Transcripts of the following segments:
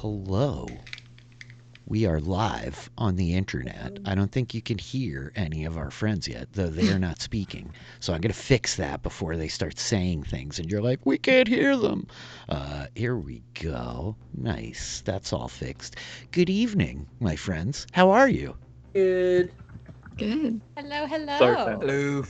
Hello. We are live on the internet. I don't think you can hear any of our friends yet, though they are not speaking. So I'm going to fix that before they start saying things and you're like, we can't hear them. Here we go. Nice. That's all fixed. Good evening, my friends. How are you? Good. Good. Hello, hello. Hello.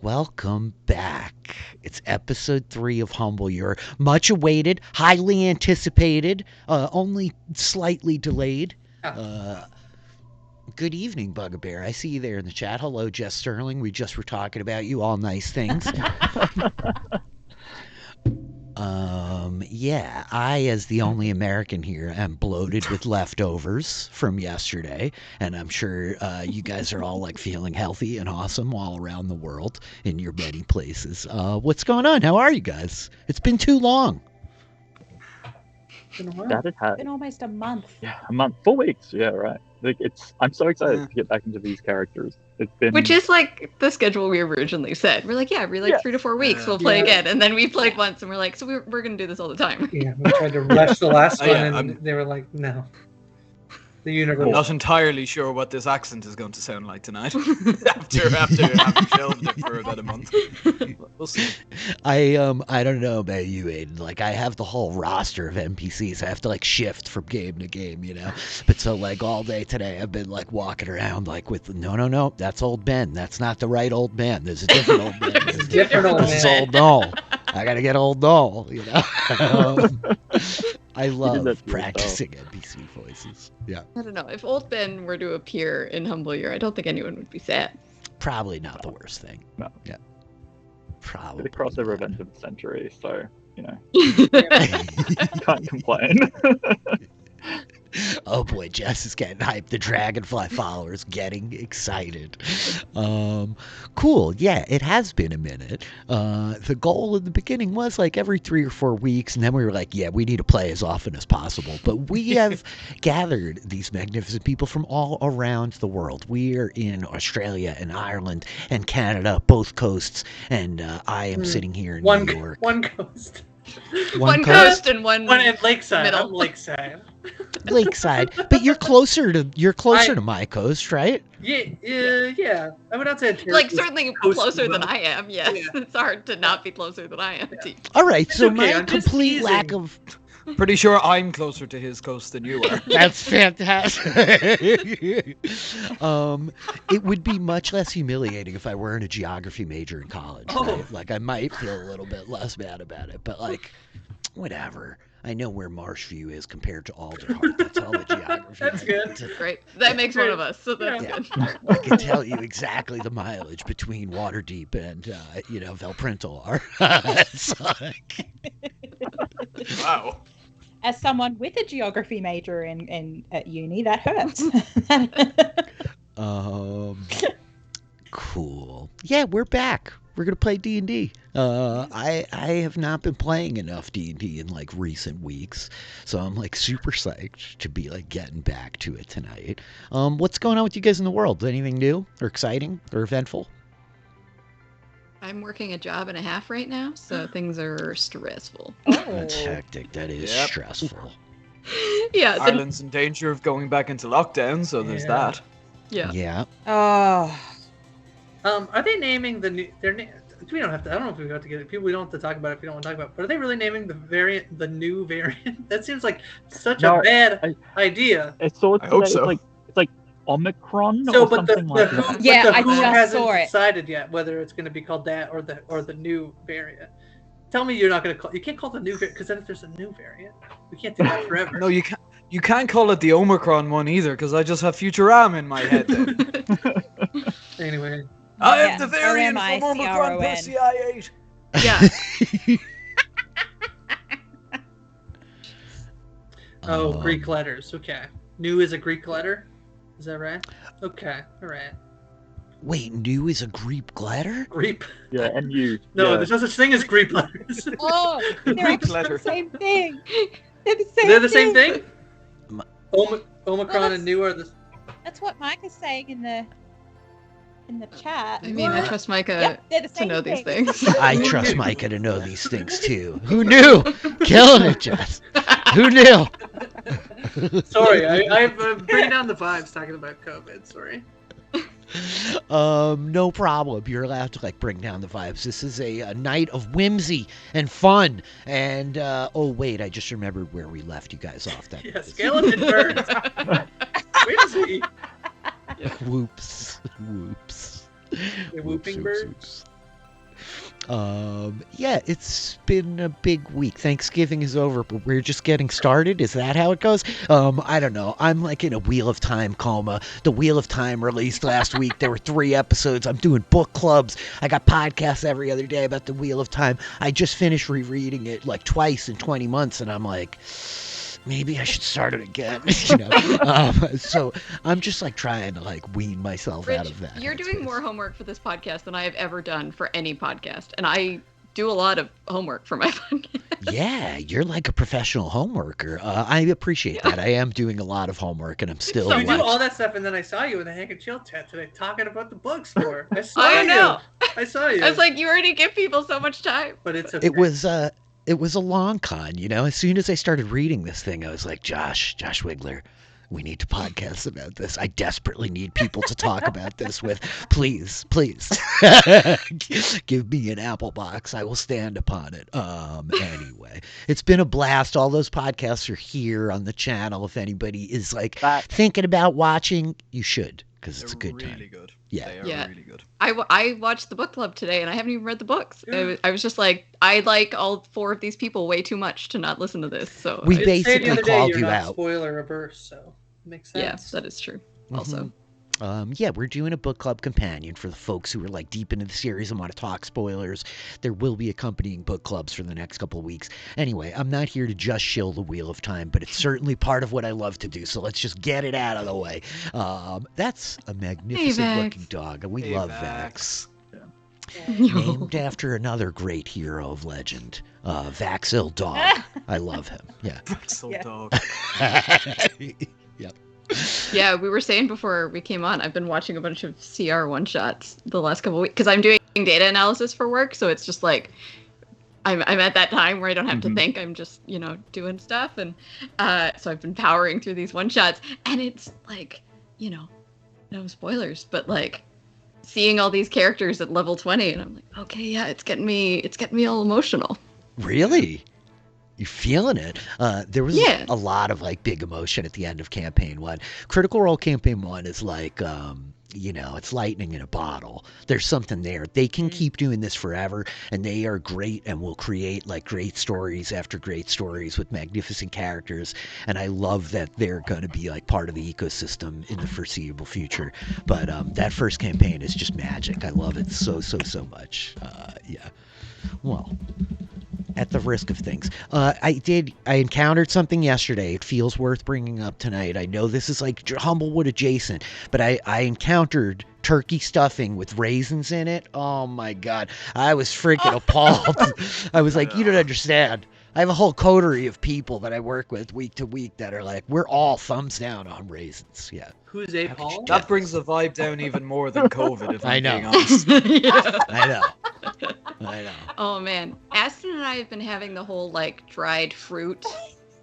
Welcome back. It's episode 3 of Humbleyuir. Much awaited, highly anticipated, only slightly delayed. Good evening, Bugbear. I see you there in the chat. Hello, Jess Sterling. We just were talking about you. All nice things. Yeah, I, as the only American here, am bloated with leftovers from yesterday, and I'm sure you guys are all like feeling healthy and awesome all around the world in your many places. What's going on? How are you guys? It's been too long. That It's been almost a month. Yeah, a month, 4 weeks. Yeah, right. Like I'm so excited to get back into these characters. It's been Which is like the schedule we originally said. We're like, every 3 to 4 weeks we'll play again, and then we played once, and we're like, so we're gonna do this all the time. Yeah, we tried to rush the last one, and they were like, no. The universe. I'm not entirely sure what this accent is going to sound like tonight. after having shelved it for about a month, we'll see. I don't know about you, Aiden. Like, I have the whole roster of NPCs. I have to like shift from game to game, you know. But so like all day today, I've been like walking around like with no, that's old Ben. That's not the right old Ben. There's a different old Ben. There's a different old This is Ben. old Noel. I gotta get old Noel, you know. I love practicing NPC voices. Yeah. I don't know. If Old Ben were to appear in Humbleyuir, I don't think anyone would be sad. Probably not the worst thing. No. Yeah. Probably. the crossover not. event of the century, so you know, can't complain. Oh boy, Jess is getting hyped. The Dragonfly followers getting excited. Cool. Yeah, it has been a minute. The goal in the beginning was like every 3 or 4 weeks, and then we were like, yeah, we need to play as often as possible. But we have gathered these magnificent people from all around the world. We are in Australia and Ireland and Canada, both coasts, and I am sitting here in New York. One coast. One coast and one at Lakeside. middle. I'm Lakeside. Lakeside, but you're closer to my coast, right? Yeah. I would not say like certainly closer than well. I am. Yes, Yeah. It's hard to not be closer than I am. Yeah. All right, so okay, my I'm just complete teasing. lack of Pretty sure I'm closer to his coast than you are. that's fantastic. It would be much less humiliating if I weren't a geography major in college. Right? Like I might feel a little bit less bad about it, but like whatever. I know where Marshview is compared to Alderheart. That's all the geography. That's good. Great. That makes one of us. So that's Yeah. good. I can tell you exactly the mileage between Waterdeep and Valprintal are. It's like... Wow. As someone with a geography major at uni, that hurts. Cool. Yeah, we're back. We're gonna play D&D. I have not been playing enough D&D in like recent weeks, so I'm like super psyched to be like getting back to it tonight. What's going on with you guys in the world? Anything new or exciting or eventful? I'm working a job and a half right now, so things are stressful. That's hectic. That is Yep. stressful. Yeah. Ireland's in danger of going back into lockdown, so there's Yeah. that. Yeah. Yeah. Oh, Are they naming the new? We don't have to. I don't know if we have to get it. People, we don't have to talk about it if we don't want to talk about it. But are they really naming the new variant? That seems like such a bad idea. It's sort I of hope it's so. like Omicron So, or but something like that. but Yeah, the I WHO just hasn't saw it. decided yet whether it's going to be called that or the new variant. Tell me you're not going to call. You can't call it the new variant because then if there's a new variant, we can't do that forever. No, you can't. You can't call it the Omicron one either, because I just have Futurama in my head. Then. Anyway. I Yeah, have the variant from Omicron OMICRON. plus CI8. Yeah. Greek letters. Okay. New is a Greek letter. Is that right? Okay. All right. Wait, new is a Greek letter? Greek. Yeah, and you. No, yeah. there's no such thing as Greek letters. oh, they're Greek actually letter. the same thing. They're the same. They're the same thing. M- Omicron and new are the. That's what Mike is saying in the. in the chat. I mean, I trust Micah Yep, they're the to same know these thing. things. I trust Micah to know these things too. Who knew? Killing it, Jess. Who knew? Sorry, I'm bringing down the vibes talking about COVID. Sorry. No problem. You're allowed to bring down the vibes. This is a night of whimsy and fun. And oh wait, I just remembered where we left you guys off. That Yeah, skeleton birds. Whimsy. Whoops. The whooping birds. Whoops. Yeah, it's been a big week. Thanksgiving is over, but we're just getting started. Is that how it goes? I don't know. I'm in a Wheel of Time coma. The Wheel of Time released last week. There were 3 episodes. I'm doing book clubs. I got podcasts every other day about the Wheel of Time. I just finished rereading it twice in 20 months, and I'm like, maybe I should start it again. So I'm just trying to wean myself Rich, out of that. you're doing more homework for this podcast than I have ever done for any podcast, and I do a lot of homework for my podcast. Yeah, you're like a professional homeworker. I appreciate that. I am doing a lot of homework, and I'm still. So You much. do all that stuff, and then I saw you in the Hank and Chill chat today talking about the bookstore. I saw I you. know. I saw you. I was like, you already give people so much time. but it's okay. It was a long con, As soon as I started reading this thing, I was like, Josh Wigler, we need to podcast about this. I desperately need people to talk about this with. Please. Give me an Apple box. I will stand upon it. Anyway, it's been a blast. All those podcasts are here on the channel. If anybody is thinking about watching, you should, because it's a good time. Really good. Yeah. They are really good. I watched the book club today, and I haven't even read the books. I was just like, I like all 4 of these people way too much to not listen to this. So We I did say the basically other day called you're you not out. Spoiler averse, so makes yeah, sense. that is true. Also, Yeah, we're doing a book club companion for the folks who are deep into the series and want to talk spoilers. There will be accompanying book clubs for the next couple of weeks. Anyway, I'm not here to just shill the Wheel of Time, but it's certainly part of what I love to do. So let's just get it out of the way. That's a magnificent looking dog. We love Vax. Named after another great hero of legend, Vaxil Dog. I love him. Yeah. Vaxil Yeah. dog. Yep. yeah, we were saying before we came on, I've been watching a bunch of CR one-shots the last couple of weeks, because I'm doing data analysis for work, so it's just I'm at that time where I don't have to think. I'm just, doing stuff. And so I've been powering through these one-shots, and it's no spoilers, but seeing all these characters at level 20, and I'm like, okay, yeah, it's getting me all emotional. Really? You feeling it? There was Yeah. a lot of big emotion at the end of campaign 1. Critical Role campaign 1 is it's lightning in a bottle. There's something there. They can keep doing this forever, and they are great and will create great stories after great stories with magnificent characters. And I love that they're going to be part of the ecosystem in the foreseeable future. But that first campaign is just magic. I love it so much. Yeah. Well, at the risk of things, I encountered something yesterday. It feels worth bringing up tonight. I know this is Humblewood adjacent, but I encountered turkey stuffing with raisins in it. Oh my god, I was freaking appalled. I was like, you don't understand. I have a whole coterie of people that I work with week to week that are we're all thumbs down on raisins. Yeah. Who's a Paul? That brings the vibe down even more than COVID, if I I'm know. being honest. Yeah. I know. Oh man, Aston and I have been having the whole dried fruit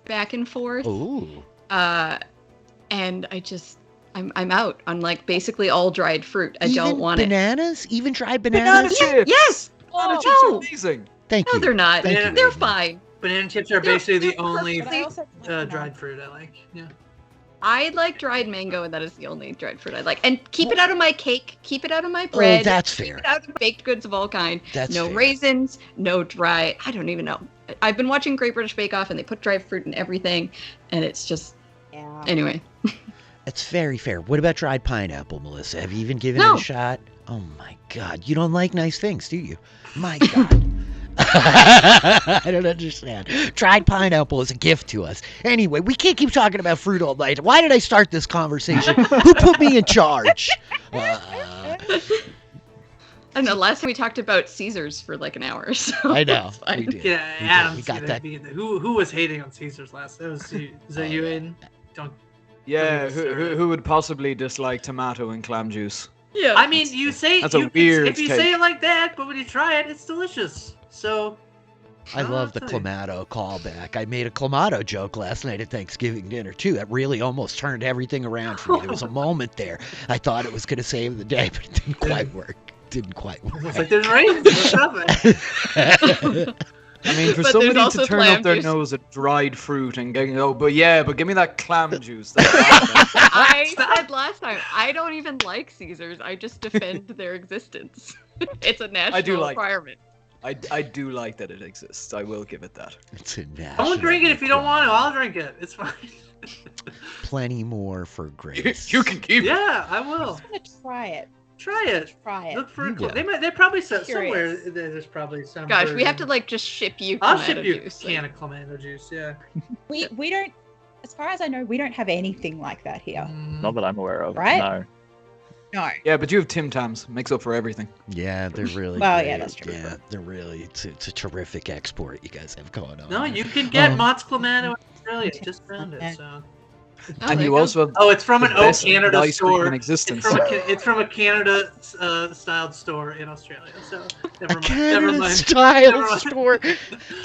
back and forth. Ooh. And I'm out on basically all dried fruit. I don't want bananas? Even dried Banana bananas? chips! Yes. Banana chips no. are amazing! Thank No, you. they're not. Thank you, They're Raven. fine. Banana chips are They're- basically the they're only But I also like dried fruit I like. Yeah. I like dried mango, and that is the only dried fruit I like. And keep it out of my cake. Keep it out of my bread. Oh, that's Keep fair. it out of baked goods of all kind. That's no fair. raisins. No dry. I don't even know. I've been watching Great British Bake Off, and they put dried fruit in everything, and it's just Yeah. anyway. It's very fair. What about dried pineapple, Melissa? Have you even given No. it a shot? Oh my god. You don't like nice things, do you? My god. I don't understand. Dried pineapple is a gift to us. Anyway, we can't keep talking about fruit all night. Why did I start this conversation? Who put me in charge? I don't know. Last time we talked about Caesars for an hour. So I know. it's fine. We did. Yeah, We did. Adam's We got gonna that. be in the, who was hating on Caesars last? That was you. Is that you, Aiden? Don't. Yeah, who would possibly dislike tomato and clam juice? Yeah. I mean, you say That's a weird if you take. say it like that, but when you try it, it's delicious. So I love the Clamato callback. I made a Clamato joke last night at Thanksgiving dinner, too. That really almost turned everything around for me. There was a moment there. I thought it was going to save the day, but it didn't quite work. It's like there's raisins. Stop it. I mean, for But there's somebody to also turn clam up their juice. nose at dried fruit and go, but give me that clam juice. I said last time, I don't even like Caesars. I just defend their existence. It's a national requirement. I do like that it exists. I will give it that. It's a national Don't drink it if you don't want to. I'll drink it. It's fine. Plenty more for Grace. You can keep it. Yeah, I will. I'm gonna try it. Try it. Try it. Look for Yeah. They probably said Curious. somewhere. There's probably some. Gosh, we version. have to like just ship you. I'll Clamato ship you a juice. can of Clamato juice. Yeah. We don't, as far as I know, we don't have anything like that here. Not that I'm aware of. Right? No. No. Yeah, but you have Tim Tams. Makes up for everything. Yeah, they're really Well, great. yeah, that's true. Yeah, they're really, it's a terrific export you guys have going on. No, you can get Um, Mott's Clamato in Australia. Just found it. So. Oh, And there you go. also have Oh, it's from the an best Canada ice cream store. in existence. It's from a Canada styled store in Australia. So never mind. Canada Never mind. style Never mind. store.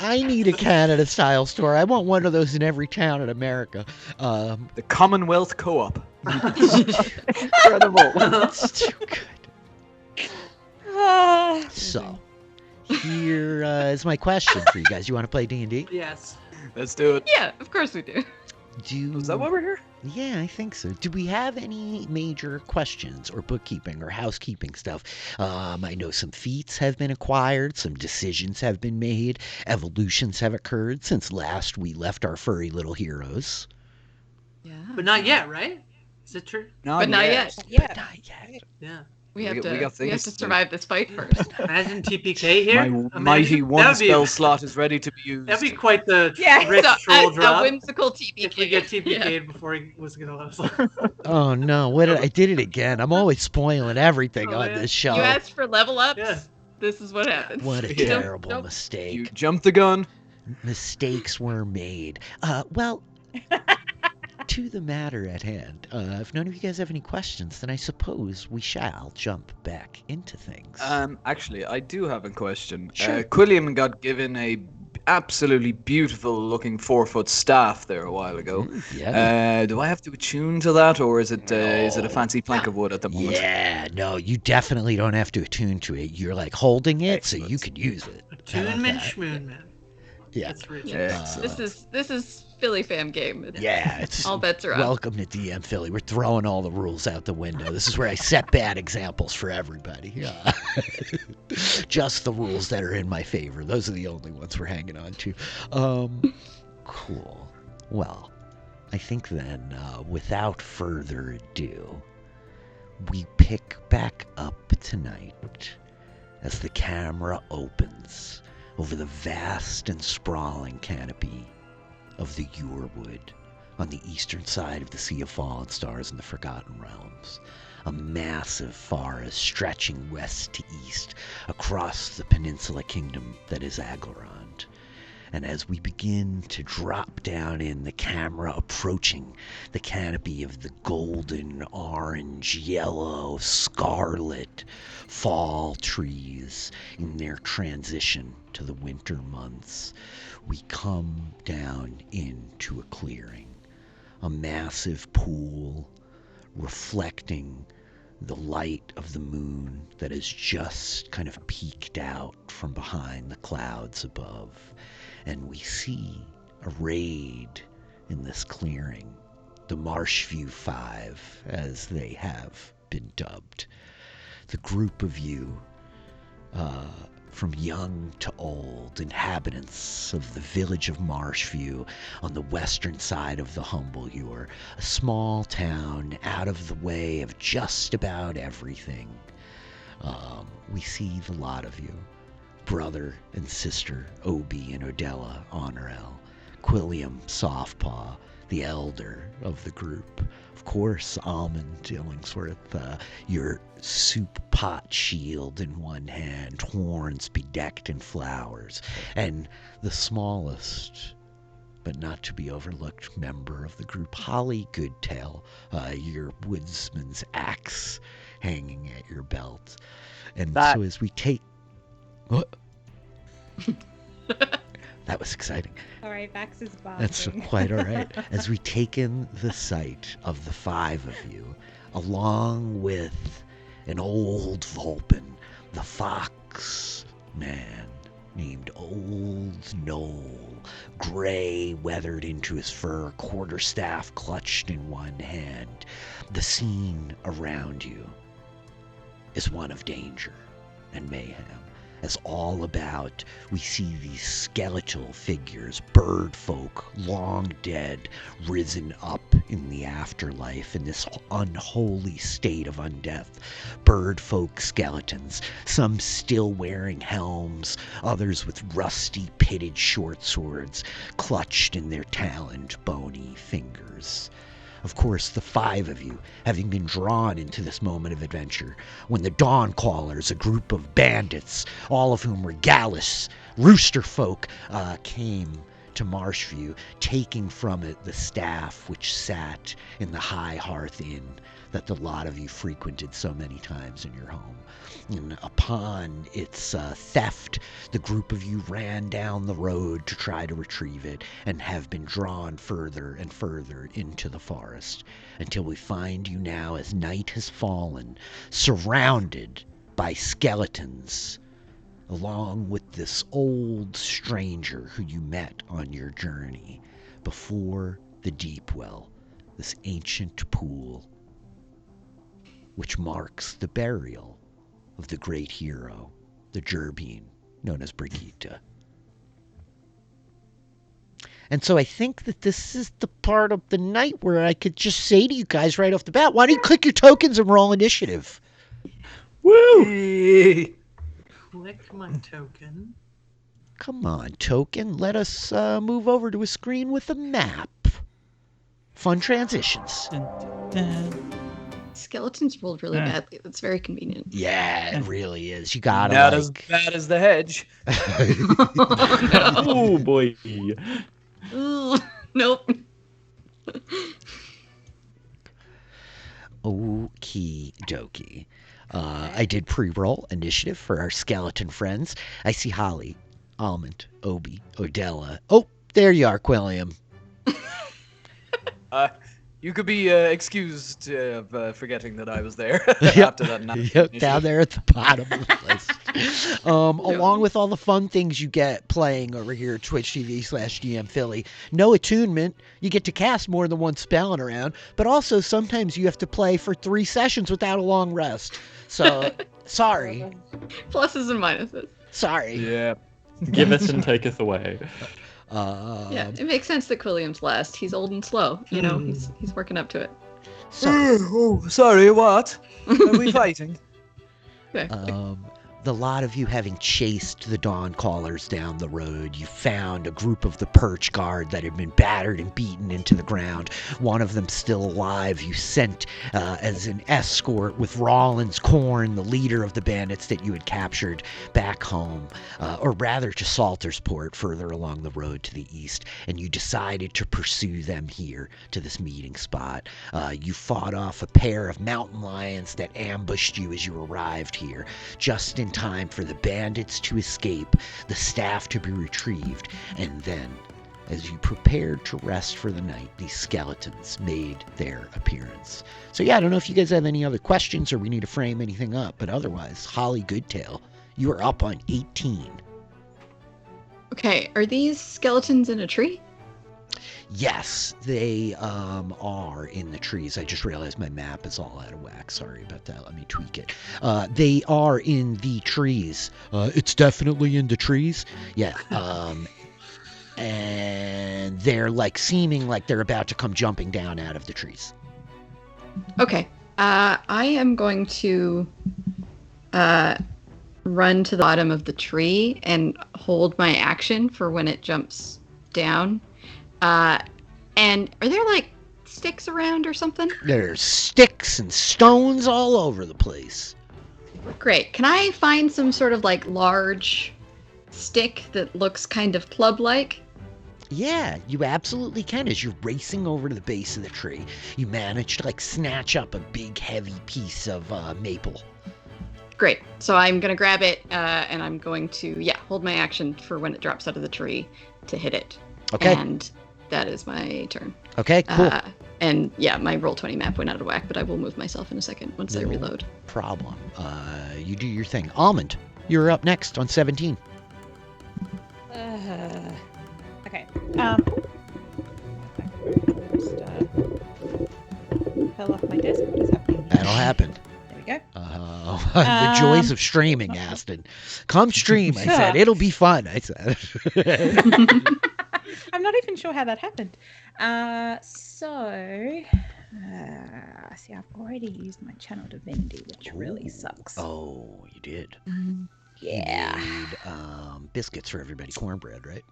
I need a Canada style store. I want one of those in every town in America. The Commonwealth Co-op. Incredible. It's too good. Ah. So, here is my question for you guys. You want to play D&D? Yes. Let's do it. Yeah, of course we do. Is that why we're here? Yeah, I think so. Do we have any major questions or bookkeeping or housekeeping stuff? I know some feats have been acquired, some decisions have been made, evolutions have occurred since last we left our furry little heroes. Yeah. But not yet, right? Is it true? But not yet. Yeah. But not yet. Yeah. We have We to. got We have things to to do. survive this fight first. Imagine TPK here. My Imagine- mighty one that'd be- spell slot is ready to be used. That'd be quite the Yeah. rich So, troll a drop. whimsical TPK. If we get TPK'd Yeah. before he was gonna let us. Oh no, I did it again. I'm always spoiling everything Oh, on yeah. this show. You asked for level ups. Yeah. This is what happens. What a Yeah. terrible Nope. mistake. You jumped the gun. Mistakes were made. Well, to the matter at hand, if none of you guys have any questions, then I suppose we shall jump back into things. Actually, I do have a question. Sure. Quilliam got given a absolutely beautiful looking 4-foot staff there a while ago. Yeah. Do I have to attune to that, or is it a fancy plank of wood at the moment? Yeah, no, you definitely don't have to attune to it. You're like holding it so you could use it. How about Toonman, that? schmoonman. Yeah. That's rich. Yeah. This is Philly fam game. Yeah, it's All bets are up. welcome to DM Philly. We're throwing all the rules out the window. This is where I set bad examples for everybody. Yeah. Just the rules that are in my favor. Those are the only ones we're hanging on to. Cool. Well, I think then, without further ado, we pick back up tonight as the camera opens over the vast and sprawling canopy of the Yuirwood on the eastern side of the Sea of Fallen Stars in the Forgotten Realms. A massive forest stretching west to east across the peninsula kingdom that is Aglarond. And as we begin to drop down in, the camera approaching the canopy of the golden, orange, yellow, scarlet fall trees in their transition to the winter months, we come down into a clearing. A massive pool reflecting the light of the moon that has just kind of peeked out from behind the clouds above. And we see arrayed in this clearing, the Marshview Five, as they have been dubbed. The group of you, from young to old, inhabitants of the village of Marshview on the western side of the Humbleyuir, a small town out of the way of just about everything. We see the lot of you. Brother and sister Obi and Odella Honorel, Quilliam Softpaw, the elder of the group, of course Almond Dillingsworth, your soup pot shield in one hand, horns bedecked in flowers, and the smallest but not to be overlooked member of the group, Holly Goodtail, your woodsman's axe hanging at your belt. And That- so as we take... What? That was exciting. Sorry, Vax is barking. That's quite all right. As we take in the sight of the 5 of you, along with an old Vulpin, the fox man named Old Knoll, gray weathered into his fur, quarterstaff clutched in one hand, the scene around you is one of danger and mayhem. As all about, we see these skeletal figures, bird folk, long dead, risen up in the afterlife in this unholy state of undeath. Bird folk skeletons, some still wearing helms, others with rusty, pitted short swords clutched in their taloned, bony fingers. Of course, the 5 of you, having been drawn into this moment of adventure, when the Dawn Callers, a group of bandits, all of whom were Gallus, rooster folk, came to Marshview, taking from it the staff which sat in the High Hearth Inn that the lot of you frequented so many times in your home. And upon its theft, the group of you ran down the road to try to retrieve it and have been drawn further and further into the forest until we find you now as night has fallen, surrounded by skeletons, along with this old stranger who you met on your journey before the Deep Well, this ancient pool which marks the burial of the great hero, the Jerbeen, known as Brigitte. And so I think that this is the part of the night where I could just say to you guys right off the bat, why don't you click your tokens and roll initiative? Woo! Hey. Click my token. Come on, token. Let us move over to a screen with a map. Fun transitions. Skeletons rolled really badly. That's very convenient. Yeah, it really is. You gotta Not as bad as the hedge. Oh boy. Ugh, nope. Okie dokie. I did pre-roll initiative for our skeleton friends. I see Holly, Almond, Obi, Odella. Oh, there you are, Quilliam. You could be excused of forgetting that I was there after that night. Yep, down there at the bottom of the list. Along with all the fun things you get playing over here at Twitch TV/GM Philly. No attunement. You get to cast more than one spell in a round, but also sometimes you have to play for 3 sessions without a long rest. So, sorry. Pluses and minuses. Sorry. Yeah. Giveth and taketh away. Yeah, it makes sense that Quilliam's last. He's old and slow. You know, he's working up to it. So, Oh, sorry, what? Are we fighting? the lot of you having chased the Dawn Callers down the road, you found a group of the Perch Guard that had been battered and beaten into the ground. One of them still alive. You sent as an escort with Rollins Korn, the leader of the bandits that you had captured, back home, or rather to Saltersport, further along the road to the east, and you decided to pursue them here to this meeting spot. You fought off a pair of mountain lions that ambushed you as you arrived here, just in time for the bandits to escape, the staff to be retrieved, and then, as you prepared to rest for the night, these skeletons made their appearance. So yeah, I don't know if you guys have any other questions or we need to frame anything up, but otherwise, Holly Goodtail, you are up on 18. Okay, are these skeletons in a tree? Yes, they are in the trees. I just realized my map is all out of whack. Sorry about that. Let me tweak it. They are in the trees. It's definitely in the trees. Yeah. And they're like seeming like they're about to come jumping down out of the trees. Okay. I am going to run to the bottom of the tree and hold my action for when it jumps down. And are there like sticks around or something? There's sticks and stones all over the place. Great. Can I find some sort of like large stick that looks kind of club-like? Yeah, you absolutely can. As you're racing over to the base of the tree, you manage to like snatch up a big heavy piece of maple. Great. So I'm going to grab it and I'm going to, hold my action for when it drops out of the tree to hit it. Okay. And that is my turn. Okay, cool. And yeah, my Roll20 map went out of whack, but I will move myself in a second once I reload. Problem. You do your thing. Almond, you're up next on 17. Okay. Just fell off my desk. What is happening? That'll happen. There we go. The joys of streaming, Aston. Come stream, I said. It'll be fun, I said. I'm not even sure how that happened. See, I've already used my channel divinity, which really sucks. Oh, you did. Yeah. You made biscuits for everybody, cornbread, right?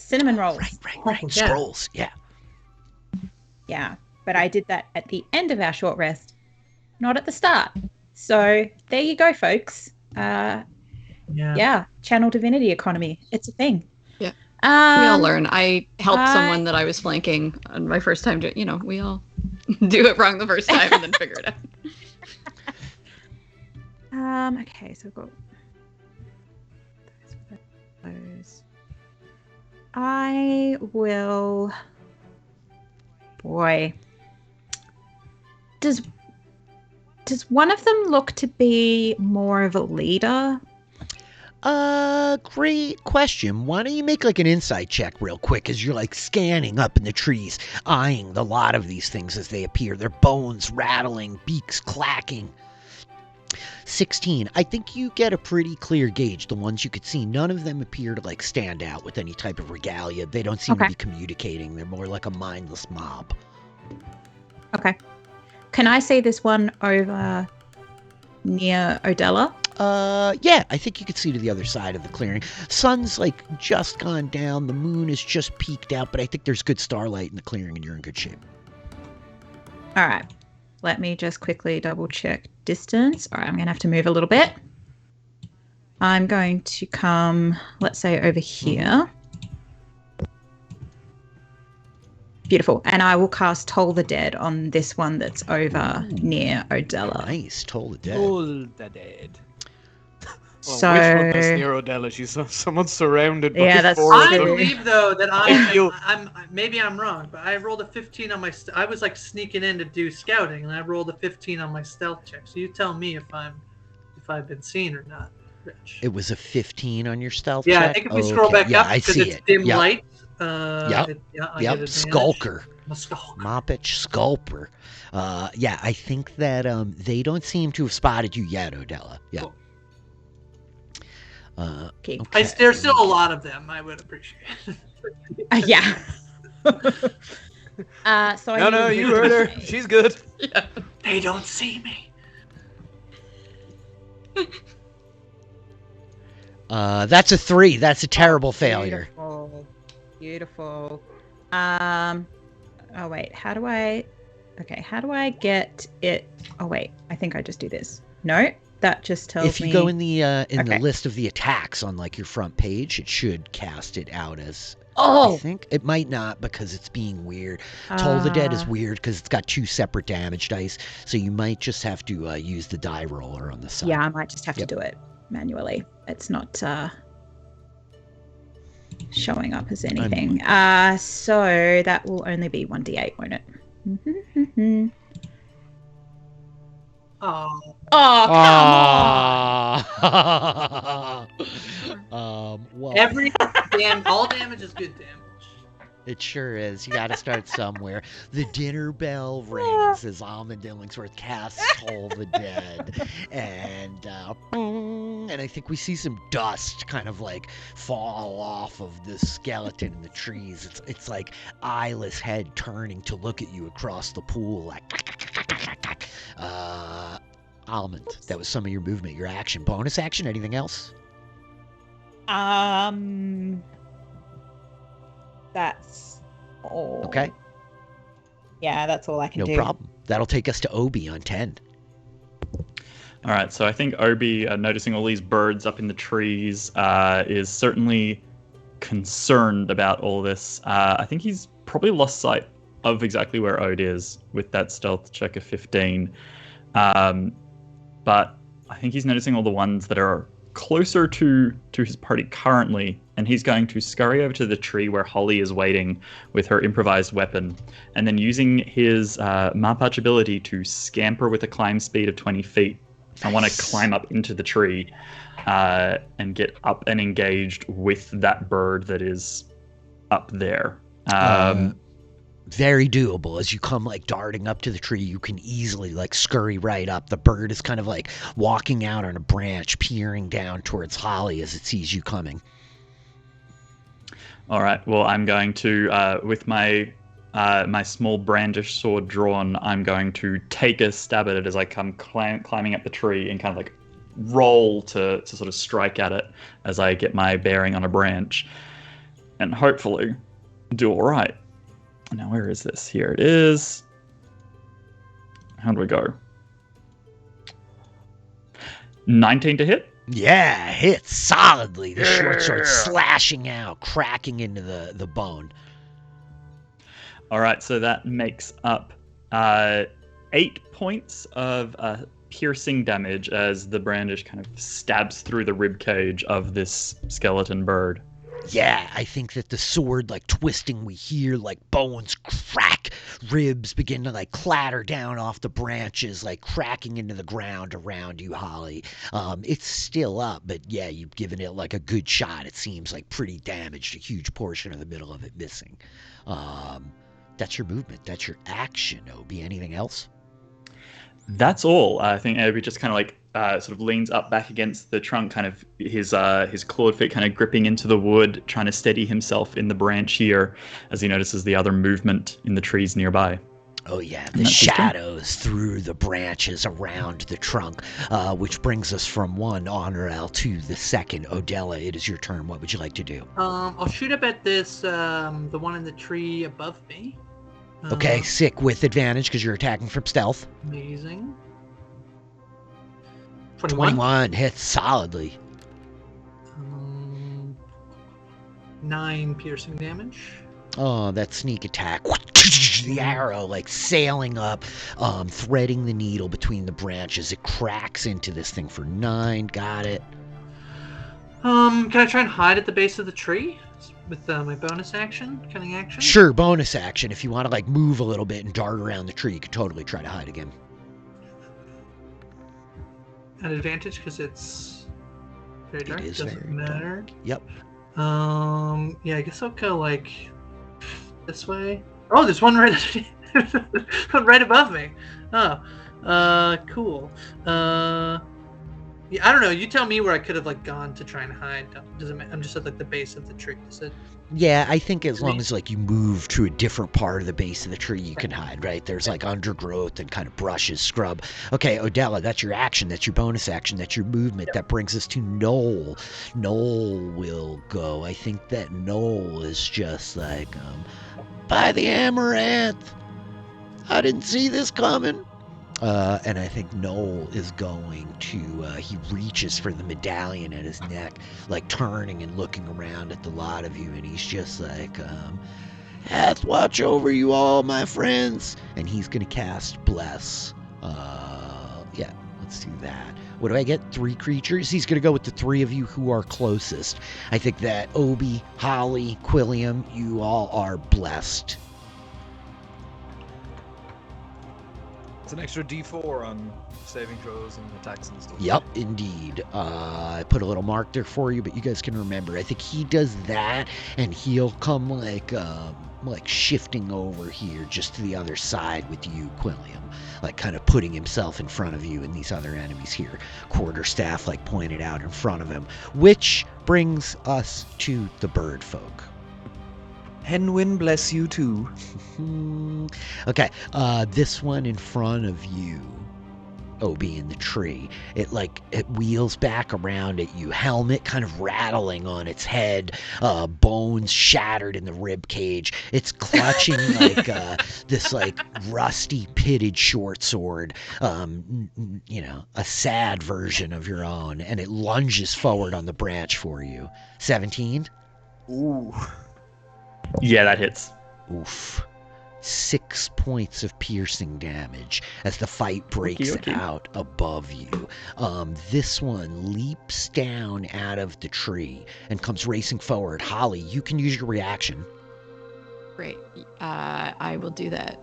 Cinnamon rolls. Right. Yeah. Scrolls, yeah. Yeah, but I did that at the end of our short rest, not at the start. So there you go, folks. Yeah, channel divinity economy. It's a thing. Yeah. We all learn. I helped someone that I was flanking on my first time. We all do it wrong the first time and then figure it out. Okay, so I've got those. I will. Boy, does one of them look to be more of a leader? Great question. Why don't you make like an insight check real quick as you're like scanning up in the trees, eyeing the lot of these things as they appear, their bones rattling, beaks clacking. 16. I think you get a pretty clear gauge. The ones you could see, none of them appear to like stand out with any type of regalia. They don't seem to be communicating. They're more like a mindless mob. Okay. Can I see this one over near Odella? Yeah, I think you could see to the other side of the clearing. Sun's like just gone down. The moon is just peeked out, but I think there's good starlight in the clearing and you're in good shape. All right. Let me just quickly double check distance. All right, I'm going to have to move a little bit. I'm going to come, let's say, over here. Beautiful. And I will cast Toll the Dead on this one that's over near Odella. Nice. Toll the Dead. Toll the Dead. Well, So, which one is near Odella? She's someone's surrounded by Yeah, that's four of I them. believe though that I'm maybe I'm wrong, but I rolled a 15 on my. I was like sneaking in to do scouting, and I rolled a 15 on my stealth check. So you tell me if I've been seen or not, Rich. It was a 15 on your stealth Yeah, check? I think if we scroll back yeah, up I because see it's it. dim Yep. light. Yep. Yep. Skulker. A skulker. Mapach Sculper. Yeah, I think that they don't seem to have spotted you yet, Odella. Yeah. Cool. okay. There's still a lot of them. I would appreciate it. Yeah. So No, you heard her. She's good. Yeah. They don't see me. That's a 3. That's a terrible failure. Beautiful. Oh wait, how do I get it? Oh wait, I think I just do this. No, that just tells me. If you go in the the list of the attacks on like your front page, it should cast it out as. I think it might not because it's being weird. Toll the Dead is weird because it's got 2 separate damage dice, so you might just have to use the die roller on the side. Yeah, I might just have to do it manually. It's not showing up as anything. So that will only be 1d8, won't it? Oh. Oh, come on. Well, all damage is good damage. It sure is. You got to start somewhere. The dinner bell rings as Almond Dillingsworth casts Toll the Dead, and I think we see some dust kind of like fall off of the skeleton in the trees. It's like eyeless head turning to look at you across the pool, like. Almond, that was some of your movement, your action. Bonus action, anything else? That's all. Okay. Yeah, that's all I can do. No problem. That'll take us to Obi on 10. All right, so I think Obi, noticing all these birds up in the trees, is certainly concerned about all this. I think he's probably lost sight of exactly where Ode is with that stealth check of 15. But I think he's noticing all the ones that are closer to his party currently, and he's going to scurry over to the tree where Holly is waiting with her improvised weapon, and then using his Mapach ability to scamper with a climb speed of 20 feet. I want to climb up into the tree and get up and engaged with that bird that is up there. Very doable. As you come like darting up to the tree, you can easily like scurry right up. The bird is kind of like walking out on a branch, peering down towards Holly as it sees you coming. All right. Well, I'm going to, with my my small brandish sword drawn, I'm going to take a stab at it as I come climbing up the tree and kind of like roll to sort of strike at it as I get my bearing on a branch, and hopefully do all right. Now, where is this? Here it is. How do we go? 19 to hit? Yeah, hits solidly. The short sword slashing out, cracking into the bone. All right, so that makes up 8 points of piercing damage as the brandish kind of stabs through the rib cage of this skeleton bird. Yeah, I think that the sword, like, twisting, we hear, like, bones crack, ribs begin to, like, clatter down off the branches, like, cracking into the ground around you, Holly. It's still up, but, yeah, you've given it, like, a good shot. It seems, like, pretty damaged, a huge portion of the middle of it missing. That's your movement. That's your action, Obi. Anything else? That's all. I think Obi just kind of, like, sort of leans up back against the trunk, kind of his clawed feet kind of gripping into the wood, trying to steady himself in the branch here as he notices the other movement in the trees nearby. Oh yeah, the shadows through the branches around the trunk, which brings us from one Honorel to the second. Odella, it is your turn. What would you like to do? I'll shoot up at this, the one in the tree above me. Okay, sick, with advantage because you're attacking from stealth. Amazing. 21 hits solidly. 9 piercing damage. Oh, that sneak attack. The arrow, like, sailing up, threading the needle between the branches. It cracks into this thing for 9. Got it. Can I try and hide at the base of the tree with my bonus action, cunning action? Sure, bonus action. If you want to, like, move a little bit and dart around the tree, you could totally try to hide again. An advantage because it's very dark. It is Doesn't very matter. Dark. Yep. Yeah, I guess I'll go like this way. Oh, there's one right one right above me. Oh, cool. Yeah, I don't know. You tell me where I could have like gone to try and hide. Doesn't matter. I'm just at like the base of the tree. Is it? Yeah, I think as long as like you move to a different part of the base of the tree, you can hide, right? There's like undergrowth and kind of brushes, scrub. Okay, Odella, that's your action. That's your bonus action. That's your movement. That brings us to Noel. Noel will go. I think that Noel is just like, by the amaranth. I didn't see this coming. And I think Noel is going to, he reaches for the medallion at his neck, like turning and looking around at the lot of you, and he's just like, hath watch over you all, my friends. And he's going to cast Bless. Yeah, let's do that. What do I get? 3 creatures? He's going to go with the 3 of you who are closest. I think that Obi, Holly, Quilliam, you all are blessed. It's an extra D4 on saving throws and attacks and stuff. Yep, indeed. I put a little mark there for you, but you guys can remember. I think he does that, and he'll come like shifting over here just to the other side with you, Quilliam. Like kind of putting himself in front of you and these other enemies here. Quarterstaff like pointed out in front of him. Which brings us to the bird folk. Henwin bless you too. Okay, this one in front of you, Obi in the tree, it wheels back around at you, helmet kind of rattling on its head, bones shattered in the rib cage. It's clutching like this like rusty pitted short sword, a sad version of your own, and it lunges forward on the branch for you. 17? Ooh. Yeah, that hits. Oof. 6 points of piercing damage as the fight breaks out above you. This one leaps down out of the tree and comes racing forward. Holly, you can use your reaction. Great. I will do that.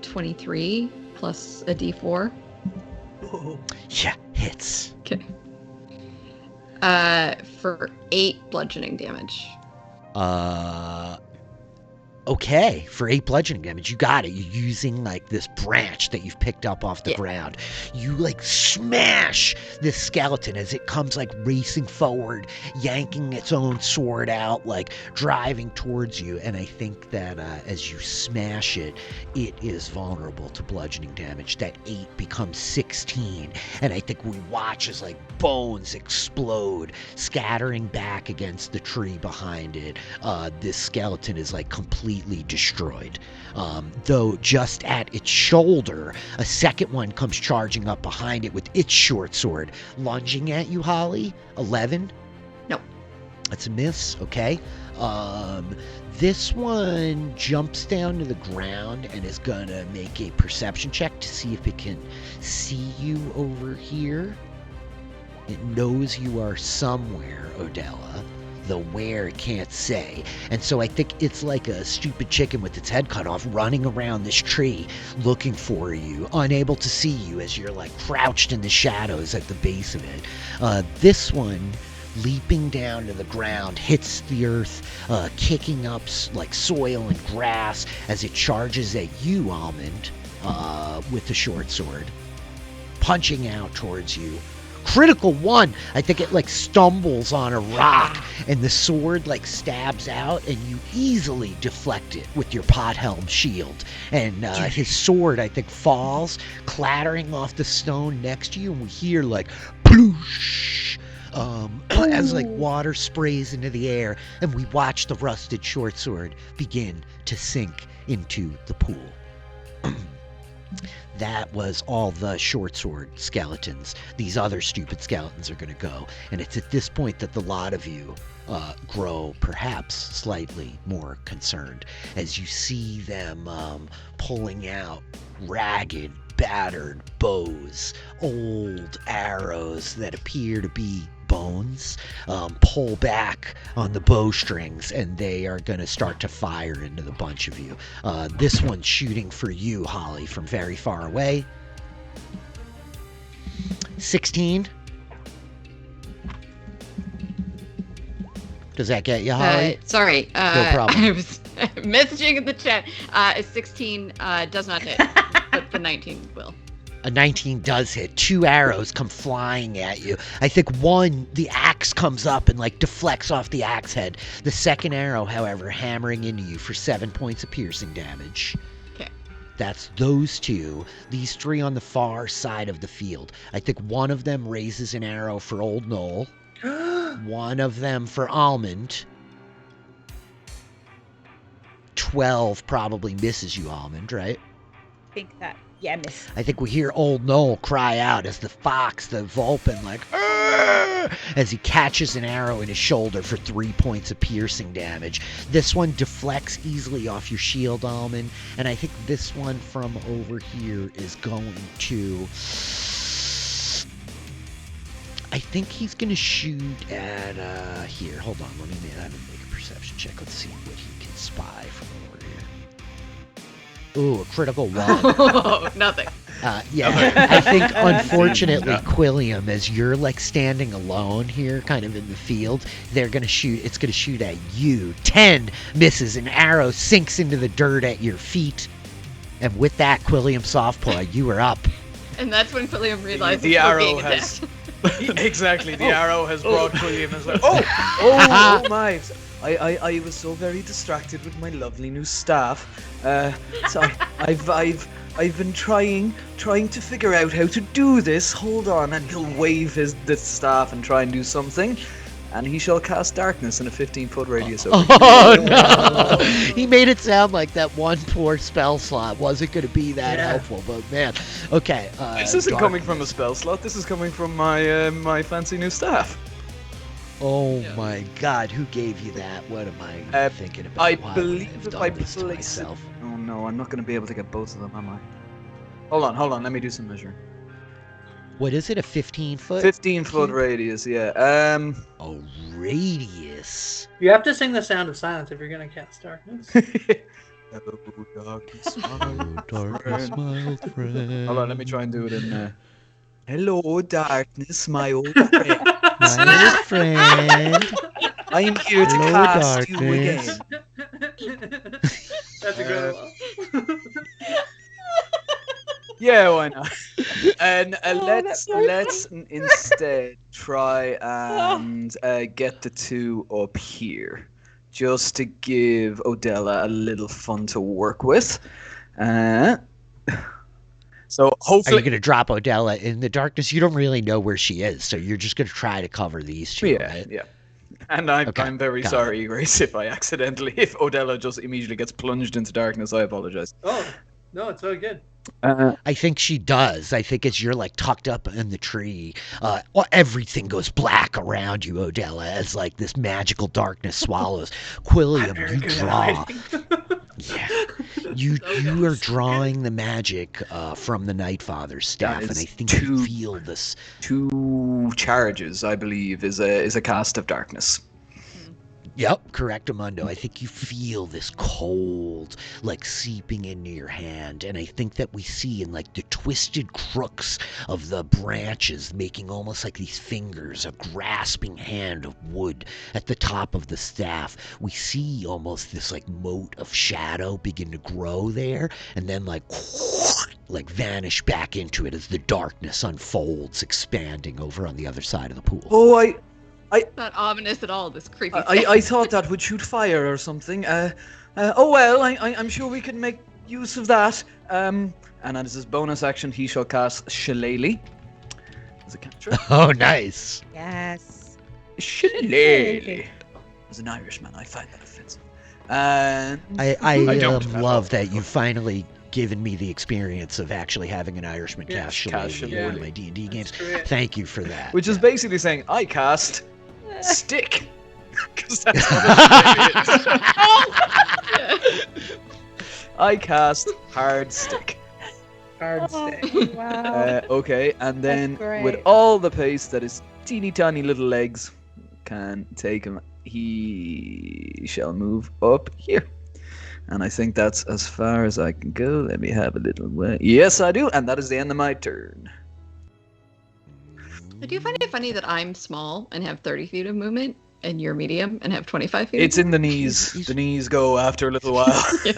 23 plus a d4. Whoa. Yeah, hits. Okay. For 8 bludgeoning damage. Okay, for 8 bludgeoning damage, you got it. You're using like this branch that you've picked up off the ground. You like smash this skeleton as it comes like racing forward, yanking its own sword out, like driving towards you. And I think that as you smash it, it is vulnerable to bludgeoning damage. That 8 becomes 16. And I think we watch as like bones explode, scattering back against the tree behind it. This skeleton is like completely destroyed. Though just at its shoulder, a second one comes charging up behind it with its short sword, lunging at you, Holly. 11? Nope. That's a miss, okay. This one jumps down to the ground and is gonna make a perception check to see if it can see you over here. It knows you are somewhere, Odella. The where it can't say. And so I think it's like a stupid chicken with its head cut off running around this tree looking for you, unable to see you as you're like crouched in the shadows at the base of it. This one, leaping down to the ground, hits the earth, kicking up like soil and grass as it charges at you, Almond, with the short sword, punching out towards you. Critical 1. I think it like stumbles on a rock and the sword like stabs out and you easily deflect it with your pothelm shield. And his sword, I think, falls, clattering off the stone next to you, and we hear like ploosh as like water sprays into the air, and we watch the rusted short sword begin to sink into the pool. That was all the short sword skeletons. These other stupid skeletons are going to go. And it's at this point that the lot of you grow perhaps slightly more concerned as you see them pulling out ragged, battered bows, old arrows that appear to be bones, pull back on the bowstrings, and they are going to start to fire into the bunch of you. This one's shooting for you, Holly, from very far away. 16. Does that get you, Holly? Sorry. No problem. I was messaging in the chat. 16 does not hit, but the 19 will. A 19 does hit. 2 arrows come flying at you. I think one, the axe comes up and like deflects off the axe head. The second arrow, however, hammering into you for 7 points of piercing damage. Okay. That's those 2. These 3 on the far side of the field. I think one of them raises an arrow for Old Noel. One of them for Almond. 12 probably misses you, Almond, right? I think that, yeah, miss. I think we hear Old Noel cry out as the fox, the Vulpin, like, "Arr!" as he catches an arrow in his shoulder for 3 points of piercing damage. This one deflects easily off your shield, Almond, and I think this one from over here is going to... I think he's going to shoot at, here, hold on, let me have him make a perception check. Let's see what he can spy from over here. Ooh, a critical 1. Nothing. Yeah, I think unfortunately, Quilliam, as you're like standing alone here, kind of in the field, they're gonna shoot. It's gonna shoot at you. 10 misses. An arrow sinks into the dirt at your feet, and with that, Quilliam Softpaw, you are up. And that's when Quilliam realizes The we're arrow being has attacked. exactly. The arrow has brought William as like, Oh my! I was so very distracted with my lovely new staff. So I've been trying to figure out how to do this. Hold on, and he'll wave this staff and try and do something, and he shall cast darkness in a 15-foot radius. Oh no! He made it sound like that one poor spell slot wasn't going to be that helpful, but man, okay. This isn't coming from a spell slot. This is coming from my my fancy new staff. Oh Yeah. my God, who gave you that? What am I thinking about? I Why would believe have if done I this to place it. myself? Oh no, I'm not going to be able to get both of them, am I? Hold on. Let me do some measuring. What is it? A 15-foot? 15-foot cube? radius. Yeah. A radius. You have to sing the sound of silence if you're gonna cast darkness. Hello, darkness, Oh, darkness, my old friend. Hold on, let me try and do it in. Hello, darkness, my old friend. My old friend. I'm here to Hello, cast you darkness. again. That's a good one. Yeah, why not? And that's let's instead try and get the two up here, just to give Odella a little fun to work with. So Are hopefully, you going to drop Odella in the darkness? You don't really know where she is, so you're just going to try to cover these two, yeah, right? yeah. And I'm Okay, very got sorry, Grace, if Odella just immediately gets plunged into darkness. I apologize. Oh, no, it's very good. I think she does. I think as you're like tucked up in the tree, everything goes black around you, Odella, as like this magical darkness swallows. Quilliam, Very you good at draw. hiding. Yeah, you are drawing the magic from the Nightfather's staff, and is I think two- you feel this. 2 charges, I believe, is a cast of darkness. Yep, correctamundo. I think you feel this cold, like seeping into your hand, and I think that we see in like the twisted crooks of the branches, making almost like these fingers, a grasping hand of wood at the top of the staff. We see almost this like moat of shadow begin to grow there, and then like vanish back into it as the darkness unfolds, expanding over on the other side of the pool. Oh, Not ominous at all, this creepy I thought that would shoot fire or something. Oh well, I'm sure we can make use of that. And as his bonus action, he shall cast Shillelagh as a cantrip. Oh, nice. Yes. Shillelagh. As an Irishman, I find that offensive. And I don't love that you finally given me the experience of actually having an Irishman Yeah, cast cast Shillelagh in one of Shillelagh. my D&D games. great. Thank you for that. which is Yeah. basically saying I cast stick. Because that's what a shillelagh is. I cast hard stick. Hard stick. Wow. Okay, and then great. with all the pace that his teeny tiny little legs can take him, he shall move up here. And I think that's as far as I can go. Let me have a little way. Yes, I do, and that is the end of my turn. I do find it funny that I'm small and have 30 feet of movement, and you're medium and have 25 feet. It's of in the knees. The knees go after a little while. Yeah.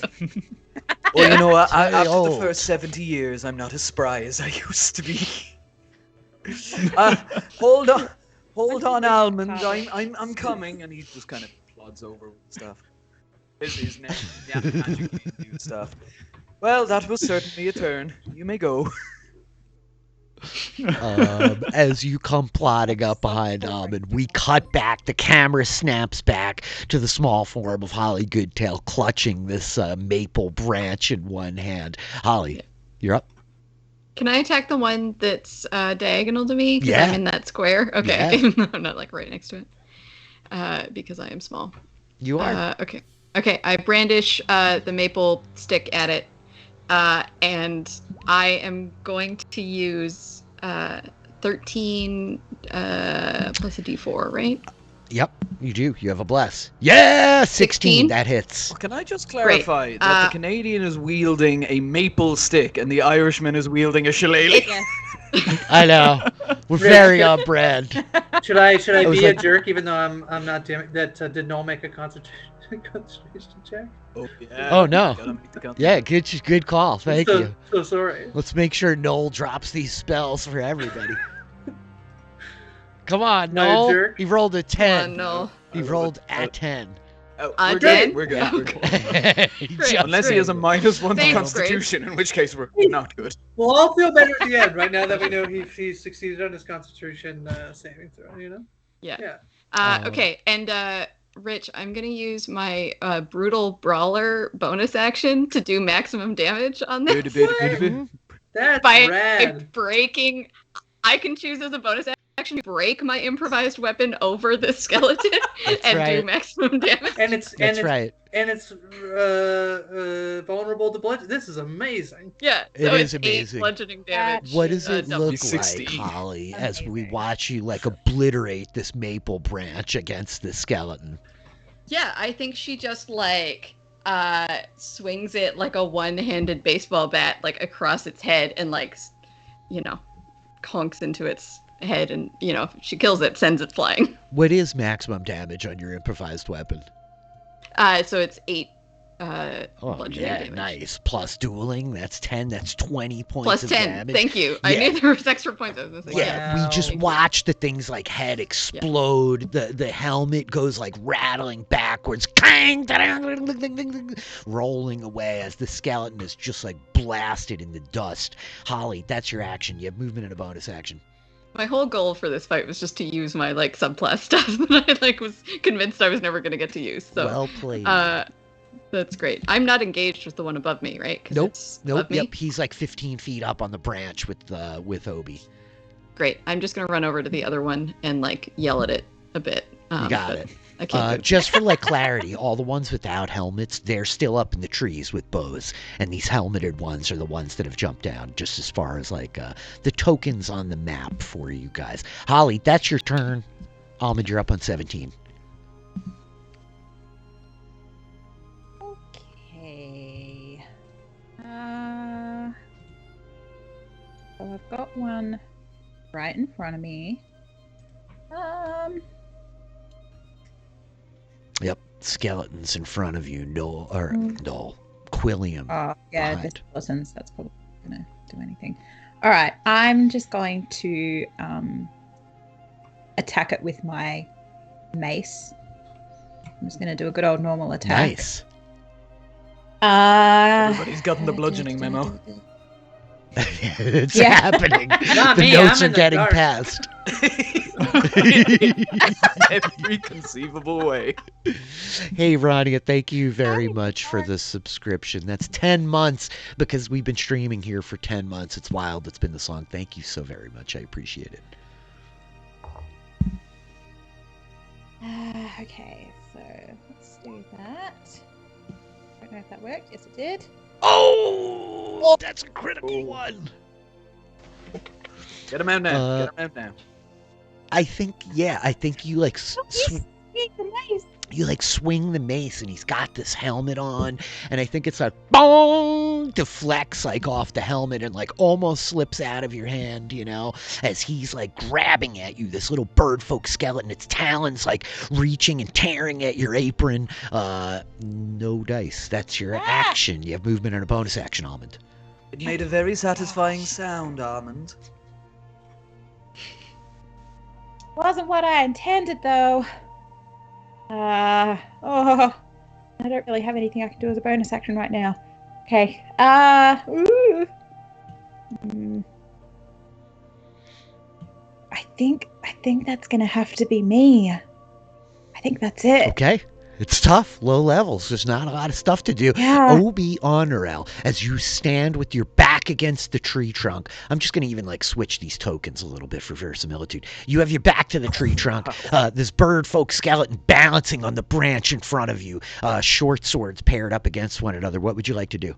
Well, you know what? Very After the old. first 70 years, I'm not as spry as I used to be. Hold on, Almond. I'm coming. And he just kind of plods over with stuff. His neck, yeah, magically do stuff. Well, that was certainly a turn. You may go. As you come plodding up behind Almond, we cut back. The camera snaps back to the small form of Holly Goodtail clutching this maple branch in one hand. Holly, you're up. Can I attack the one that's diagonal to me? Because Yeah. I'm in that square. Okay. Yeah. I'm not like right next to it. Because I am small. You are. Okay. Okay. I brandish the maple stick at it. And I am going to use 13 plus a d4, right? Yep, you do. You have a bless. Yeah, 16. 16? That hits. Can I just clarify that Uh, the Canadian is wielding a maple stick and the Irishman is wielding a shillelagh? Yes. I know. We're very on brand. Should I I was be like- a jerk even though I'm not damn that did Noel make a concentration check? Oh, yeah. Oh, no. Gotta make the count. Yeah, good call. Thank you. So sorry. Let's make sure Noel drops these spells for everybody. Come on, Not a Noel. jerk. He rolled a 10. No. He rolled a 10. Oh, Uh, we're Dan? good. We're good. We're good. He Great. just- Unless he has a -1 to Thanks, Constitution, in which case we're not good. We'll all feel better at the end, right now that we know he succeeded on his Constitution saving throw. You know. Yeah. Yeah. Okay. And Rich, I'm going to use my brutal brawler bonus action to do maximum damage on this. That's By rad. breaking. I can choose as a bonus actually break my improvised weapon over the skeleton and do maximum damage. And it's vulnerable to bludgeoning. This is amazing. Yeah, It so is it's amazing. 8 bludgeoning damage. What does it double. look 60. like, Holly, as we Amazing. watch you like obliterate this maple branch against the skeleton? Yeah, I think she just like swings it like a one-handed baseball bat like across its head and like conks into its head, and if she kills it, sends it flying. What is maximum damage on your improvised weapon? So it's 8 Oh, bludgeoning yeah, damage. nice. Plus dueling, that's 10. That's 20 points Plus of 10. damage. Thank you. I Yeah. knew there was extra points. I was gonna say, Yeah, we just Thank you. watched the things like head explode. The helmet goes like rattling backwards, clang, rolling away as the skeleton is just like blasted in the dust. Holly, that's your action. You have movement and a bonus action. My whole goal for this fight was just to use my like subclass stuff that I was convinced I was never gonna get to use. So Well played. that's great. I'm not engaged with the one above me, right? 'Cause Nope. it's Nope. above me? Yep. He's like 15 feet up on the branch with Obi. Great. I'm just gonna run over to the other one and like yell at it a bit. You got but it. I can't. Just for like clarity, all the ones without helmets, they're still up in the trees with bows, and these helmeted ones are the ones that have jumped down. Just as far as like the tokens on the map for you guys. Holly, that's your turn. Almond, you're up on 17. Okay. So I've got one right in front of me. Yep, skeletons in front of you. Quilliam. Oh, yeah, behind. just skeletons. That's probably gonna do anything. All right, I'm just going to attack it with my mace. I'm just gonna do a good old normal attack. Nice. Everybody's gotten the bludgeoning memo. It's Yeah. happening. Not The me, notes I'm are in the getting dark. passed. Every conceivable way. Hey, Rania, thank you very much for the subscription. That's 10 months because we've been streaming here for 10 months. It's wild. It's been this long. Thank you so very much. I appreciate it. Okay, so let's do that. Don't know if that worked. Yes, it did. Oh, that's a critical one. Get him out now. Get him out now. I think you like you like swing the mace and he's got this helmet on, and I think it's like boom, deflects like off the helmet and like almost slips out of your hand, as he's like grabbing at you, this little bird folk skeleton, its talons like reaching and tearing at your apron. No dice. That's your action. You have movement and a bonus action, Almond. It made a very satisfying sound, Almond. Wasn't what I intended, though. I don't really have anything I can do as a bonus action right now. Okay. I think that's gonna have to be me. I think that's it. Okay. It's tough. Low levels. There's not a lot of stuff to do. Yeah. Obi Honorel, as you stand with your back against the tree trunk. I'm just going to even like switch these tokens a little bit for verisimilitude. You have your back to the tree trunk. This bird folk skeleton balancing on the branch in front of you. Short swords paired up against one another. What would you like to do?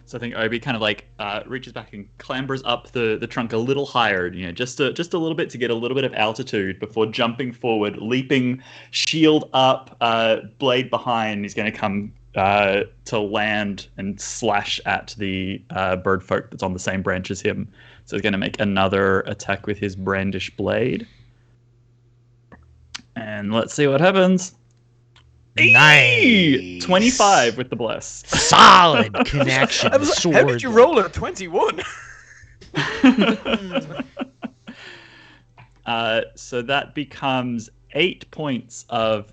So I think Obi kind of like reaches back and clambers up the trunk a little higher, just a little bit to get a little bit of altitude before jumping forward, leaping, shield up, blade behind. He's going to come to land and slash at the bird folk that's on the same branch as him. So he's going to make another attack with his brandish blade. And let's see what happens. Nice. 25 with the bless. Solid connection. I was like, Sword. how did you roll a 21? So that becomes 8 points of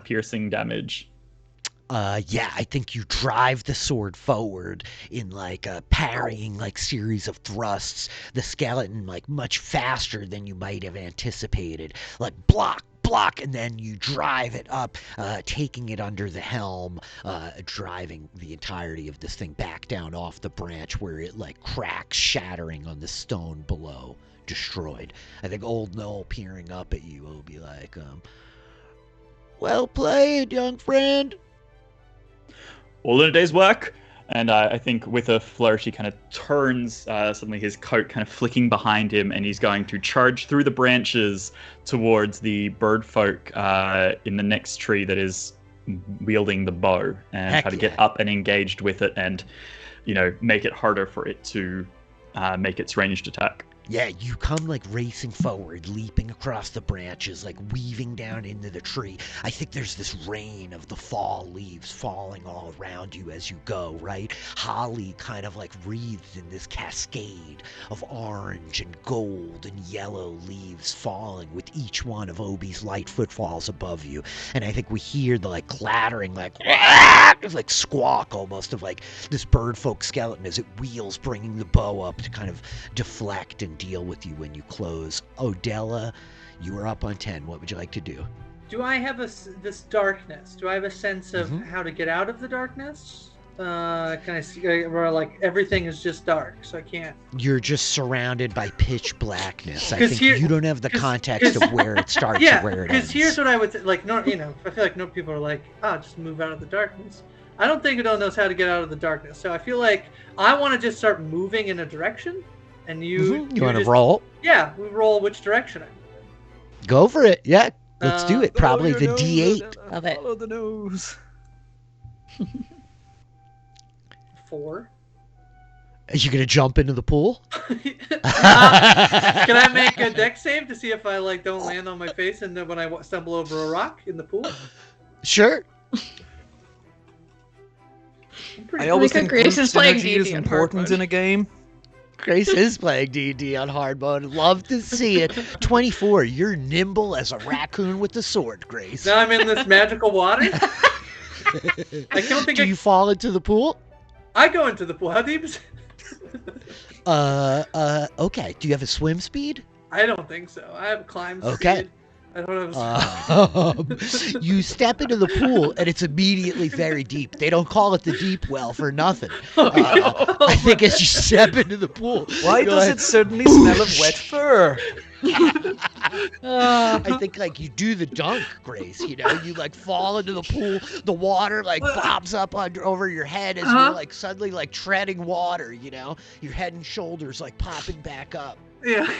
piercing damage. Yeah, I think you drive the sword forward in like a parrying like series of thrusts. The skeleton like much faster than you might have anticipated. Like block, block, and then you drive it up, taking it under the helm, driving the entirety of this thing back down off the branch where it like cracks, shattering on the stone below, destroyed. I think old Noel peering up at you will be like, well played, young friend. All in a day's work. And I think with a flourish, he kind of turns, suddenly his coat kind of flicking behind him, and he's going to charge through the branches towards the bird folk in the next tree that is wielding the bow, and try to get up and engaged with it and, make it harder for it to make its ranged attack. Yeah, you come like racing forward, leaping across the branches, like weaving down into the tree. I think there's this rain of the fall leaves falling all around you as you go, right? Holly kind of like wreathed in this cascade of orange and gold and yellow leaves falling with each one of Obi's light footfalls above you. And I think we hear the like clattering, like squawk almost of like this bird folk skeleton as it wheels, bringing the bow up to kind of deflect and deal with you when you close. Odella, you are up on 10. What would you like to do? Do I have this darkness? Do I have a sense of how to get out of the darkness? Can I see where like everything is just dark, so I can't? You're just surrounded by pitch blackness. I think you don't have the context of where it starts or where it ends. Because here's what I would like. No, I feel like no people are like, just move out of the darkness. I don't think Odell knows how to get out of the darkness, so I feel like I want to just start moving in a direction. And you want to roll? Yeah, we roll which direction I'm moving. Go for it. Yeah, let's do it. Probably the D8. Love it. Follow the nose. 4. Are you gonna jump into the pool? Can I make a dex save to see if I like don't land on my face and then when I stumble over a rock in the pool? Sure. I always think Grace is playing synergy is important in a game. Grace is playing D&D on hard mode. Love to see it. 24. You're nimble as a raccoon with a sword, Grace. Now I'm in this magical water. I don't think you fall into the pool? I go into the pool. How deep is it? Okay. Do you have a swim speed? I don't think so. I have climb speed. Okay. I don't have you step into the pool and it's immediately very deep. They don't call it the deep well for nothing. I think as you step into the pool, why does it suddenly smell of wet fur? I think like you do the dunk, Grace. You like fall into the pool. The water like bobs up over your head as you're like suddenly like treading water. Your head and shoulders like popping back up. Yeah.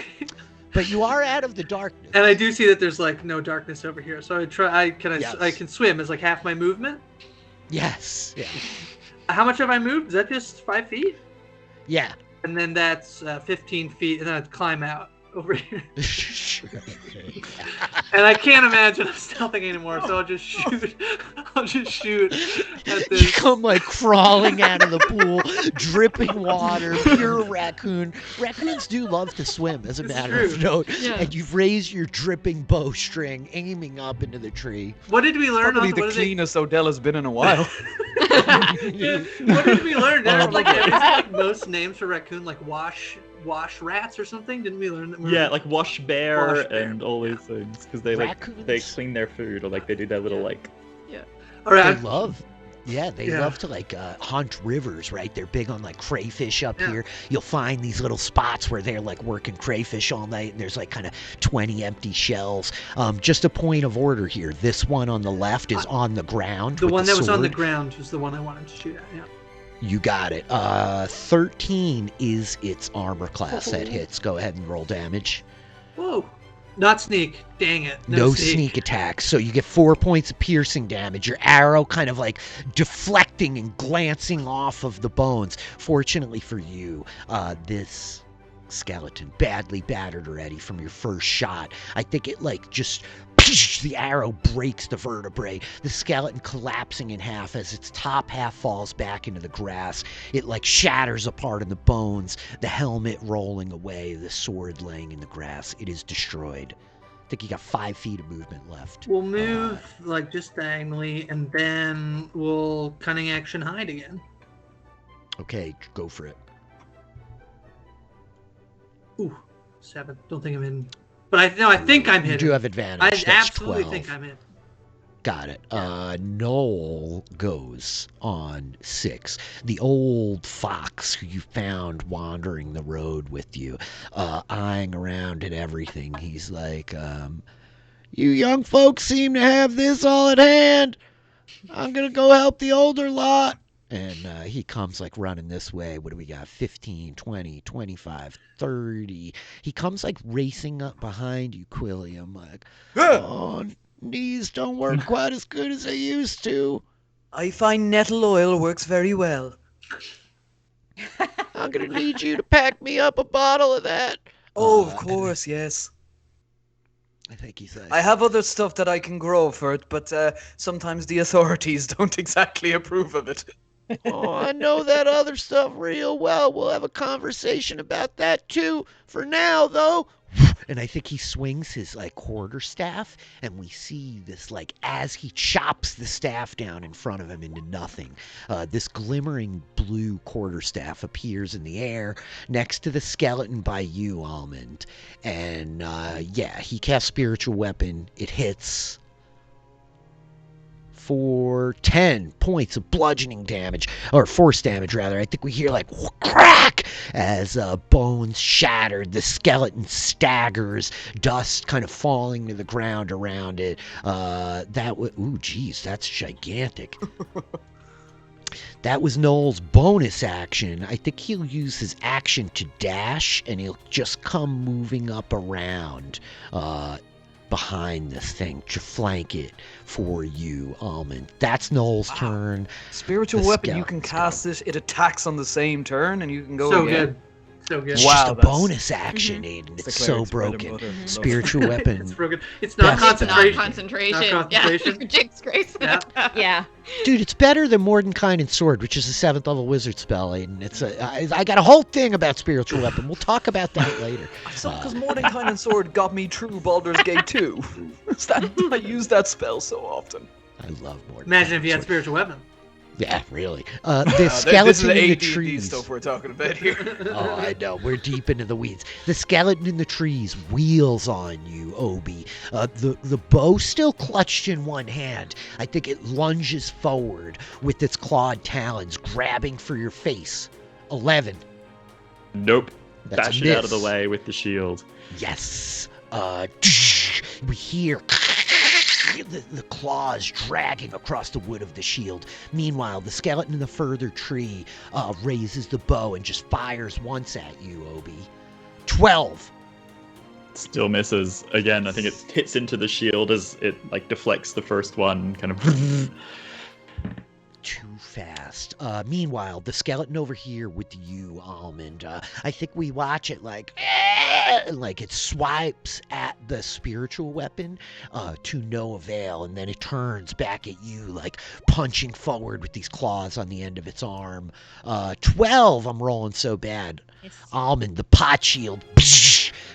But you are out of the darkness. And I do see that there's like no darkness over here. So I can swim as like half my movement. Yes. Yeah. How much have I moved? Is that just 5 feet? Yeah. And then that's 15 feet, and then I'd climb out over here. And I can't imagine I'm stealthing anymore, so I'll just shoot. At this. You come like crawling out of the pool, dripping water, pure raccoon. Raccoons do love to swim, as a matter of note. Yeah. And you've raised your dripping bowstring, aiming up into the tree. What did we learn? Probably the cleanest Odella's been in a while. What did we learn? Like most names for raccoon, like wash rats or something. Didn't we learn that? Yeah, like wash bear and all these things because they they clean their food or like they do their little like. Yeah. All right. They love to like hunt rivers, right? They're big on like crayfish up here. You'll find these little spots where they're like working crayfish all night, and there's like kind of 20 empty shells. Just a point of order here. This one on the left is on the ground. The one that was on the ground was the one I wanted to shoot at. Yeah. You got it. 13 is its armor class that hits. Go ahead and roll damage. Whoa. Not sneak. Dang it. No sneak attacks. So you get 4 points of piercing damage. Your arrow kind of like deflecting and glancing off of the bones. Fortunately for you, this skeleton badly battered already from your first shot. I think it like just the arrow breaks the vertebrae, the skeleton collapsing in half as its top half falls back into the grass. It like shatters apart in the bones, the helmet rolling away, the sword laying in the grass. It is destroyed. I think you got 5 feet of movement left. We'll move like just diagonally, and then we'll cunning action hide again. Okay, go for it. Ooh, 7. Don't think I'm in But I think I'm hidden. You do have advantage. I That's absolutely 12. think I'm in. Got it. Noel goes on 6. The old fox who you found wandering the road with you, eyeing around at everything. He's like, you young folks seem to have this all at hand. I'm going to go help the older lot. And he comes like running this way. What do we got? 15, 20, 25, 30. He comes like racing up behind you, Quilliam. Like, oh, knees don't work quite as good as they used to. I find nettle oil works very well. I'm going to need you to pack me up a bottle of that. Oh, of course, yes. I think he's like, I have other stuff that I can grow for it, but sometimes the authorities don't exactly approve of it. oh, I know that other stuff real well. We'll have a conversation about that too. For now, though. And I think he swings his like quarterstaff, and we see this like as he chops the staff down in front of him into nothing. This glimmering blue quarterstaff appears in the air next to the skeleton by you, Almond. And he casts spiritual weapon. It hits for 10 points of bludgeoning damage, or force damage rather. I think we hear like crack as bones shattered. The skeleton staggers, dust kind of falling to the ground around it. Ooh, geez, that's gigantic. That was Noel's bonus action. I think he'll use his action to dash, and he'll just come moving up around behind this thing to flank it for you, Almond. That's Noel's turn. Spiritual weapon, you can cast this. It attacks on the same turn, and you can go so again. Good. So good. It's just a bonus action, Aiden. It's so broken. Spiritual weapon. It's broken. It's not concentration. It's not concentration. Not concentration. Yeah. Jinx Grace. Yeah. Dude, it's better than Mordenkainen and Sword, which is a 7th level wizard spell, Aiden. I got a whole thing about spiritual weapon. We'll talk about that later. It's not because Mordenkainen and Sword got me through Baldur's Gate 2. I use that spell so often. I love Mordenkainen. Imagine if you had spiritual weapon. Yeah, really. The skeleton in the trees. Stuff we're talking about here. Oh, I know. We're deep into the weeds. The skeleton in the trees wheels on you, Obi. The bow still clutched in one hand. I think it lunges forward with its clawed talons, grabbing for your face. 11. Nope. That's Bash a it out of the miss. way with the shield. Yes. We hear the claws dragging across the wood of the shield. Meanwhile, the skeleton in the further tree raises the bow and just fires once at you, Obi. 12. Still misses. Again, I think it hits into the shield as it like deflects the first one, kind of. Too fast. Meanwhile, the skeleton over here with you, Almond, I think we watch it like it swipes at the spiritual weapon to no avail, and then it turns back at you, like punching forward with these claws on the end of its arm. 12, I'm rolling so bad. Almond, the pot shield,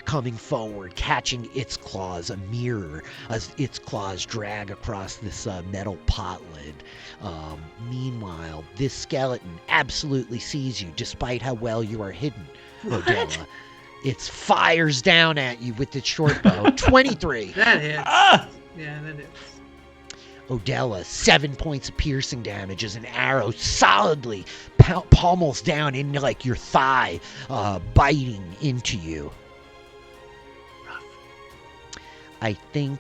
coming forward, catching its claws, a mirror, as its claws drag across this metal pot lid. Meanwhile, this skeleton absolutely sees you, despite how well you are hidden, Odella. It fires down at you with its short bow. 23. That hits. Yeah, that hits. Odella, 7 points of piercing damage as an arrow solidly pummels down into like your thigh, biting into you. I think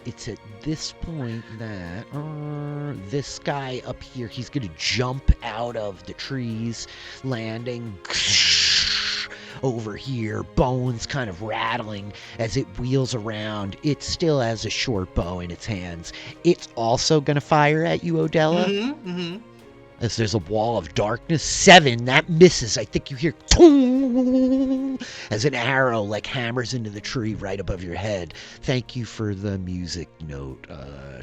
it's at this point that this guy up here, he's going to jump out of the trees, landing over here, bones kind of rattling as it wheels around. It still has a short bow in its hands. It's also going to fire at you, Odella. Mm-hmm. As there's a wall of darkness. 7, that misses. I think you hear toong, as an arrow like hammers into the tree right above your head. Thank you for the music note.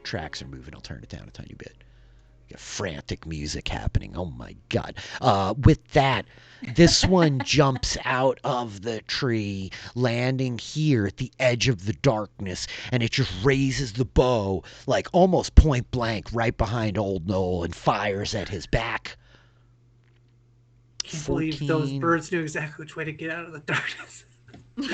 Tracks are moving. I'll turn it down a tiny bit. Got frantic music happening. Oh my god. With that, this one jumps out of the tree, landing here at the edge of the darkness, and it just raises the bow, like almost point blank, right behind old Noel, and fires at his back. Can't believe those birds knew exactly which way to get out of the darkness. We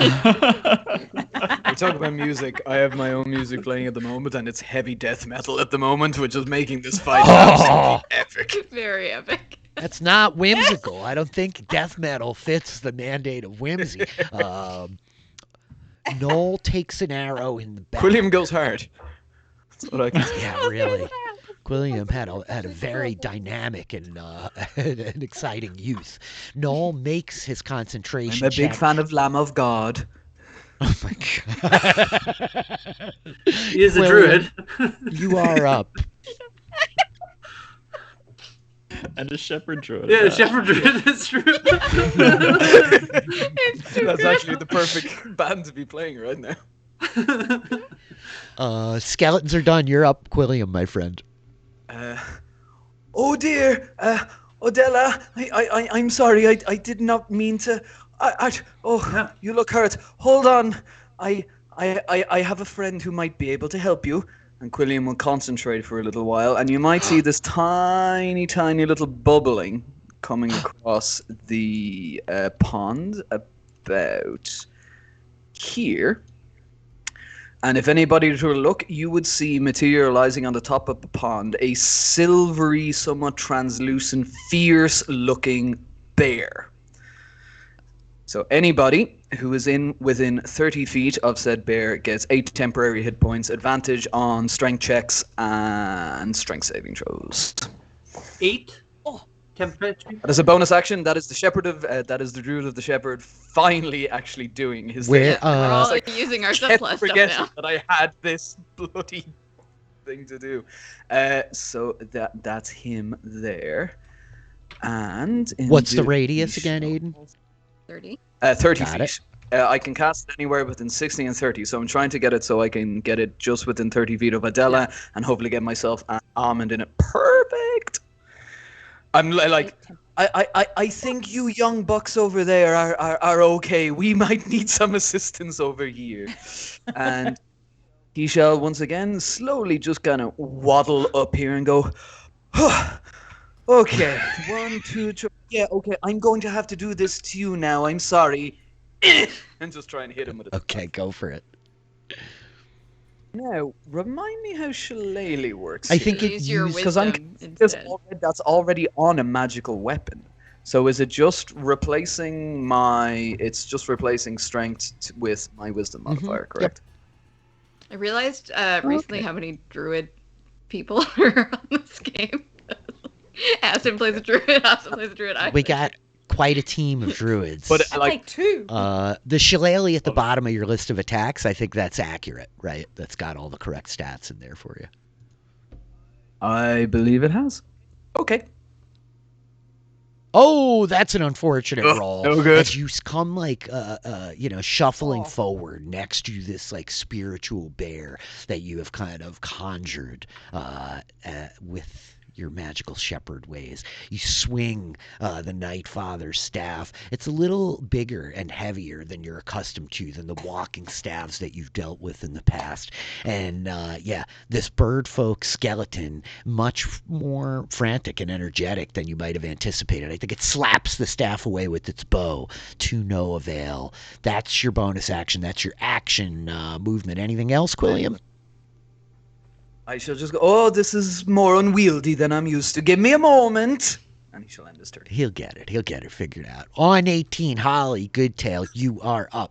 talk about music. I have my own music playing at the moment, and it's heavy death metal at the moment, which is making this fight absolutely epic. Very epic. That's not whimsical. I don't think death metal fits the mandate of whimsy. Noel takes an arrow in the back. Quilliam goes hard. That's what I can say. Yeah, really. Quilliam had a very dynamic and an exciting youth. Noel makes his concentration I'm a big check. fan of Lamb of God. Oh my god. He is a druid. You are up. And a shepherd druid. Yeah, shepherd druid. That's true. That's actually the perfect band to be playing right now. Skeletons are done. You're up, Quilliam, my friend. Oh dear, Odella, I'm sorry. I did not mean to. You look hurt. Hold on. I have a friend who might be able to help you. And Quilliam will concentrate for a little while, and you might see this tiny, tiny little bubbling coming across the pond about here. And if anybody were to look, you would see materializing on the top of the pond a silvery, somewhat translucent, fierce-looking bear. So anybody who is within 30 feet of said bear gets 8 temporary hit points, advantage on strength checks and strength saving throws. 8 temporary. That is a bonus action. That is the shepherd of that is the druid of the shepherd finally actually doing his Where, thing. We're all It's like, using our can't surplus stuff forget now. that I had this bloody thing to do. So that's him there. And What's the radius again, Aiden? 30. 30 Got feet. I can cast it anywhere within 60 and 30, so I'm trying to get it so I can get it just within 30 feet of Adela and hopefully get myself an almond in it. Perfect! I'm like, I think you young bucks over there are okay. We might need some assistance over here. and he shall once again slowly just kind of waddle up here and go, Okay, 1, 2, 3. Yeah, okay. I'm going to have to do this to you now. I'm sorry. and just try and hit him with it. Okay, go for it. Now, remind me how Shillelagh works. I think Use your because I'm wisdom confused, instead. that's already on a magical weapon. So is it just replacing it's just replacing strength with my wisdom modifier, correct? I realized recently how many druid people are on this game. Aston plays a druid. Aston plays a druid. We got quite a team of druids. But I like 2. The shillelagh at the bottom of your list of attacks, I think that's accurate, right? That's got all the correct stats in there for you. I believe it has. Okay. Oh, that's an unfortunate roll. no good. As you come shuffling forward next to this like spiritual bear that you have kind of conjured with your magical shepherd ways. You swing the Night Father's staff. It's a little bigger and heavier than you're accustomed to, than the walking staves that you've dealt with in the past. And this bird folk skeleton, much more frantic and energetic than you might have anticipated. I think it slaps the staff away with its bow to no avail. That's your bonus action. That's your action movement. Anything else, Quilliam? I shall just go, oh, this is more unwieldy than I'm used to. Give me a moment. And he shall end his turn. He'll get it figured out. On 18, Holly Goodtail, you are up.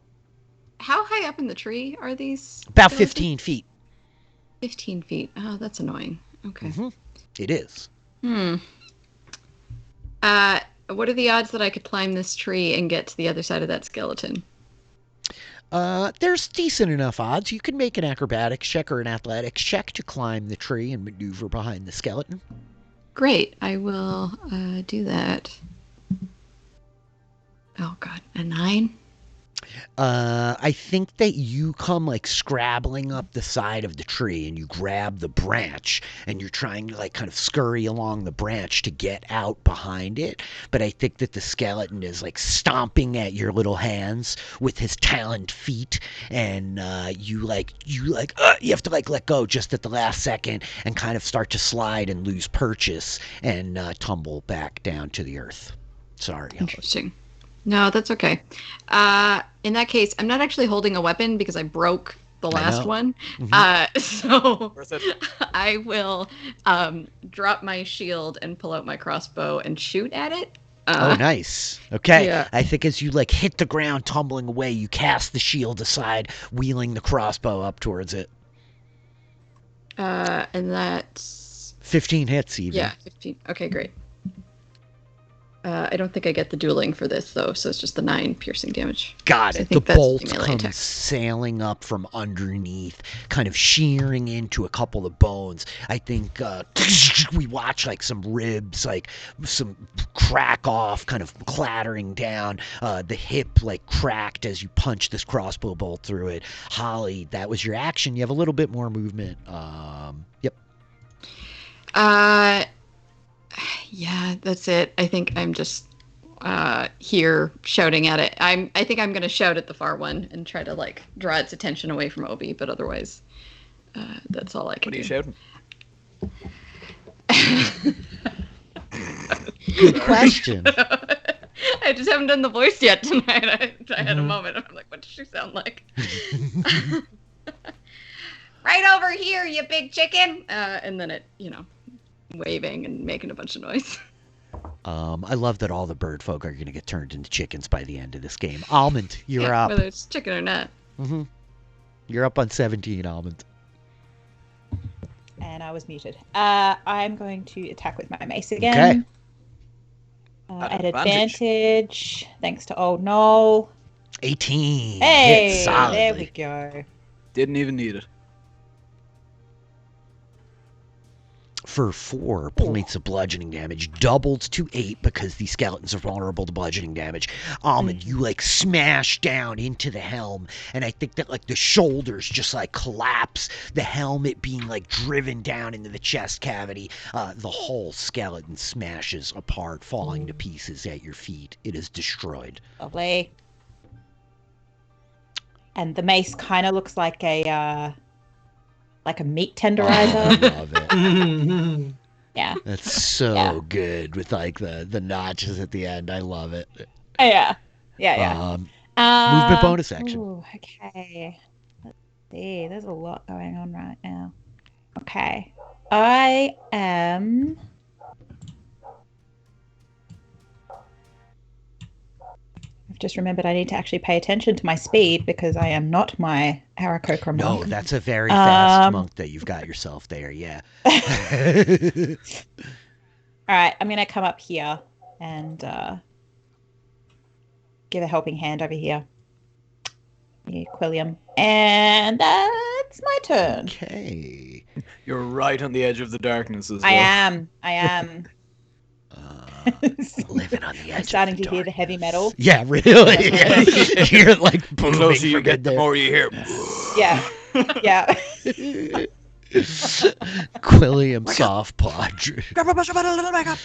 How high up in the tree are these? About skeletons? 15 feet. 15 feet. Oh, that's annoying. Okay. Mm-hmm. It is. What are the odds that I could climb this tree and get to the other side of that skeleton? There's decent enough odds. You can make an acrobatics check or an athletics check to climb the tree and maneuver behind the skeleton. Great. I will do that. Oh, God. A 9? I think that you come like scrabbling up the side of the tree and you grab the branch and you're trying to like kind of scurry along the branch to get out behind it. But I think that the skeleton is like stomping at your little hands with his taloned feet, and you have to like let go just at the last second and kind of start to slide and lose purchase and tumble back down to the earth. Sorry. Interesting. No, that's okay. In that case, I'm not actually holding a weapon because I broke the last one. Mm-hmm. So Worth it. I will drop my shield and pull out my crossbow and shoot at it. Oh, nice. Okay. Yeah. I think as you like hit the ground, tumbling away, you cast the shield aside, wheeling the crossbow up towards it. And that's 15 hits even. yeah, 15. Okay, great. I don't think I get the dueling for this though, so it's just the 9 piercing damage. Got So I it. The think that's bolt the melee comes attack. sailing up from underneath, kind of shearing into a couple of bones. I think we watch like some ribs, like some crack off, kind of clattering down. The hip like cracked as you punch this crossbow bolt through it. Holly, that was your action. You have a little bit more movement. Yep. Yeah, that's it. I think I'm just here shouting at it. I think I'm gonna shout at the far one and try to like draw its attention away from Obi, but otherwise, that's all I can What are do. you shouting? Good question. I just haven't done the voice yet tonight. I had a moment. I'm like, what does she sound like? Right over here, you big chicken. And then it, waving and making a bunch of noise. I love that all the bird folk are going to get turned into chickens by the end of this game. Almond, you're up. Whether it's chicken or not. Mm-hmm. You're up on 17, Almond. And I was muted. I'm going to attack with my mace again. Okay. At advantage, thanks to old Noel. 18. Hey, Hit solidly. there we go. Didn't even need it. For 4 points of bludgeoning damage, doubled to 8 because these skeletons are vulnerable to bludgeoning damage. Almond, you like smash down into the helm, and I think that like the shoulders just like collapse, the helmet being like driven down into the chest cavity. The whole skeleton smashes apart, falling to pieces at your feet. It is destroyed. Lovely. And the mace kind of looks like a meat tenderizer. I love it. Yeah. That's so good with like the notches at the end. I love it. Yeah. Movement bonus action. Ooh, okay. Let's see. There's a lot going on right now. Okay. I've just remembered I need to actually pay attention to my speed because I am not my Aarakocra monk. No, that's a very fast monk that you've got yourself there, yeah. All right, I'm going to come up here and give a helping hand over here. Yeah, Quilliam. And that's my turn. Okay. You're right on the edge of the darkness as well. I am. Living on the edge. I'm starting to hear the heavy metal. Yeah, really. You're like The booming closer you from get, in the there. more you hear. Yeah. Quilliam soft podge. Grab a bunch of a little makeup.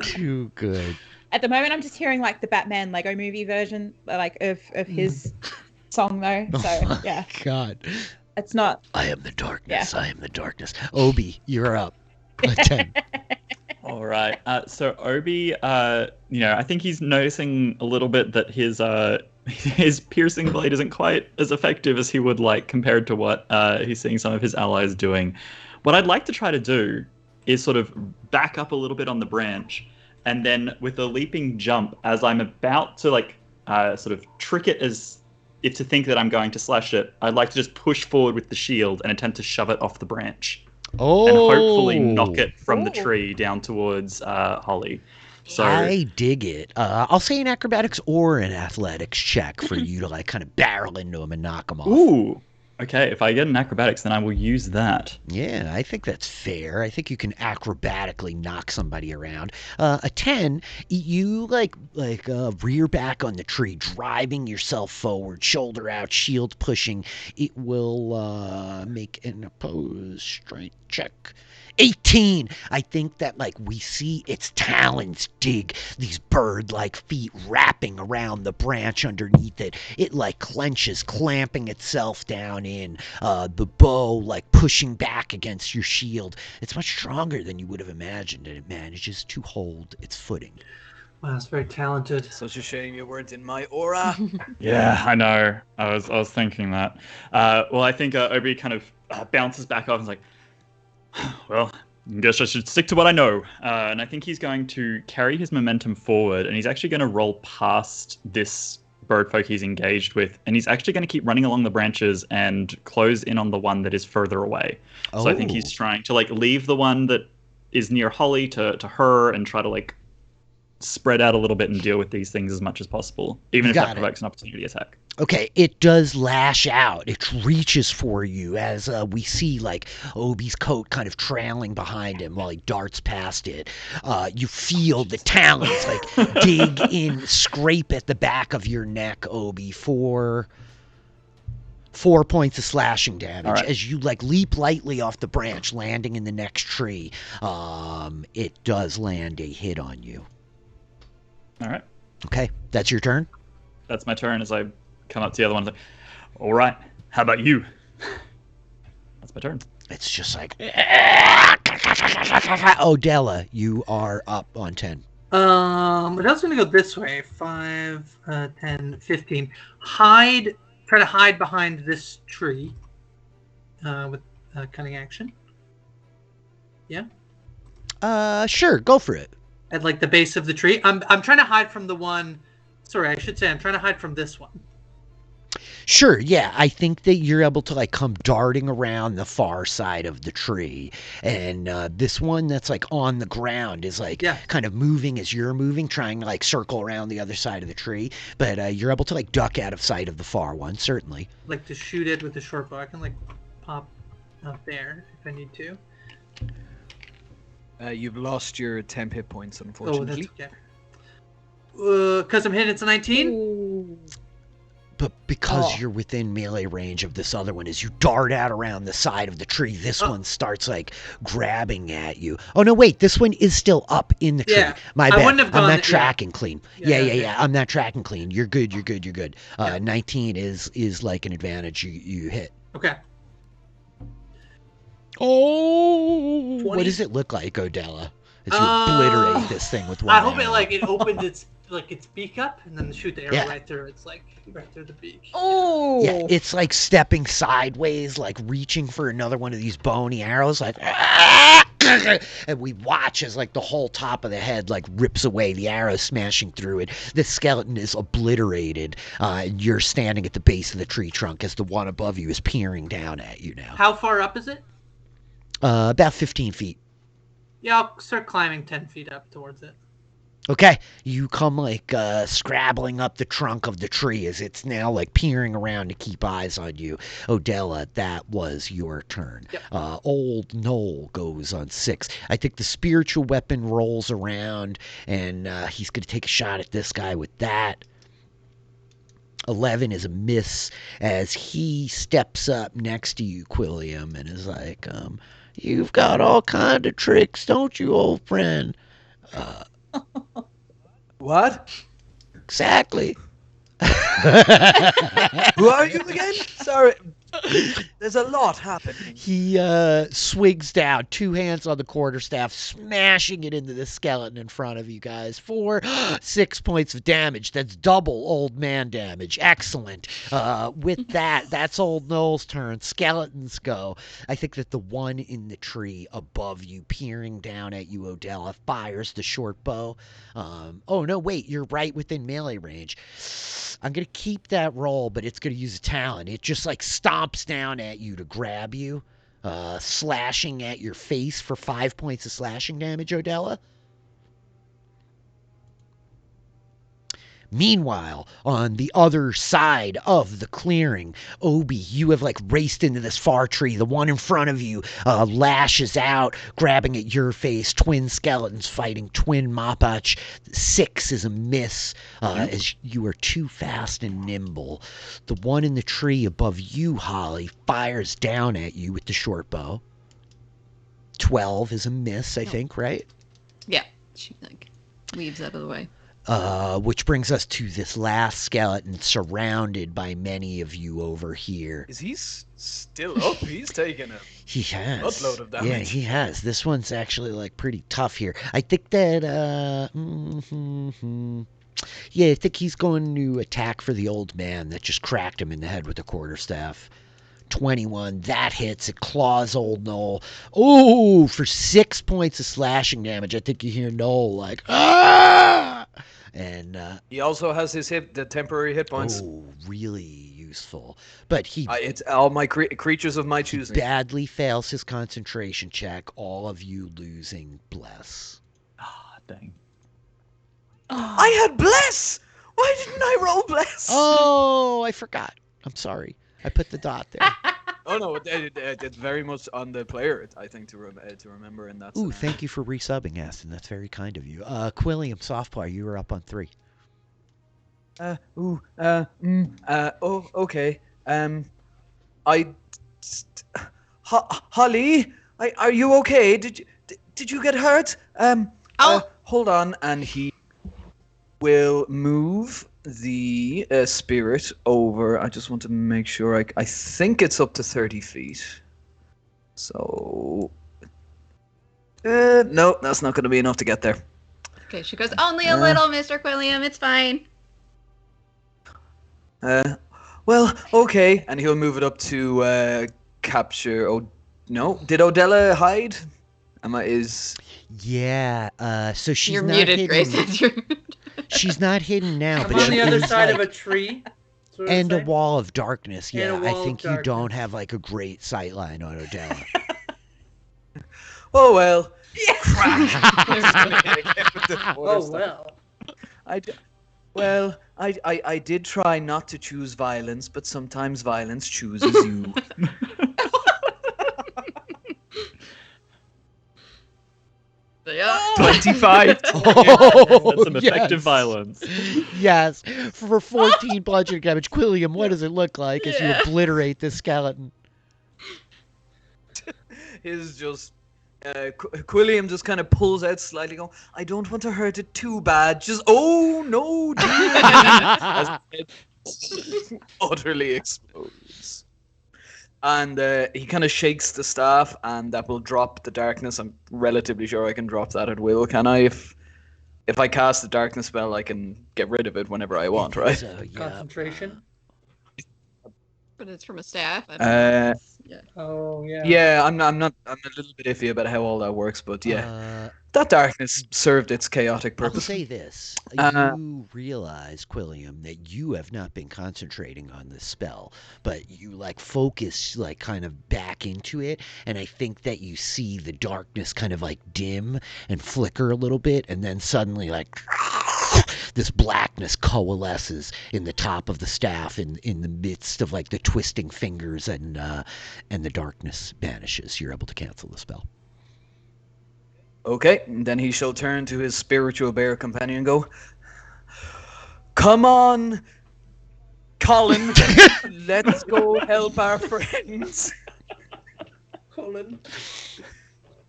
Too good. At the moment, I'm just hearing like the Batman Lego movie version, like of his song though. So Oh my yeah, God. it's not. I am the darkness. I am the darkness. Obi, you're up. 10. All right. So Obi, I think he's noticing a little bit that his piercing blade isn't quite as effective as he would like compared to what he's seeing some of his allies doing. What I'd like to try to do is sort of back up a little bit on the branch, and then with a leaping jump, as I'm about to sort of trick it as if to think that I'm going to slash it, I'd like to just push forward with the shield and attempt to shove it off the branch. Oh. And hopefully knock it from the tree down towards Holly. So I dig it. I'll say an acrobatics or an athletics check for you to like kind of barrel into him and knock him off. Ooh. Okay, if I get an acrobatics, then I will use that. Yeah, I think that's fair. I think you can acrobatically knock somebody around. A 10, you rear back on the tree, driving yourself forward, shoulder out, shield pushing. It will make an opposed strength check. 18. I think that we see its talons dig these bird-like feet wrapping around the branch underneath it. It clenches, clamping itself down in. The bow pushing back against your shield. It's much stronger than you would have imagined, and it manages to hold its footing. Wow, that's very talented. Such a shame you weren't in my aura. Yeah, I know. I was thinking that. Well, I think Obi kind of bounces back off and is like, well, I guess I should stick to what I know. And I think he's going to carry his momentum forward, and he's actually going to roll past this birdfolk he's engaged with, and he's actually going to keep running along the branches and close in on the one that is further away. Oh. So I think he's trying to like leave the one that is near Holly to her and try to like spread out a little bit and deal with these things as much as possible, even if that provokes an opportunity attack. Okay, it does lash out. It reaches for you as we see like Obi's coat kind of trailing behind him while he darts past it. You feel the talons like dig in, scrape at the back of your neck, Obi, for 4 points of slashing damage as you like leap lightly off the branch, landing in the next tree. It does land a hit on you. All right. Okay, that's your turn? That's my turn as I come up to the other one. Like, all right, how about you? That's my turn. It's just like, Odella, you are up on 10. But I was going to go this way. 5, 10, 15. Try to hide behind this tree with cunning action. Yeah? Sure, go for it. At like the base of the tree. I'm trying to hide from the one. Sorry, I should say I'm trying to hide from this one. Sure, yeah. I think that you're able to like come darting around the far side of the tree, and this one that's like on the ground is like kind of moving as you're moving, trying to like circle around the other side of the tree. But you're able to like duck out of sight of the far one, certainly. Like to shoot it with the short bow. I can like pop out there if I need to. You've lost your 10 hit points, unfortunately. Oh, that's okay. Because I'm hitting, it's a 19? Ooh. But because you're within melee range of this other one, as you dart out around the side of the tree, this one starts like grabbing at you. Oh no, wait, this one is still up in the tree. Yeah, my bad. I'm not tracking clean. Yeah. I'm not tracking clean. You're good. 19 is like an advantage you hit. Okay. Oh, 20? What does it look like, Odella? As you obliterate this thing with one I hope arrow. it opens its beak up and then shoot the arrow right through. It's like right through the beak. Oh, yeah, it's like stepping sideways, like reaching for another one of these bony arrows, like, and we watch as like the whole top of the head like rips away, the arrow smashing through it. The skeleton is obliterated. You're standing at the base of the tree trunk as the one above you is peering down at you now. How far up is it? About 15 feet. Yeah, I'll start climbing 10 feet up towards it. Okay, you come like scrabbling up the trunk of the tree as it's now like peering around to keep eyes on you. Odella, that was your turn. Yep. Old Noel goes on 6. I think the spiritual weapon rolls around, and he's going to take a shot at this guy with that. 11 is a miss as he steps up next to you, Quilliam, and is like, you've got all kind of tricks, don't you, old friend? What? Exactly. Who are you again? Sorry. There's a lot happening. He swigs down, 2 hands on the quarterstaff, smashing it into the skeleton in front of you guys for 6 points of damage. That's double old man damage. Excellent. With that, that's old Noel's turn. Skeletons go. I think that the one in the tree above you, peering down at you, Odella, fires the short bow. Oh, no, wait. You're right within melee range. I'm going to keep that roll, but it's going to use a talent. It just like stomps down at you to grab you, slashing at your face for 5 points of slashing damage, Odella. Meanwhile, on the other side of the clearing, Obi, you have like raced into this far tree. The one in front of you lashes out, grabbing at your face. Twin skeletons fighting twin Mapach. 6 is a miss as you are too fast and nimble. The one in the tree above you, Holly, fires down at you with the short bow. 12 is a miss, I think, right? Yeah, she like weaves out of the way. Which brings us to this last skeleton surrounded by many of you over here. Is he still up? He's taking a He has. buttload of damage. Yeah, he has. This one's actually like pretty tough here. I think that yeah, I think he's going to attack for the old man that just cracked him in the head with the quarterstaff. 21, that hits. It claws old Noel. Oh, for 6 points of slashing damage. I think you hear Noel like, ah! And he also has the temporary hit points. Oh, really useful. But he it's all my creatures of my choosing. Badly fails his concentration check. All of you losing bless. Ah, dang. I had bless. Why didn't I roll bless? Oh, I forgot. I'm sorry. I put the dot there. Oh no, it's very much on the player, I think, to remember in that. Ooh, thank you for resubbing, Aston. That's very kind of you. Quilliam Softpaw, you were up on 3. Okay. Holly, are you okay? Did you get hurt? Hold on, and he will move the spirit over. I just want to make sure. I think it's up to 30 feet. So, no, that's not going to be enough to get there. Okay, she goes, only a little, Mr. Quilliam, it's fine. Well, okay, and he'll move it up to capture. Oh no, did Odella hide? Yeah. So she's You're not muted, hidden. Grace. You're She's not hidden now, I'm but on she the other is, side like, of a tree. and a wall of darkness. And Yeah, a wall I think of you don't darkness. have like a great sight line on Odella. Oh well. Oh well. I did try not to choose violence, but sometimes violence chooses you. Yeah. 25. Oh, That's some effective yes. violence. Yes, for 14 bludgeoning damage. Quilliam, what does it look like as you Yeah. obliterate this skeleton? His just Quilliam just kind of pulls out slightly, going, I don't want to hurt it too bad. Just oh no, dear. As it utterly explodes. And he kind of shakes the staff, and that will drop the darkness. I'm relatively sure I can drop that at will. Can I? If I cast the darkness spell, I can get rid of it whenever I want, right? So, yeah. Concentration. But it's from a staff. I don't know. Yeah. Oh yeah. Yeah, I'm a little bit iffy about how all that works, but yeah, that darkness served its chaotic I'll purpose. say this. You realize, Quilliam, that you have not been concentrating on this spell, but you like focus like kind of back into it, and I think that you see the darkness kind of like dim and flicker a little bit, and then suddenly like this blackness coalesces in the top of the staff in the midst of like the twisting fingers, and the darkness vanishes. You're able to cancel the spell. Okay, and then he shall turn to his spiritual bear companion and go, come on, Colin, let's go help our friends. Colin.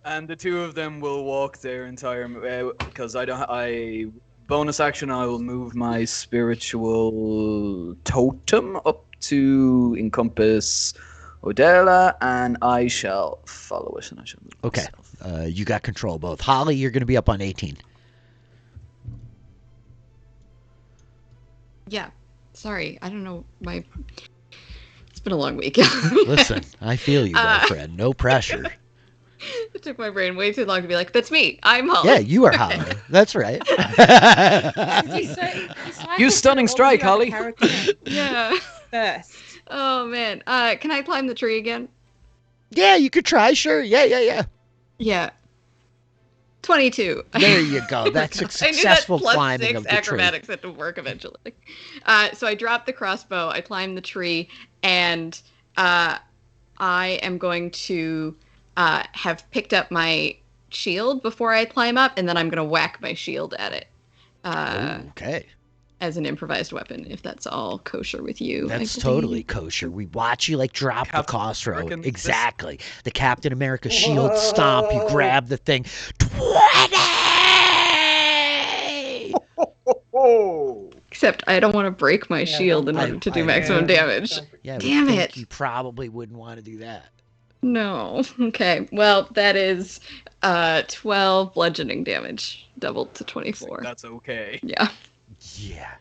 And the two of them will walk their entire, because bonus action, I will move my spiritual totem up to encompass Odella, and I shall follow it, and I shall move Okay. myself. You got control of both. Holly, you're going to be up on 18. Yeah. Sorry. I don't know. It's been a long week. Listen, I feel you, my friend. No pressure. It took my brain way too long to be like, that's me. I'm Holly. Yeah, you are Holly. That's right. You stunning strike, Holly. Yeah. First. Oh, man. Can I climb the tree again? Yeah, you could try. Sure. Yeah. Yeah. 22. There you go. That's a I knew that successful plus climbing 6 of the tree. acrobatics had to work eventually. So I dropped the crossbow, I climbed the tree, and I am going to have picked up my shield before I climb up, and then I'm going to whack my shield at it. Okay. As an improvised weapon, if that's all kosher with you. That's totally kosher. We watch you like drop the crossroad. Exactly. The Captain America shield stomp. You grab the thing. 20! except I don't want to break my shield in order to do maximum damage. Yeah, Damn it. You probably wouldn't want to do that. No. Okay. Well, that is 12 bludgeoning damage, doubled to 24. That's okay. Yeah. Yeah.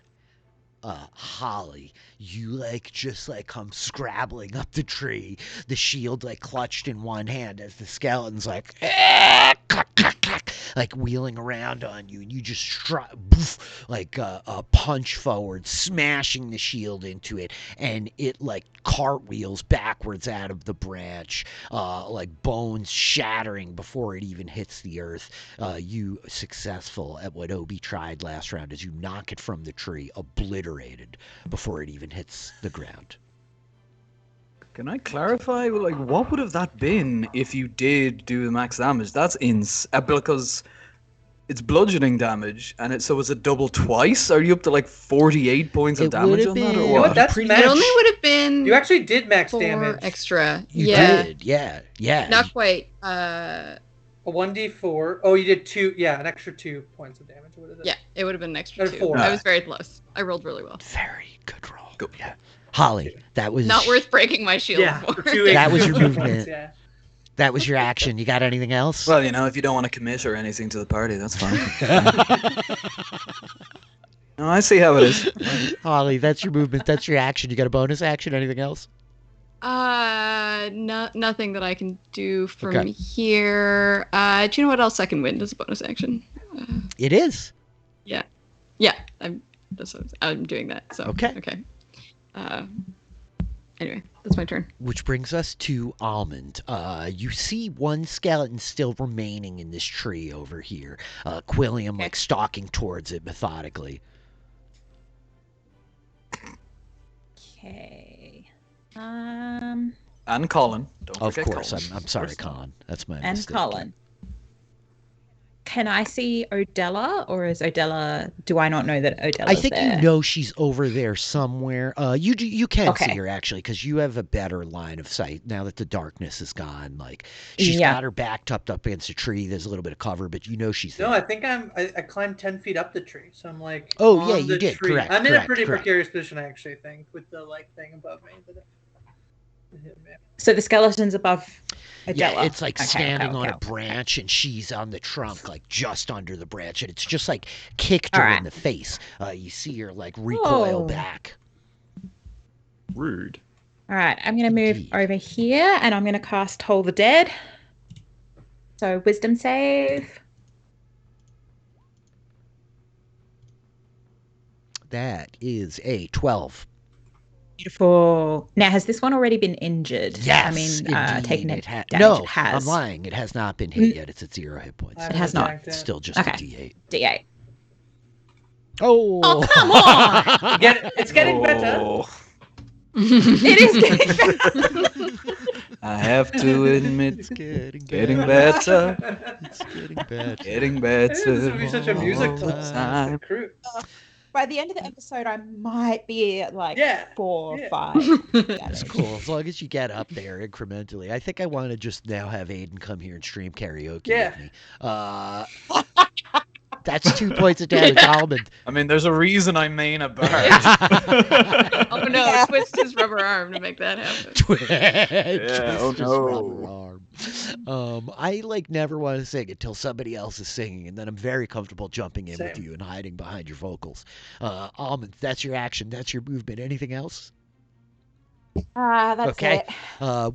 Holly, you just come scrabbling up the tree, the shield clutched in one hand as the skeleton's wheeling around on you, and you just a punch forward, smashing the shield into it, and it cartwheels backwards out of the branch, bones shattering before it even hits the earth. You successful at what Obi tried last round as you knock it from the tree, obliterated before it even hits the ground. Can I clarify, what would have that been if you did do the max damage? That's because it's bludgeoning damage, and so is it double twice? Are you up to 48 points of damage on that, or what? That's it only would have been. You actually did max 4 damage. Extra. You did, yeah. Not quite. A 1d4. Oh, you did 2. Yeah, an extra 2 points of damage. What is it? Yeah, it would have been an extra 2. 4. I was very close. I rolled really well. Very good roll. Go. Yeah. Holly, that was not worth breaking my shield for. That was your movement. Yeah. That was your action. You got anything else? Well, if you don't want to commit or anything to the party, that's fine. No, I see how it is. Holly, that's your movement. That's your action. You got a bonus action? Anything else? Nothing that I can do from here. Do you know what else? Second wind is a bonus action. It is. Yeah. I'm doing that. So okay. Anyway, that's my turn. Which brings us to Almond. You see one skeleton still remaining in this tree over here. Quilliam stalking towards it methodically. Okay. And Colin. Don't forget course, Colin. I'm sorry, Colin. That's my and mistake. Colin. Can I see Odella, or is Odella? Do I not know that Odella's I think there? you know she's over there somewhere. You can see her actually because you have a better line of sight now that the darkness is gone. She's got her back tucked up against a tree. There's a little bit of cover, but you know she's there. No, I think I climbed 10 feet up the tree, so I'm Oh on yeah, the you did. tree. Correct. I'm in a pretty precarious position, I actually think, with the thing above me. So the skeleton's above Odella. Yeah, it's standing on a branch, and she's on the trunk, just under the branch, and it's just kicked her in the face. You see her recoil back. Rude. All right, I'm going to move over here, and I'm going to cast Toll the Dead. So wisdom save. That is a 12. Beautiful. Now, has this one already been injured? Yes, taken it damage. No, it has. I'm lying. It has not been hit yet. It's at 0 hit points. It has not. It's still just a D8. D8. Oh, come on! It's getting better. It is getting better. I have to admit, it's getting better. It's getting better. Getting better. This would be such a musical time. crew. By the end of the episode, I might be at 4 or 5. That's cool. As long as you get up there incrementally. I think I want to just now have Aiden come here and stream karaoke with me. That's 2 points of damage, Almond. I mean, there's a reason I main a bird. Oh no, twist his rubber arm to make that happen. Twist his rubber arm. I never want to sing until somebody else is singing, and then I'm very comfortable jumping in with you and hiding behind your vocals. Almond, that's your action. That's your movement. Anything else? That's it.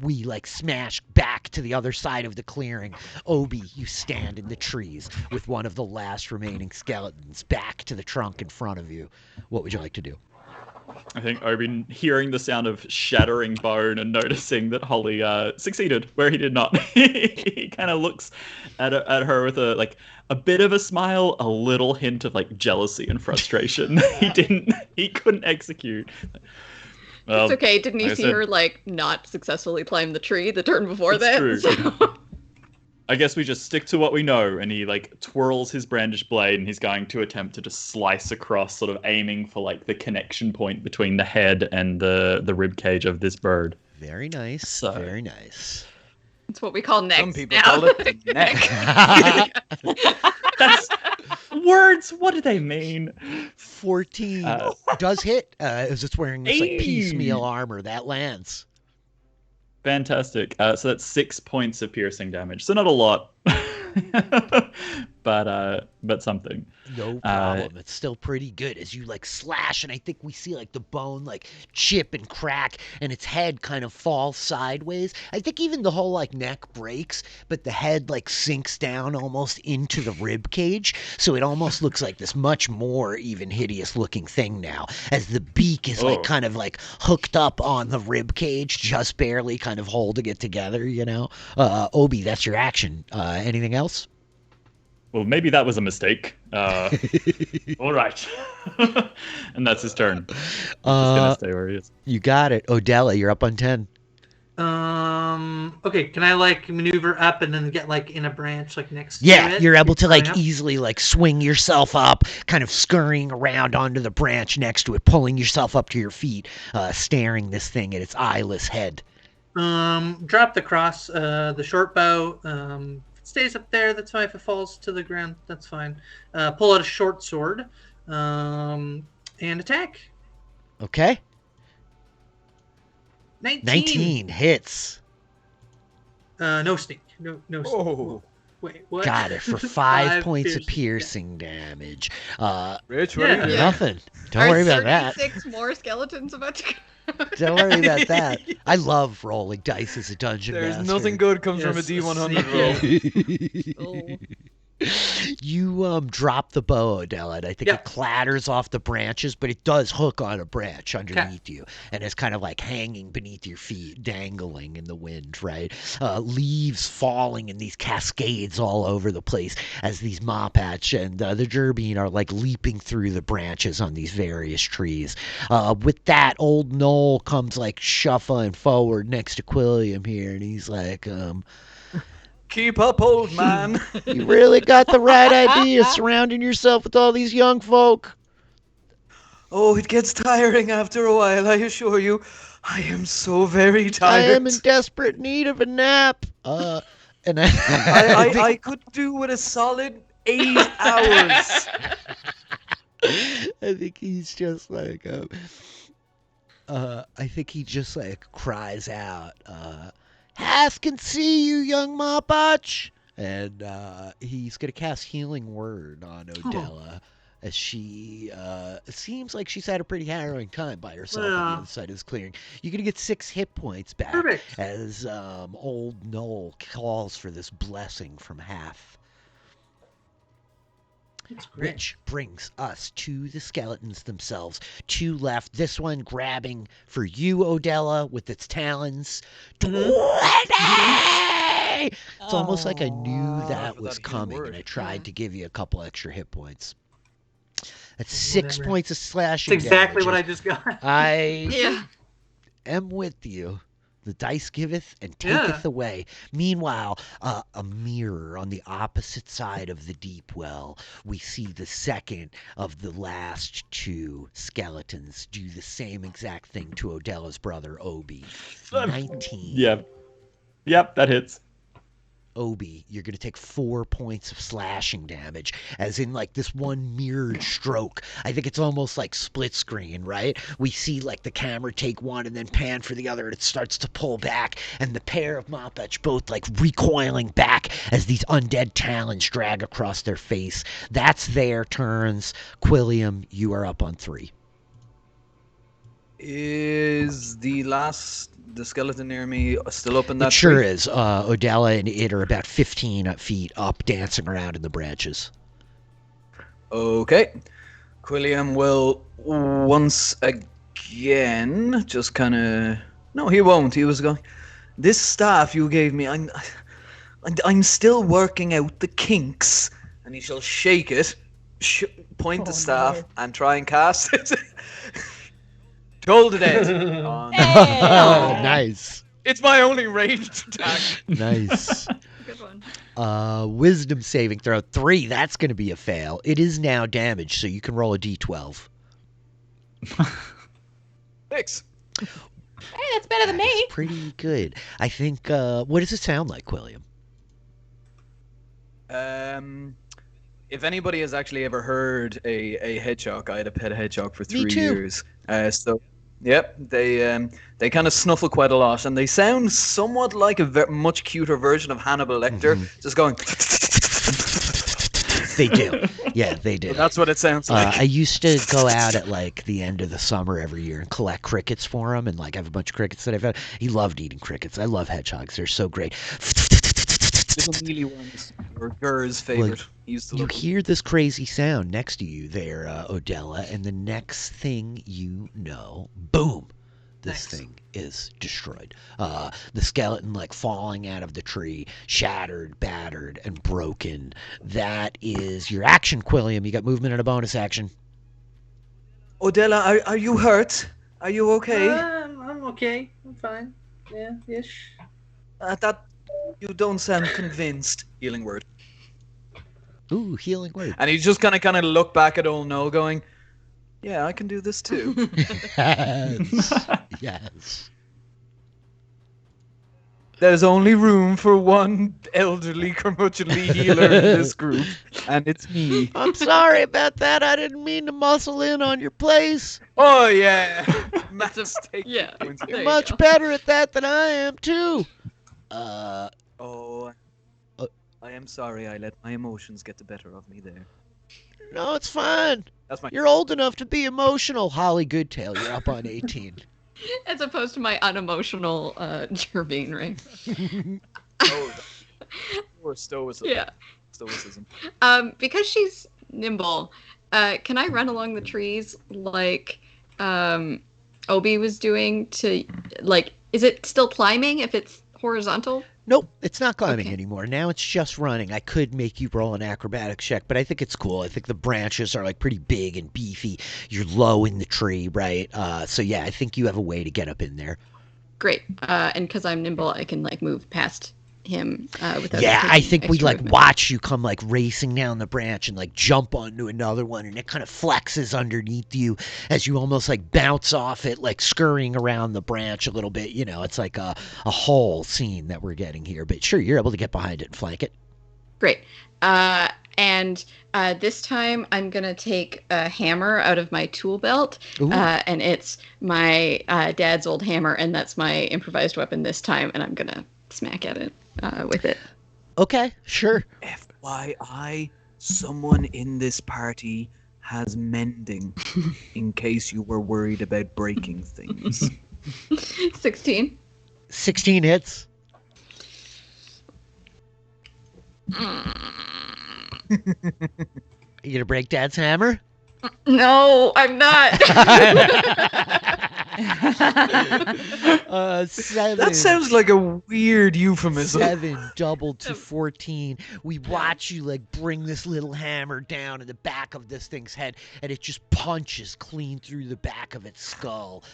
We smash back to the other side of the clearing. Obi, you stand in the trees with one of the last remaining skeletons back to the trunk in front of you. What would you like to do? I think Obi, hearing the sound of shattering bone and noticing that Holly succeeded where he did not, he kind of looks at her with a bit of a smile, a little hint of jealousy and frustration. He couldn't execute. Well, it's okay. Didn't you see her not successfully climb the tree the turn before that? True. So... I guess we just stick to what we know, and he twirls his brandished blade, and he's going to attempt to just slice across, sort of aiming for the connection point between the head and the rib cage of this bird. Very nice. Very nice. It's what we call neck. Some people call it the neck. words, what do they mean? 14 does hit, as it's wearing this like Hey! piecemeal armor. That lands. Fantastic. So that's 6 points of piercing damage. So not a lot, but something. No problem. It's still pretty good as you like slash, and I think we see like the bone like chip and crack, and its head kind of falls sideways. I think even the whole like neck breaks, but the head like sinks down almost into the rib cage, so it almost looks like this much more even hideous looking thing now, as the beak is like kind of like hooked up on the rib cage, just barely kind of holding it together. You know, Obi, that's your action. Anything else? Well, maybe that was a mistake. All right. And that's his turn. He's just gonna stay where he is. You got it. Odella, you're up on 10. Okay, can I like maneuver up and then get like in a branch like next to it? Yeah, you're able to like up? easily like swing yourself up, kind of scurrying around onto the branch next to it, pulling yourself up to your feet, staring this thing at its eyeless head. Drop the cross, the short bow, stays up there, that's fine. If it falls to the ground, that's fine. Pull out a short sword, and attack. Okay. 19 hits. No sneak. No sneak. Oh. Wait, what? Got it for 5 points of piercing damage. Rich, what what are you Nothing. Don't worry about that. 6 more skeletons about to go. Don't worry about that. I love rolling dice as a dungeon There's master. nothing good comes from a Yes, D100 roll. Oh. You drop the bow, Odella, and I think Yeah. it clatters off the branches, but it does hook on a branch underneath you, and it's kind of like hanging beneath your feet, dangling in the wind, right? Leaves falling in these cascades all over the place as these Mapach and the Jerbeen are like leaping through the branches on these various trees. With that, old Noel comes like shuffling forward next to Quilliam here, and he's like, Keep up, old man. you really got the right idea surrounding yourself with all these young folk. Oh, it gets tiring after a while, I assure you. I am so very I tired. am in desperate need of a nap. And I could do with a solid 8 hours. I think he's just like, I think he just like cries out, Hath can see you, young Mapach. And he's going to cast Healing Word on Odella as she seems like she's had a pretty harrowing time by herself on the other side of this clearing. You're going to get 6 hit points back. Perfect. As old Noel calls for this blessing from Hath. Which brings us to the skeletons themselves. 2 left. This one grabbing for you, Odella, with its talons. 20! It's almost like I knew that was coming, and I tried to give you a couple extra hit points. That's 6 points of slashing That's exactly damage. what I just got. I am with you. The dice giveth and taketh away. Meanwhile, a mirror on the opposite side of the deep well. We see the second of the last 2 skeletons do the same exact thing to Odella's brother, Obi. 19. Yep, that hits. Obi, you're going to take 4 points of slashing damage, as in like this one mirrored stroke. I think it's almost like split screen, right? We see like the camera take one and then pan for the other, and it starts to pull back, and the pair of Mapach both like recoiling back as these undead talons drag across their face. That's their turns. Quilliam, you are up on 3. Is the skeleton near me still up in that It sure tree? is. Odella and it are about 15 feet up, dancing around in the branches. Okay. Quilliam will once again just kind of... No, he won't. He was going... This staff you gave me, I'm still working out the kinks. And he shall shake it, point the staff, and try and cast it. Toll the dead. Oh, nice. It's my only ranged attack. Nice. Good one. Wisdom saving throw 3. That's going to be a fail. It is now damaged, so you can roll a d12. 6. Hey, that's better than me. That's pretty good. I think. What does it sound like, Quilliam? If anybody has actually ever heard a hedgehog, I had a pet hedgehog for 3 Me too. years. Yep, they kind of snuffle quite a lot, and they sound somewhat like a much cuter version of Hannibal Lecter, just going. They do. Yeah, they do. That's what it sounds like. I used to go out at like the end of the summer every year and collect crickets for him, and like I have a bunch of crickets that I've had. He loved eating crickets. I love hedgehogs. They're so great. Little mealy ones, or Gurr's favorite. Like, He used to you love them. hear this crazy sound next to you there, Odella, and the next thing you know, boom, this thing is destroyed. The skeleton like falling out of the tree, shattered, battered, and broken. That is your action, Quilliam. You got movement and a bonus action. Odella, are you hurt? Are you okay? I'm okay. I'm fine. Yeah, ish. That you don't sound convinced. Healing word. Ooh, healing word. And he's just kind of look back at old Noel going, yeah, I can do this too. Yes. Yes. There's only room for one elderly curmudgeonly healer in this group, and it's me. I'm sorry about that. I didn't mean to muscle in on your place. Oh, yeah. Yeah. You're There you much go. better at that than I am, too. I am sorry I let my emotions get the better of me there. No, it's fine. That's my... You're old enough to be emotional. Holly Goodtail, you're up on 18. As opposed to my unemotional Jerbeen, right? Or stoicism. Yeah. Stoicism. Because she's nimble, can I run along the trees like Obi was doing to, like, is it still climbing if it's horizontal? Nope, it's not climbing Okay. anymore. Now it's just running. I could make you roll an acrobatics check, but I think it's cool. I think the branches are like pretty big and beefy. You're low in the tree, right? So yeah, I think you have a way to get up in there. Great. And because I'm nimble, I can like move past him without. Yeah, I taking think we extra like movement. watch you come like racing down the branch and like jump onto another one, and it kind of flexes underneath you as you almost like bounce off it, like scurrying around the branch a little bit. You know, it's like a whole scene that we're getting here. But sure, you're able to get behind it and flank it. Great. And this time I'm gonna take a hammer out of my tool belt, Ooh. and it's my dad's old hammer, and that's my improvised weapon this time, and I'm gonna smack at it with it. Okay, sure. FYI, someone in this party has mending, in case you were worried about breaking things. 16. 16 hits. You gonna break Dad's hammer? No, I'm not. 7. That sounds like a weird euphemism. 7 doubled to 14. We watch you like bring this little hammer down in the back of this thing's head, and it just punches clean through the back of its skull,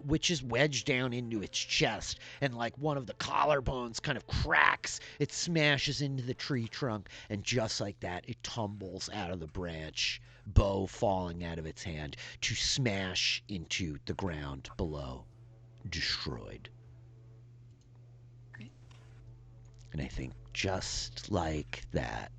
which is wedged down into its chest, and like one of the collarbones kind of cracks. It smashes into the tree trunk, and just like that, it tumbles out of the branch, bow falling out of its hand to smash into the ground below, destroyed. And I think just like that,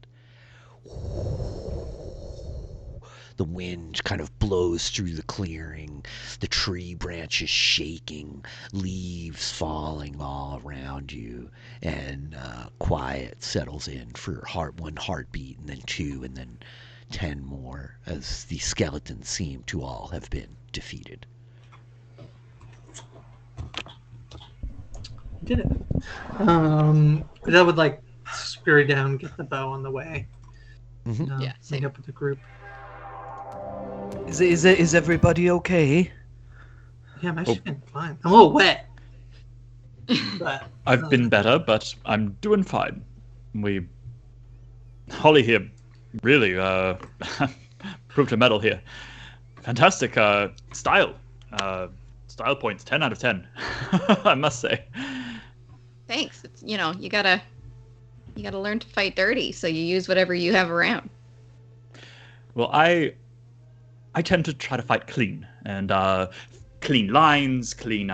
the wind kind of blows through the clearing, the tree branches shaking, leaves falling all around you, and quiet settles in for one heartbeat, and then 2, and then 10 more, as the skeletons seem to all have been defeated. Did it. That would like scurry down, get the bow on the way. Mhm. Yeah, Yeah, same. meet up with the group. Is everybody okay? Yeah, I'm actually been fine. I'm a little wet. But I've been better, but I'm doing fine. Holly here really proved her mettle here. Fantastic style. Style points, 10 out of 10. I must say. Thanks. It's, you gotta learn to fight dirty, so you use whatever you have around. Well, I tend to try to fight clean, and clean lines, clean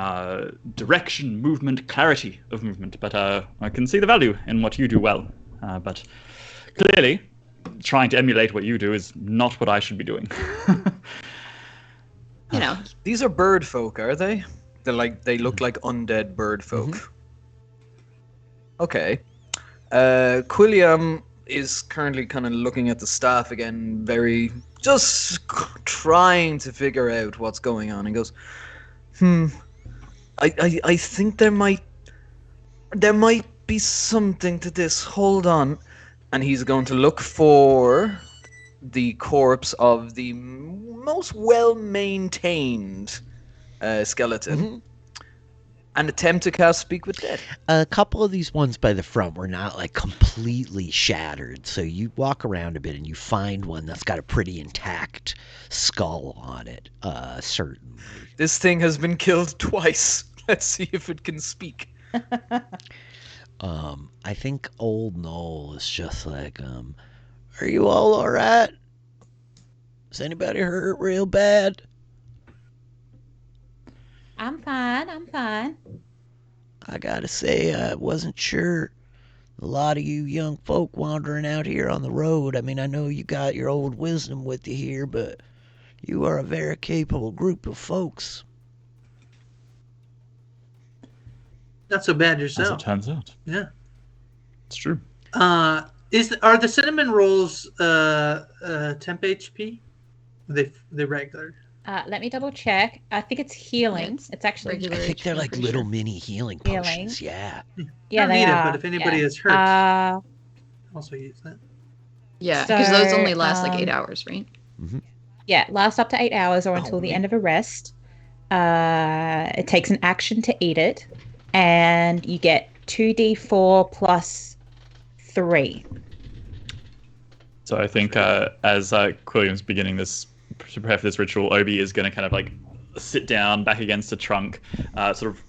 direction, movement, clarity of movement. But I can see the value in what you do well. But clearly, trying to emulate what you do is not what I should be doing. You know, These are bird folk, are they? They look like undead bird folk. Mhm. Okay. Quilliam is currently kind of looking at the staff again, just trying to figure out what's going on. He goes, I think there might be something to this. Hold on. And he's going to look for the corpse of the most well-maintained skeleton and attempt to cast Speak with Dead. A couple of these ones by the front were not like completely shattered, so you walk around a bit and you find one that's got a pretty intact skull on it, certainly. This thing has been killed twice. Let's see if it can speak. I think old Noel is just like, are you all right? Is anybody hurt real bad? I'm fine. I gotta say, I wasn't sure. A lot of you young folk wandering out here on the road. I mean, I know you got your old wisdom with you here, but you are a very capable group of folks. Not so bad As yourself. it turns out. Yeah. It's true. Are the cinnamon rolls temp HP? They regular. Let me double check. I think it's healing. It's It's actually regular. I think they're I'm like pretty little sure. mini healing Healing. potions. Yeah. Yeah, Don't they need are. it, but if anybody yeah. is hurt, also use that. Yeah, because those So, only last like 8 hours, right? Yeah, last up to 8 hours or until the end of a rest. It takes an action to eat it, and you get 2d4 plus 3. So I think as Quilliam's beginning to prepare for this ritual, Obi is going to kind of like sit down back against a trunk, sort of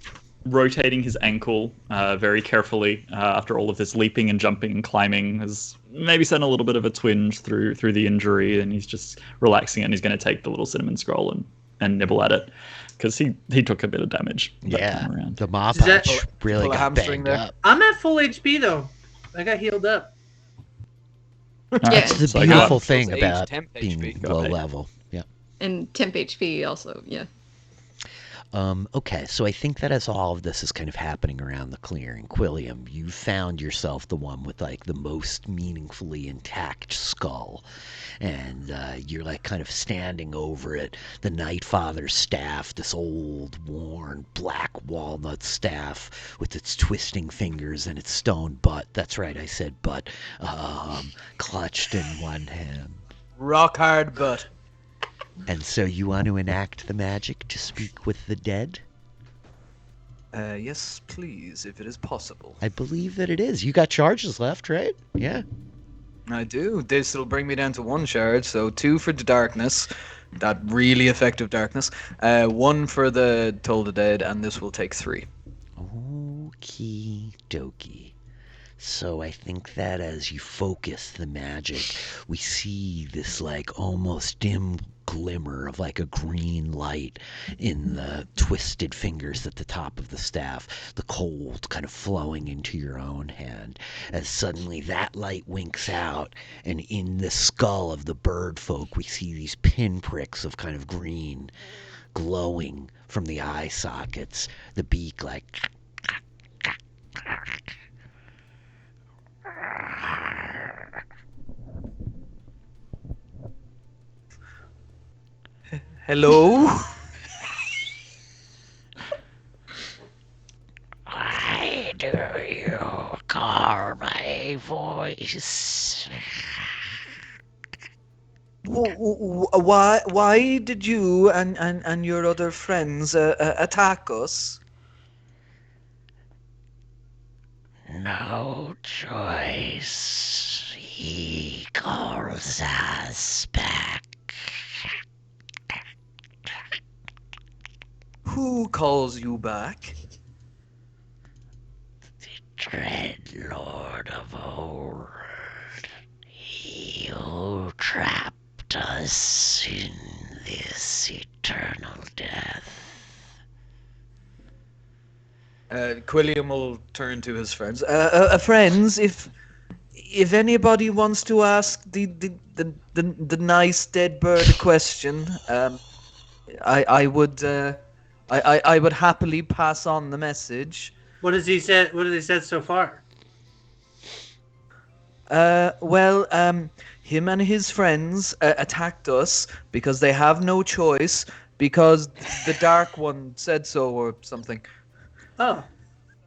rotating his ankle very carefully after all of this leaping and jumping and climbing has maybe sent a little bit of a twinge through the injury, and he's just relaxing, and he's going to take the little cinnamon scroll and nibble at it because he took a bit of damage that time around. The Does that- Mapach really pull a got hamstring banged there? up. I'm at full HP though. I got healed up. All right, That's the so I got- beautiful thing Plus 8 about temp being HP. low Got it. level. Yeah. And temp HP also, yeah. Okay, so I think that as all of this is kind of happening around the clearing, Quilliam, you found yourself the one with like the most meaningfully intact skull. And you're like kind of standing over it. The Night Father's staff, this old, worn, black walnut staff with its twisting fingers and its stone butt. That's right, I said butt. Clutched in one hand. Rock hard butt. And so you want to enact the magic to speak with the dead? Yes, please, if it is possible. I believe that it is. You got charges left, right? Yeah. I do. This will bring me down to 1 charge, so 2 for the darkness, that really effective darkness, 1 for the Toll the Dead, and this will take 3. Okie dokie. So I think that as you focus the magic, we see this like almost dim glimmer of like a green light in the twisted fingers at the top of the staff, the cold kind of flowing into your own hand, as suddenly that light winks out, and in the skull of the bird folk we see these pinpricks of kind of green glowing from the eye sockets, the beak like Hello? why do you call my voice? Why did you and your other friends attack us? No choice. He calls us back. Who calls you back? The dread lord of old. He who trapped us in this eternal death. Quilliam will turn to his friends. Friends, if anybody wants to ask the nice dead bird a question, I would happily pass on the message. What has he said? What has he said so far? Him and his friends attacked us because they have no choice because the Dark One said so or something. Oh.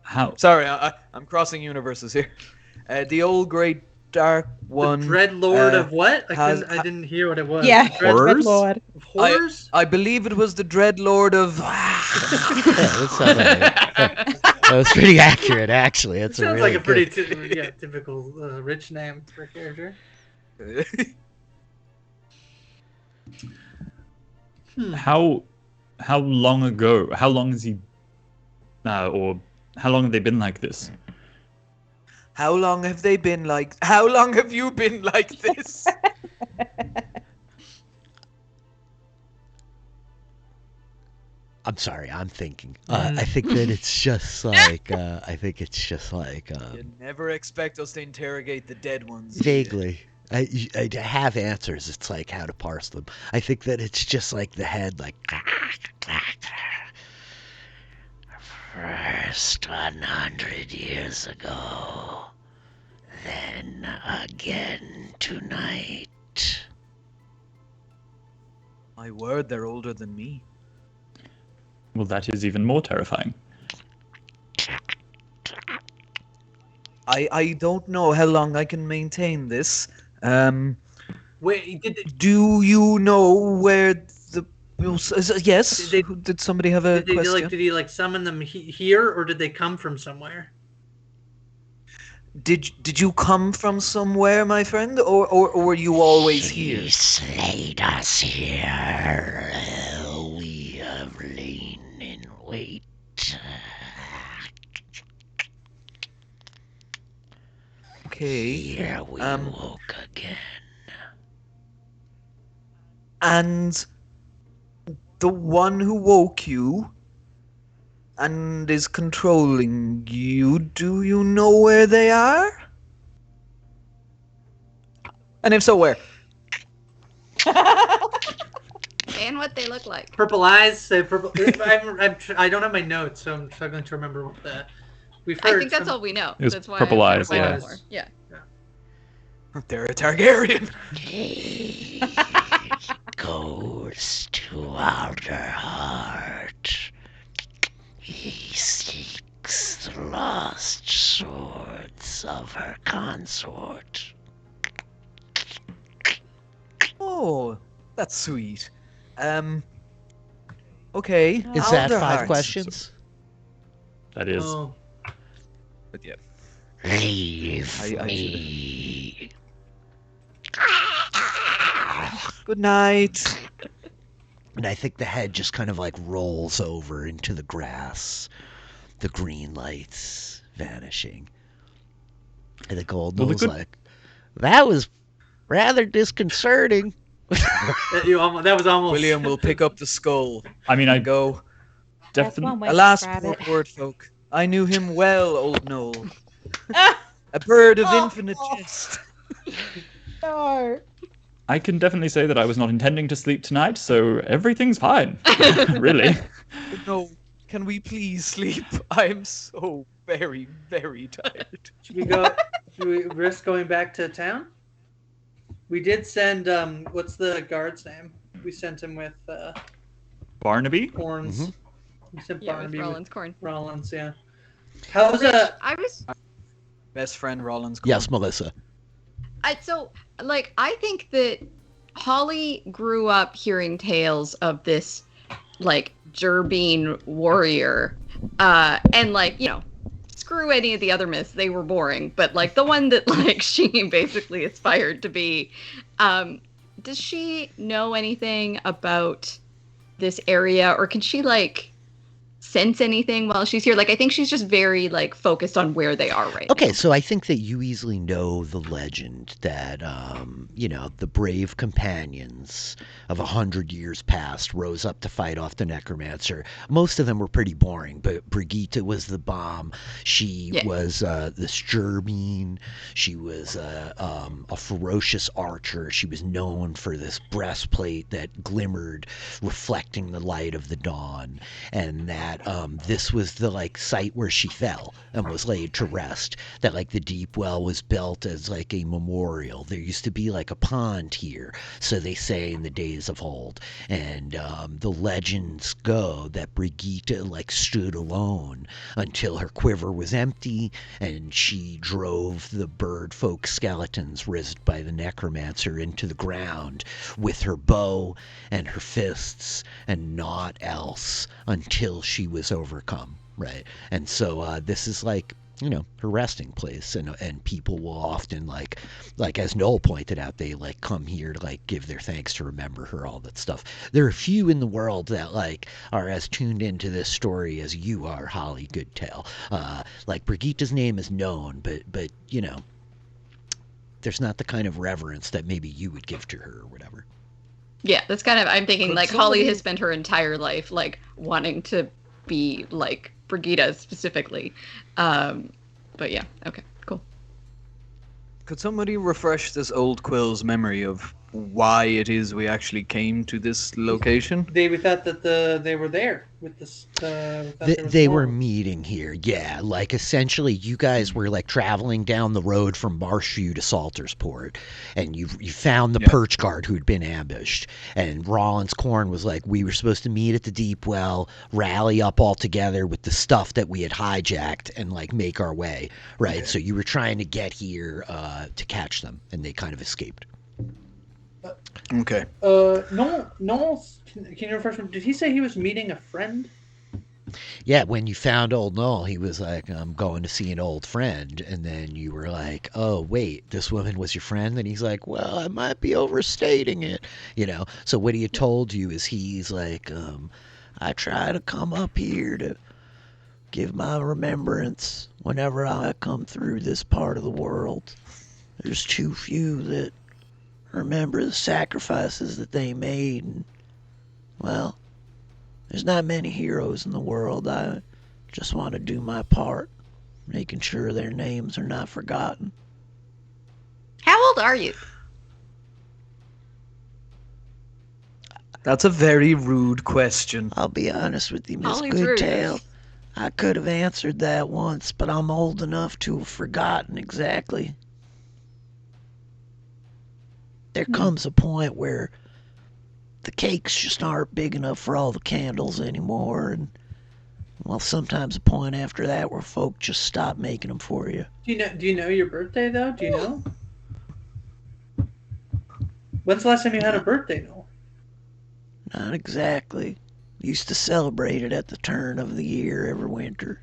How? Sorry, I'm crossing universes here. The old great Dark One. The Dread Lord of what? I didn't hear what it was. Yeah, Horrors? Dread Lord. Of horrors? I believe it was the Dread Lord of. That was pretty accurate, actually. It's Sounds really like a pretty good. typical rich name for a character. How long ago? How long has he? Or how long have they been like this? How long have they been like? How long have you been like this? I'm sorry, I'm thinking. I think that it's just like. You never expect us to interrogate the dead ones. Vaguely. I have answers. It's like how to parse them. I think that it's just like the head, like. First 100 years ago, then again tonight. My word, they're older than me. Well, that is even more terrifying. I don't know how long I can maintain this. Wait, Do you know where the? Yes. Did somebody have a did question? did he summon them here, or did they come from somewhere? Did you come from somewhere, my friend, or were you always here? He slayed us here. We have lain in wait. Okay. Here we woke again. And the one who woke you and is controlling you, do you know where they are? And if so, where? And what they look like. Purple eyes. Say purple. I don't have my notes, so I'm struggling to remember what the. We've heard. I think that's all we know. It was That's why purple eyes, I yeah. Yeah. They're a Targaryen. He goes to Outer Heart. He seeks the lost swords of her consort. Oh, that's sweet. Okay. Is that Outer 5 Heart. questions? That is. Oh. But yeah. Leave I me. Good night. And I think the head just kind of like rolls over into the grass, the green lights vanishing. And the gold Well, knows like, that was rather disconcerting. That was almost. William will pick up the skull. I mean, I and go. That's definitely. one way to Alas, describe poor it. Wordfolk. I knew him well, old Noel. A bird of infinite jest. No. I can definitely say that I was not intending to sleep tonight, so everything's fine. Really. No, can we please sleep? I'm so very, very tired. Should we risk going back to town? We did send. What's the guard's name? We sent him with Barnaby? horns. Mhm. We sent Yeah, with Barnaby Rollins corn. Rollins. Yeah. How's I was Best friend Rollins. Yes, Melissa. I think that Holly grew up hearing tales of this Jerbeen warrior, and screw any of the other myths, they were boring, but the one that she basically aspired to be. Does she know anything about this area, or can she sense anything while she's here. Like, I think she's just very like focused on where they are right Okay, now. so I think that you easily know the legend that, the brave companions of 100 years past rose up to fight off the necromancer. Most of them were pretty boring, but Brigitte was the bomb. She was this Jerbeen. She was a ferocious archer. She was known for this breastplate that glimmered, reflecting the light of the dawn, and that this was the like site where she fell and was laid to rest. That like the deep well was built as like a memorial. There used to be like a pond here, so they say in the days of old. And the legends go that Brigitte like stood alone until her quiver was empty, and she drove the bird folk skeletons raised by the necromancer into the ground with her bow and her fists and naught else until she was overcome. Right. And so this is like, her resting place, and people will often like as Noel pointed out, they like come here to like give their thanks, to remember her, all that stuff. There are few in the world that like are as tuned into this story as you are, Holly Goodtail. Like Brigitte's name is known, but there's not the kind of reverence that maybe you would give to her or whatever. Yeah, that's kind of, I'm thinking like Holly has spent her entire life like wanting to be like Brigitte specifically. But yeah, okay, cool. Could somebody refresh this old Quill's memory of why it is we actually came to this location? We thought that they were there with this. They were meeting here, yeah. Like essentially, you guys were like traveling down the road from Marshview to Saltersport, and you found the perch guard who had been ambushed. And Rollins Corn was like, we were supposed to meet at the deep well, rally up all together with the stuff that we had hijacked, and like make our way, right? Okay. So you were trying to get here to catch them, and they kind of escaped. Okay. Noel, can you refresh me? Did he say he was meeting a friend? Yeah, when you found old Noel, he was like, I'm going to see an old friend. And then you were like, oh, wait, this woman was your friend? And he's like, well, I might be overstating it. So what he had told you is he's like, I try to come up here to give my remembrance whenever I come through this part of the world. There's too few that remember the sacrifices that they made, and well, there's not many heroes in the world. I just want to do my part, making sure their names are not forgotten. How old are you? That's a very rude question. I'll be honest with you, Miss Goodtail. I could have answered that once, but I'm old enough to have forgotten exactly. There comes a point where the cakes just aren't big enough for all the candles anymore, and well, sometimes a point after that where folk just stop making them for you. Do you know your birthday though? Do you know? When's the last time you had a birthday, Noel? Not exactly. Used to celebrate it at the turn of the year every winter.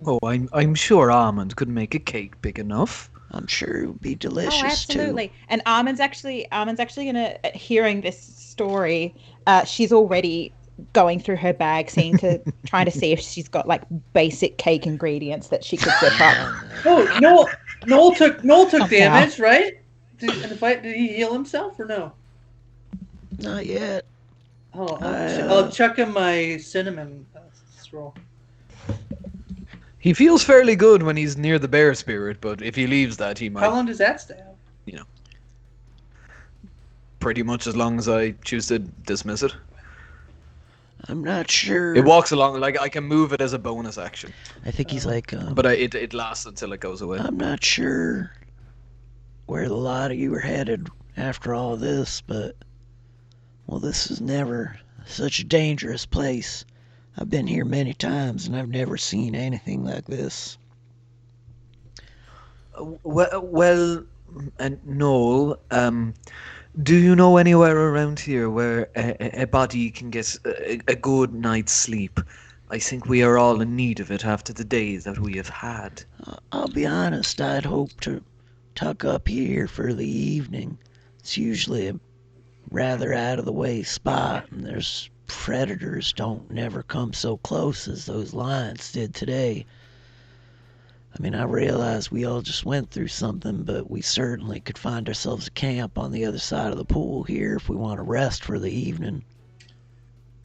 Oh, I'm sure Almond could make a cake big enough. I'm sure it would be delicious too. Oh, absolutely. Too. And Armand's actually gonna, hearing this story, she's already going through her bag, trying to see if she's got like basic cake ingredients that she could whip up. Oh, Noel took damage, right? Did he heal himself or no? Not yet. Oh, I'll chuck him my cinnamon roll. He feels fairly good when he's near the bear spirit, but if he leaves that, he might... How long does that stay? Pretty much as long as I choose to dismiss it. I'm not sure. It walks along, like I can move it as a bonus action. I think he's like... but it lasts until it goes away. I'm not sure where the lot of you are headed after all this, but... Well, this is never such a dangerous place. I've been here many times, and I've never seen anything like this. Well, Noel, do you know anywhere around here where a body can get a good night's sleep? I think we are all in need of it after the day that we have had. I'll be honest, I'd hope to tuck up here for the evening. It's usually a rather out-of-the-way spot, and there's predators don't never come so close as those lions did today. I mean, I realize we all just went through something, but we certainly could find ourselves a camp on the other side of the pool here if we want to rest for the evening.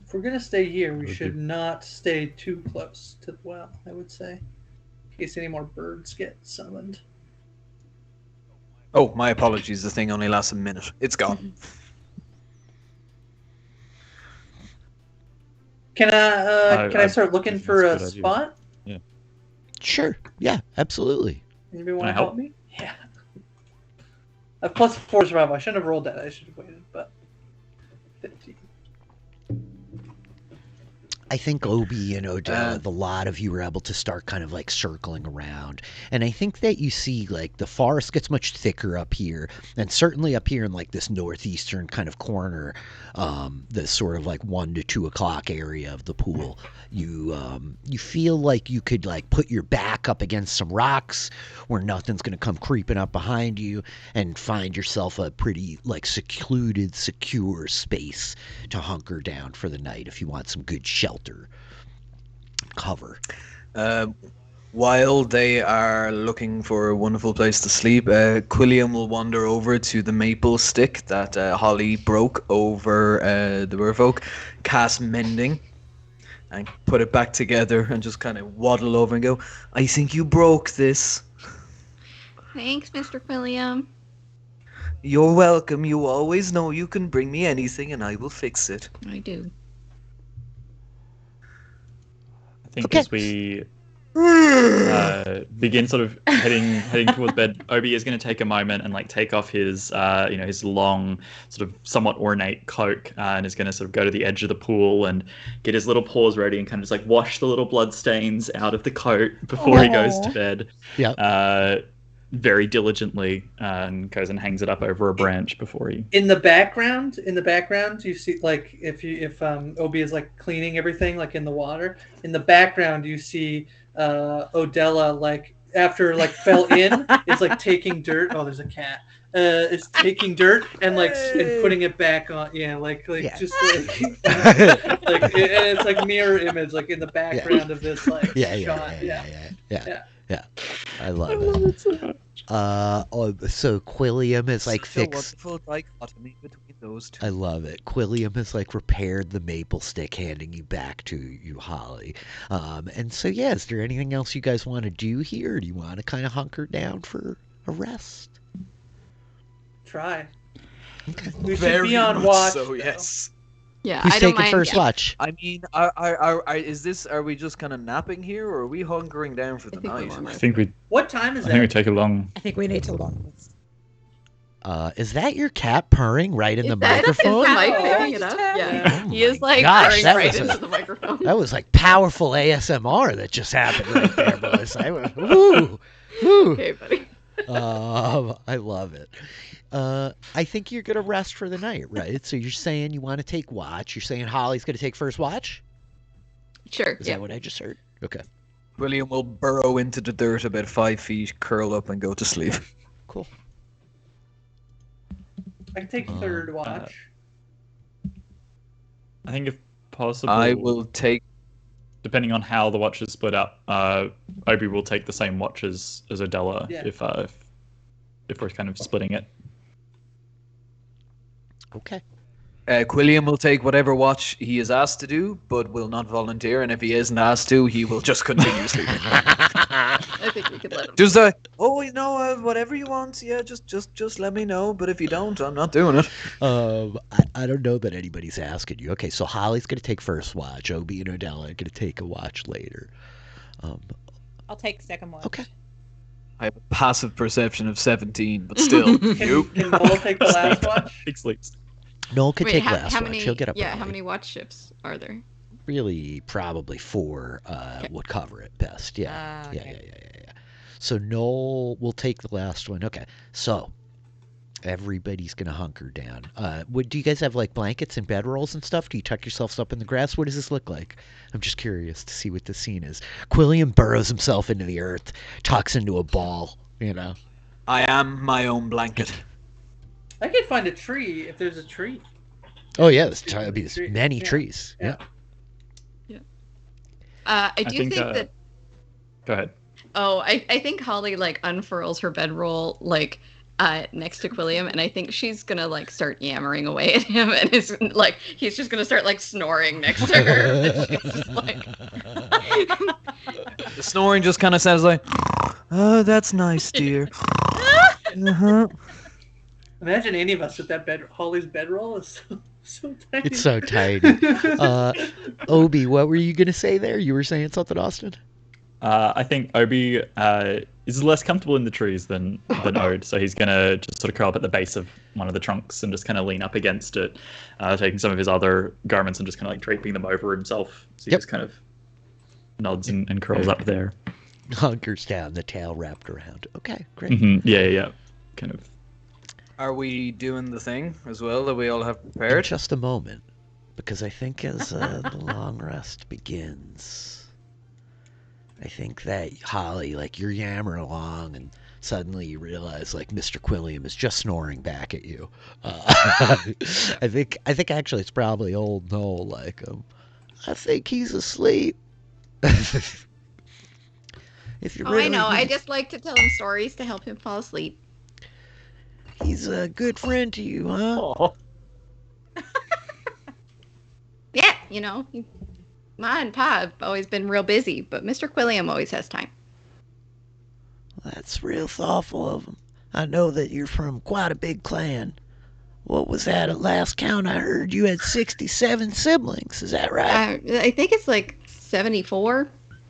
If we're gonna stay here, we should not stay too close to the well, I would say, in case any more birds get summoned. Oh, my apologies. The thing only lasts a minute. It's gone. Can I start looking for a spot? Yeah. Sure. Yeah, absolutely. Anybody want to help me? Yeah. A +4 survival. I shouldn't have rolled that. I should have waited, but 15. I think Obi and Odell, a lot of you were able to start kind of like circling around. And I think that you see like the forest gets much thicker up here. And certainly up here in like this northeastern kind of corner, the sort of like 1 to 2 o'clock area of the pool, you feel like you could like put your back up against some rocks where nothing's going to come creeping up behind you and find yourself a pretty like secluded, secure space to hunker down for the night if you want some good shelter. Cover. While they are looking for a wonderful place to sleep, Quilliam will wander over to the maple stick that Holly broke over the merfolk, cast mending, and put it back together and just kind of waddle over and go, I think you broke this. Thanks, Mr. Quilliam. You're welcome. You always know you can bring me anything and I will fix it. I do. I think as we begin sort of heading towards bed, Obi is going to take a moment and like take off his his long sort of somewhat ornate cloak and is going to sort of go to the edge of the pool and get his little paws ready and kind of just like wash the little blood stains out of the coat before he goes to bed. Yeah. Very diligently and goes and hangs it up over a branch before he. In the background, you see like if Obi is like cleaning everything like in the water. In the background, you see Odella like after like fell in, it's like taking dirt. Oh, there's a cat. It's taking dirt and like and putting it back on. Yeah, just like like and it's like mirror image like in the background of this like shot. Yeah. I love it. So Quilliam is like fixed. Wonderful dichotomy between those two. I love it. Quilliam has like repaired the maple stick, handing you back to you, Holly. And so yeah, is there anything else you guys want to do here? Or do you want to kind of hunker down for a rest? Try. Okay. We should be on watch. So yes. Yeah, Who's I don't taking mind. first watch? I mean, are we just kind of napping here, or are we hunkering down for the night? I think we. What time is I think we that? take a long. I think we need to long. Is that your cat purring right in the That is microphone? the mic picking it up. Yeah, Oh he is my like gosh, purring that right was into the microphone. That was like powerful ASMR that just happened right there, boys. I went, woo, woo. Okay, buddy. I love it. I think you're gonna rest for the night, right? So you're saying you want to take watch. You're saying Holly's gonna take first watch. Sure. Is Yeah. that what I just heard? Okay. William will burrow into the dirt about 5 feet, curl up, and go to sleep. Cool. I can take third watch. I think if possible, I will take. Depending on how the watches split up, Obi will take the same watch as Odella if we're kind of splitting it. Okay. Quilliam will take whatever watch he is asked to do, but will not volunteer. And if he isn't asked to, he will just continue sleeping. I think we could let him. Just whatever you want. Yeah, just let me know. But if you don't, I'm not doing it. I don't know that anybody's asking you. Okay, so Holly's gonna take first watch. Obi and Odella are gonna take a watch later. I'll take second watch. Okay. I have a passive perception of 17, but still, Can Bull take the last watch? Big sleeps. Noel could Wait, take how last watch. many? He'll get up. Yeah, early. how many watch shifts are there? Really, probably 4 would cover it best. Yeah. Okay. Yeah. So Noel will take the last one. Okay. So everybody's gonna hunker down. Do you guys have like blankets and bedrolls and stuff? Do you tuck yourselves up in the grass? What does this look like? I'm just curious to see what the scene is. Quilliam burrows himself into the earth, tucks into a ball. You know. I am my own blanket. I could find a tree if there's a tree. Oh yeah, there's many trees. Yeah. I do think that. Go ahead. Oh, I think Holly like unfurls her bedroll like next to Quilliam, and I think she's gonna like start yammering away at him, and it's like he's just gonna start like snoring next to her. And she's just like The snoring just kind of sounds like, oh, that's nice, dear. Uh-huh. Imagine any of us with that bed. Holly's bedroll is so tiny. It's so tiny. Obi, what were you gonna say there? You were saying something, Austin? I think Obi is less comfortable in the trees than Ode, so he's gonna just sort of curl up at the base of one of the trunks and just kind of lean up against it, taking some of his other garments and just kind of like draping them over himself. So he just kind of nods and curls up there. Hunkers down, the tail wrapped around. Okay, great. Mm-hmm. Yeah. Kind of. Are we doing the thing as well that we all have prepared? In just a moment, because I think as the long rest begins, I think that Holly, like you're yammering along, and suddenly you realize like Mr. Quilliam is just snoring back at you. I think actually it's probably old Noel. Like I think he's asleep. If you really I know. I just like to tell him stories to help him fall asleep. He's a good friend to you, huh? Yeah, you know, Ma and Pa have always been real busy, but Mr. Quilliam always has time. That's real thoughtful of him. I know that you're from quite a big clan. What was that at last count? I heard you had 67 siblings. Is that right? I think it's like 74.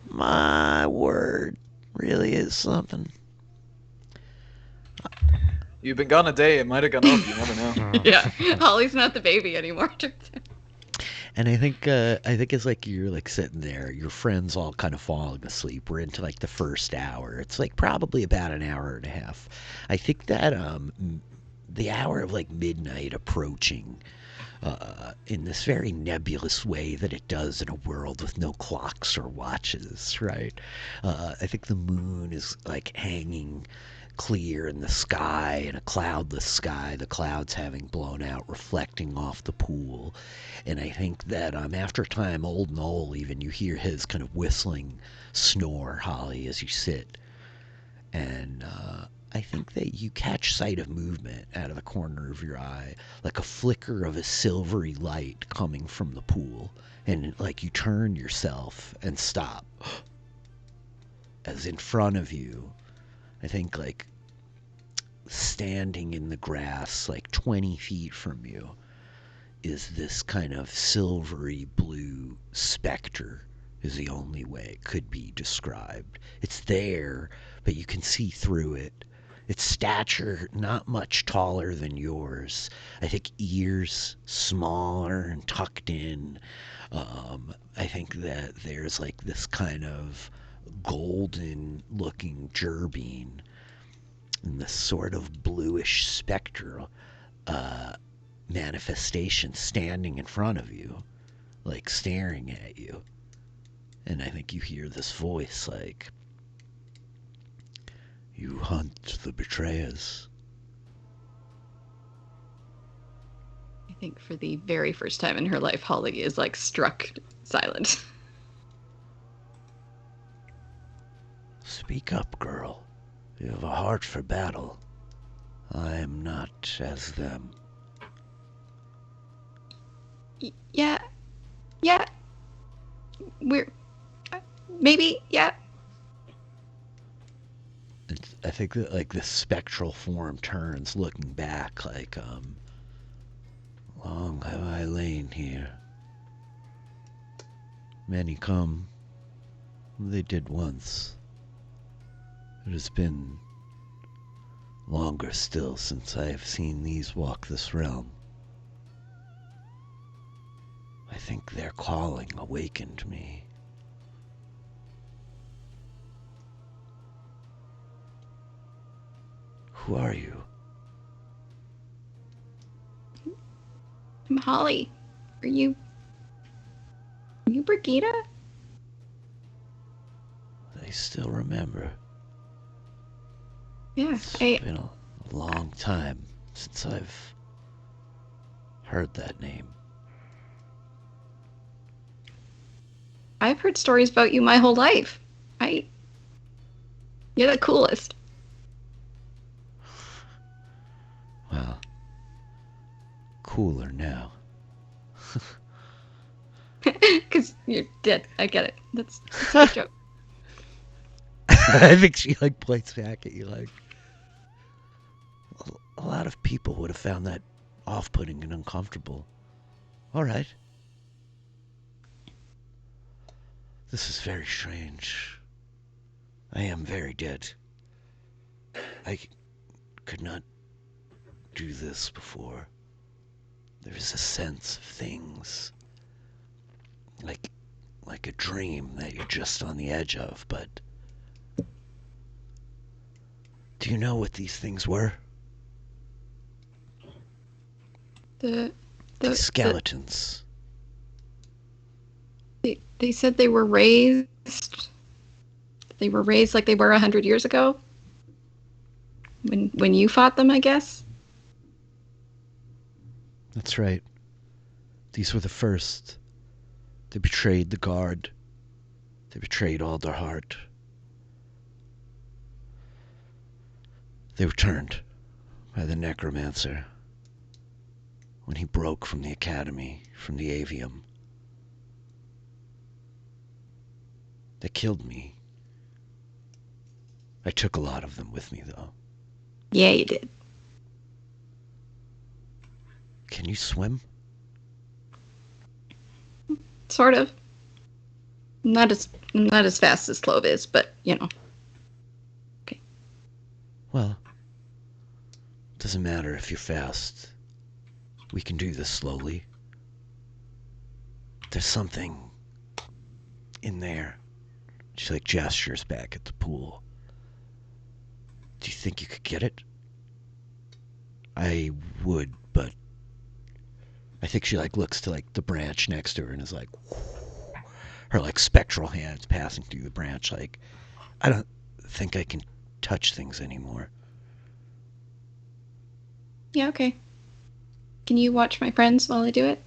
My word. Really is something. You've been gone a day. It might have gone up. You never know. Yeah, Holly's not the baby anymore. And I think it's like you're like sitting there, your friends all kind of falling asleep. We're into like the first hour. It's like probably about an hour and a half. I think that the hour of like midnight approaching in this very nebulous way that it does in a world with no clocks or watches, right? I think the moon is like hanging clear in the sky, in a cloudless sky, the clouds having blown out, reflecting off the pool. And I think that after a time, old Noel, even you hear his kind of whistling snore, Holly, as you sit. And I think that you catch sight of movement out of the corner of your eye, like a flicker of a silvery light coming from the pool. And like you turn yourself and stop. As in front of you, I think like standing in the grass like 20 feet from you is this kind of silvery blue specter is the only way it could be described. It's there, but you can see through it. Its stature not much taller than yours. I think ears smaller and tucked in. I think that there's like this kind of golden looking Jerbeen and this sort of bluish spectral manifestation standing in front of you, like staring at you. And I think you hear this voice like, "You hunt the betrayers." I think for the very first time in her life, Holly is like struck silent. Speak up, girl. You have a heart for battle. I am not as them. Yeah. We're maybe, yeah. I think that like this spectral form turns, looking back, like long have I lain here. Many come. They did once. It has been longer still since I have seen these walk this realm. I think their calling awakened me. Who are you? I'm Holly. Are you Brigida? I still remember. Yeah, It's been a long time since I've heard that name. I've heard stories about you my whole life. You're the coolest. Well, cooler now. Because you're dead. I get it. That's a good joke. I think she like points back at you like, a lot of people would have found that off-putting and uncomfortable. All right. This is very strange. I am very dead. I could not do this before. There is a sense of things like a dream that you're just on the edge of, but do you know what these things were? The skeletons. They said they were raised. They were raised like they were 100 years ago. When you fought them, I guess. That's right. These were the first. They betrayed the guard. They betrayed all their heart. They were turned by the necromancer when he broke from the academy, from the avium. They killed me. I took a lot of them with me, though. Yeah, you did. Can you swim? Sort of. Not as fast as Clove is, but you know. Okay. Well, doesn't matter if you're fast. We can do this slowly. There's something in there. She like gestures back at the pool. Do you think you could get it? I would, but I think she like looks to like the branch next to her and is like, her like spectral hands passing through the branch. Like, I don't think I can touch things anymore. Yeah, okay. Can you watch my friends while I do it?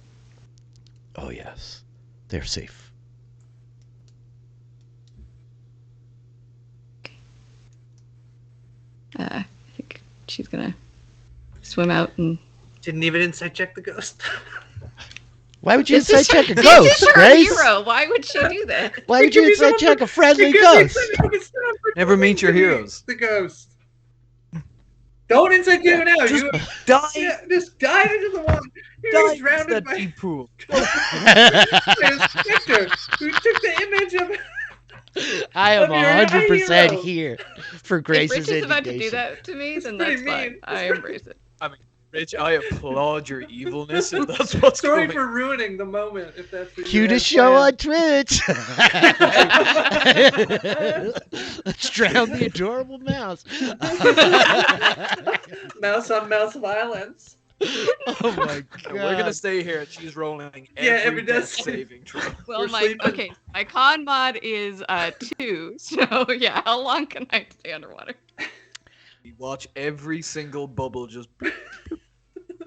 Oh yes, they're safe. I think she's gonna swim out and. Didn't even insight check the ghost. Why would you This insight is check a this ghost, is her Grace? hero. Why would she do that? Why would you insight check a friendly ghost? Never meet your heroes. The ghost. Don't insight check now. Just You die. yeah, just dive into the water. You're Die drowned into that by deep pool. a specter who took the image of. I am Of your 100% hero. here for If Grace's Rich is about to do indignation. that to me, then pretty that's fine. mean. I embrace it. I mean, Rich, I applaud your evilness if that's what's Sorry going. for ruining the moment. If that's what you Cutest had show planned. on Twitch. Let's drown the adorable mouse. Mouse on mouse violence. Oh my god. We're gonna stay here. She's rolling every death death saving throw. Well, We're my sleeping. my con mod is 2, so yeah. How long can I stay underwater? You watch every single bubble just.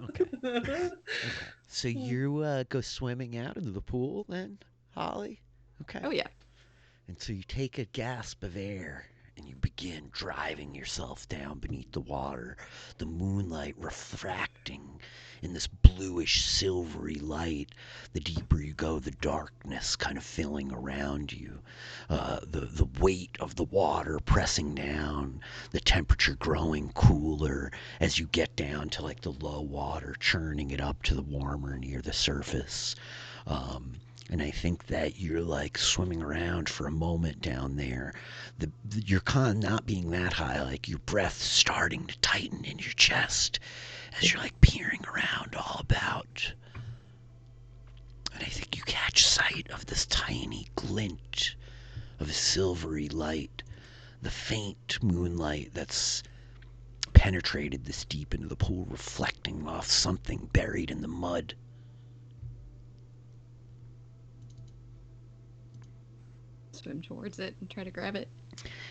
Okay. So you go swimming out into the pool then, Holly? Okay. Oh yeah. And so you take a gasp of air and you begin driving yourself down beneath the water, the moonlight refracting in this bluish silvery light. The deeper you go, the darkness kind of filling around you, the weight of the water pressing down, the temperature growing cooler as you get down to like the low water, churning it up to the warmer near the surface. And I think that you're like swimming around for a moment down there. Your con not being that high, like your breath starting to tighten in your chest as you're like peering around all about. And I think you catch sight of this tiny glint of a silvery light, the faint moonlight that's penetrated this deep into the pool, reflecting off something buried in the mud. Swim towards it and try to grab it.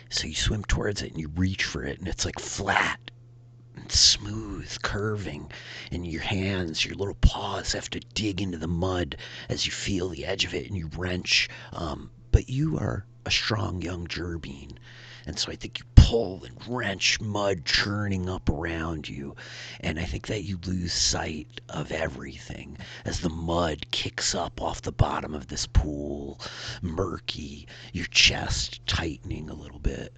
So you swim towards it and you reach for it and it's like flat and smooth smooth, curving, and your hands, your little paws have to dig into the mud as you feel the edge of it and you wrench. But you are a strong young Jerbeen, and so I think you pull and wrench, mud churning up around you, and I think that you lose sight of everything as the mud kicks up off the bottom of this pool, murky, your chest tightening a little bit.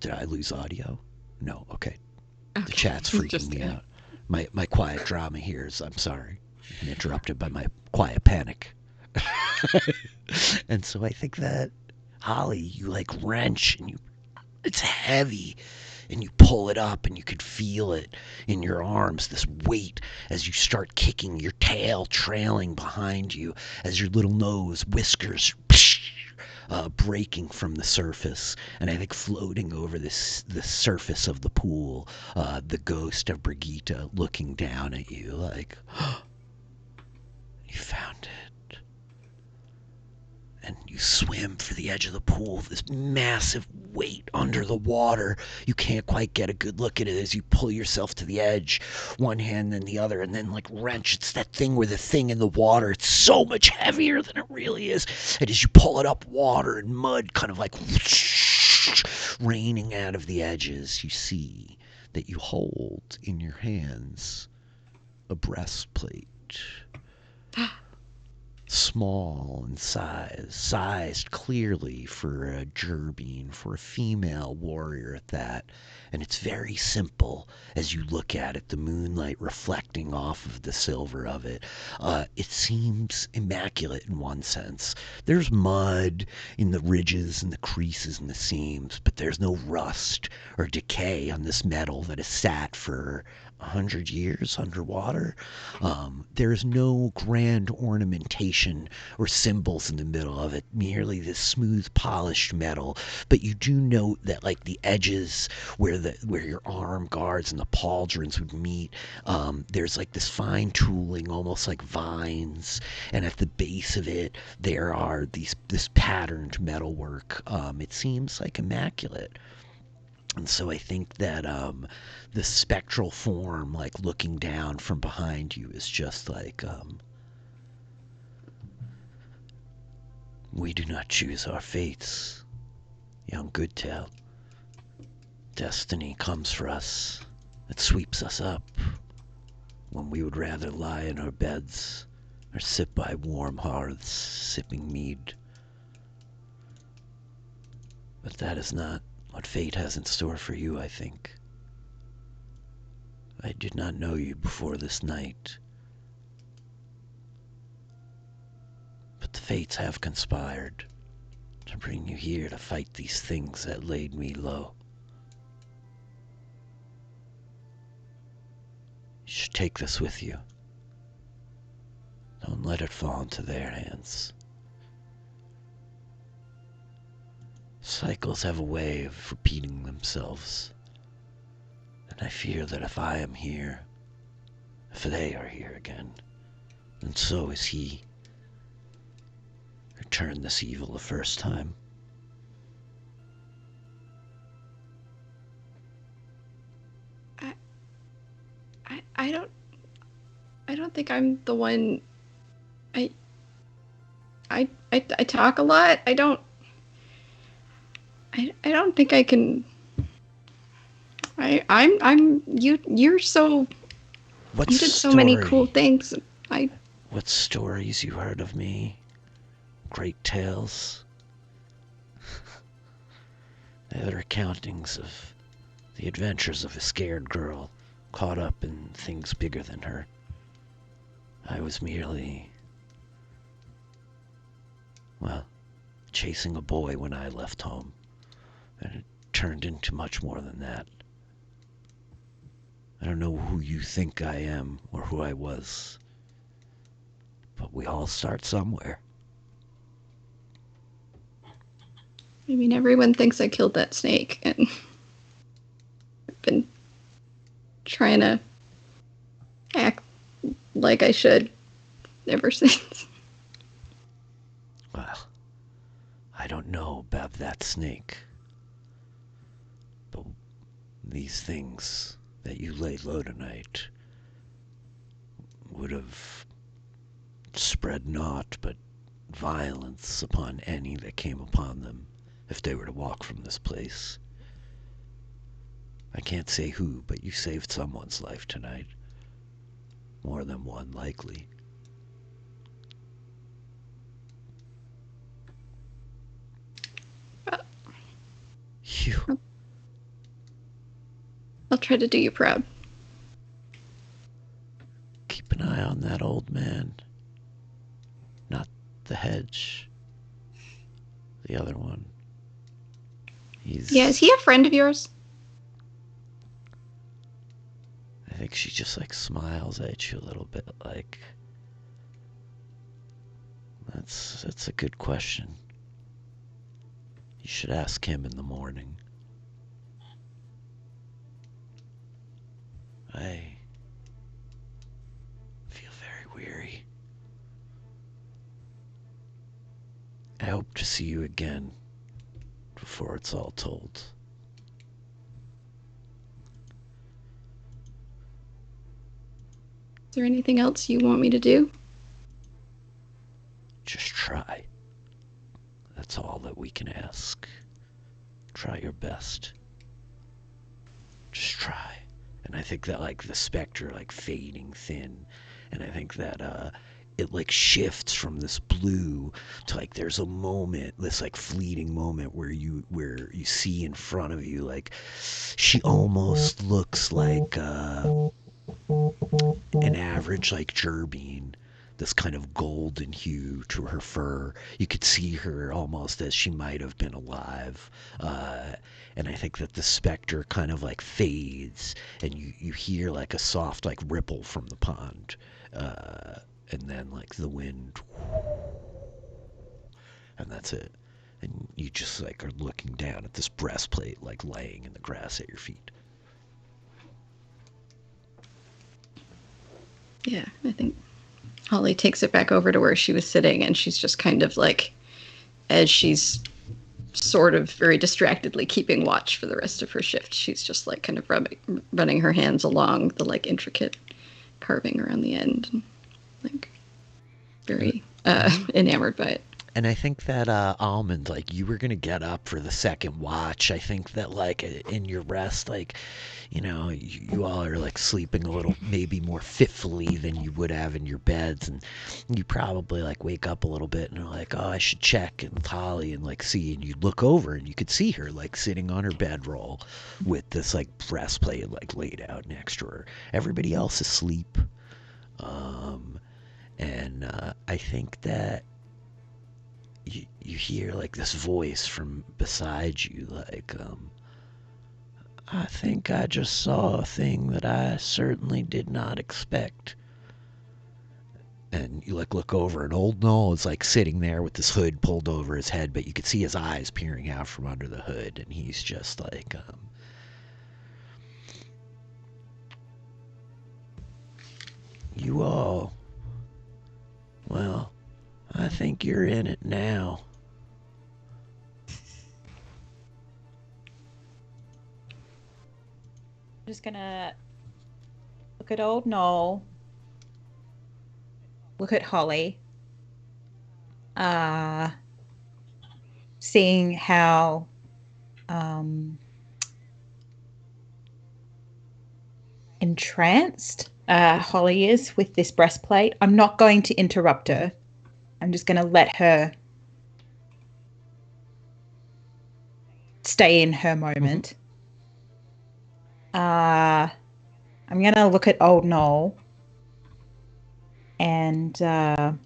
Did I lose audio? No, okay. The chat's freaking me out. My quiet drama here is, I'm sorry, I'm interrupted by my quiet panic. And so I think that, Holly, you like wrench and it's heavy, and you pull it up and you could feel it in your arms, this weight as you start kicking, your tail trailing behind you as your little nose, whiskers, breaking from the surface, and I think floating over the surface of the pool, the ghost of Brigitte looking down at you like, oh, you found it. And you swim for the edge of the pool, this massive weight under the water. You can't quite get a good look at it as you pull yourself to the edge, one hand then the other, and then like wrench. It's that thing where the thing in the water, it's so much heavier than it really is. And as you pull it up, water and mud kind of like whoosh, raining out of the edges, you see that you hold in your hands a breastplate. Small in size, sized clearly for a Jerbeen, for a female warrior at that. And it's very simple as you look at it, the moonlight reflecting off of the silver of it. It seems immaculate in one sense. There's mud in the ridges and the creases and the seams, but there's no rust or decay on this metal that has sat for 100 years underwater. There's no grand ornamentation or symbols in the middle of it, merely this smooth polished metal. But you do note that like the edges where your arm guards and the pauldrons would meet, there's like this fine tooling, almost like vines, and at the base of it there are this patterned metalwork. It seems like immaculate. And so I think that the spectral form, like looking down from behind you, is just like, we do not choose our fates, young Goodtail. Destiny comes for us. It sweeps us up when we would rather lie in our beds or sit by warm hearths sipping mead. But that is not what fate has in store for you, I think. I did not know you before this night, but the fates have conspired to bring you here to fight these things that laid me low. You should take this with you. Don't let it fall into their hands. Cycles have a way of repeating themselves, and I fear that if I am here, if they are here again, then so is he. Return this evil the first time. I don't think I'm the one. I talk a lot. I don't think I can. You're so. What you did so many cool things. What stories you heard of me? Great tales. They're accountings of the adventures of a scared girl caught up in things bigger than her. I was merely, well, chasing a boy when I left home, and it turned into much more than that. I don't know who you think I am or who I was, but we all start somewhere. I mean, everyone thinks I killed that snake, and I've been trying to act like I should ever since. Well, I don't know about that snake, but These things that you laid low tonight would have spread naught but violence upon any that came upon them if they were to walk from this place. I can't say who, but you saved someone's life tonight. More than one, likely. You. I'll try to do you proud. Keep an eye on that old man. Not the Hedge. The other one. Yeah, is he a friend of yours? I think she just like smiles at you a little bit like, that's a good question. You should ask him in the morning. I feel very weary. I hope to see you again before it's all told. Is there anything else you want me to do? Just try. That's all that we can ask. Try your best. Just try. And I think that like the specter like fading thin, and I think that it like shifts from this blue to like there's a moment, this like fleeting moment where you see in front of you like she almost looks like an average like Jerbeen, this kind of golden hue to her fur. You could see her almost as she might have been alive. And I think that the specter kind of like fades, and you hear like a soft like ripple from the pond. And then like the wind, and that's it. And you just like are looking down at this breastplate like laying in the grass at your feet. Yeah, I think Holly takes it back over to where she was sitting, and she's just kind of like, as she's sort of very distractedly keeping watch for the rest of her shift, she's just like kind of running her hands along the like intricate carving around the end, and, like very enamored by it. And I think that Almond, like you were gonna get up for the second watch. I think that like in your rest, like you all are like sleeping a little, maybe more fitfully than you would have in your beds, and you probably like wake up a little bit and are like, oh, I should check and Holly and like see, and you look over and you could see her like sitting on her bedroll with this like breastplate like laid out next to her. Everybody else is asleep, and I think that you hear like this voice from beside you like, I think I just saw a thing that I certainly did not expect. And you like look over, and old Noel is like sitting there with this hood pulled over his head, but you could see his eyes peering out from under the hood, and he's just like, you all, well, I think you're in it now. I'm just gonna look at old Noel, look at Holly, seeing how entranced Holly is with this breastplate. I'm not going to interrupt her. I'm just going to let her stay in her moment. I'm going to look at old Noel and who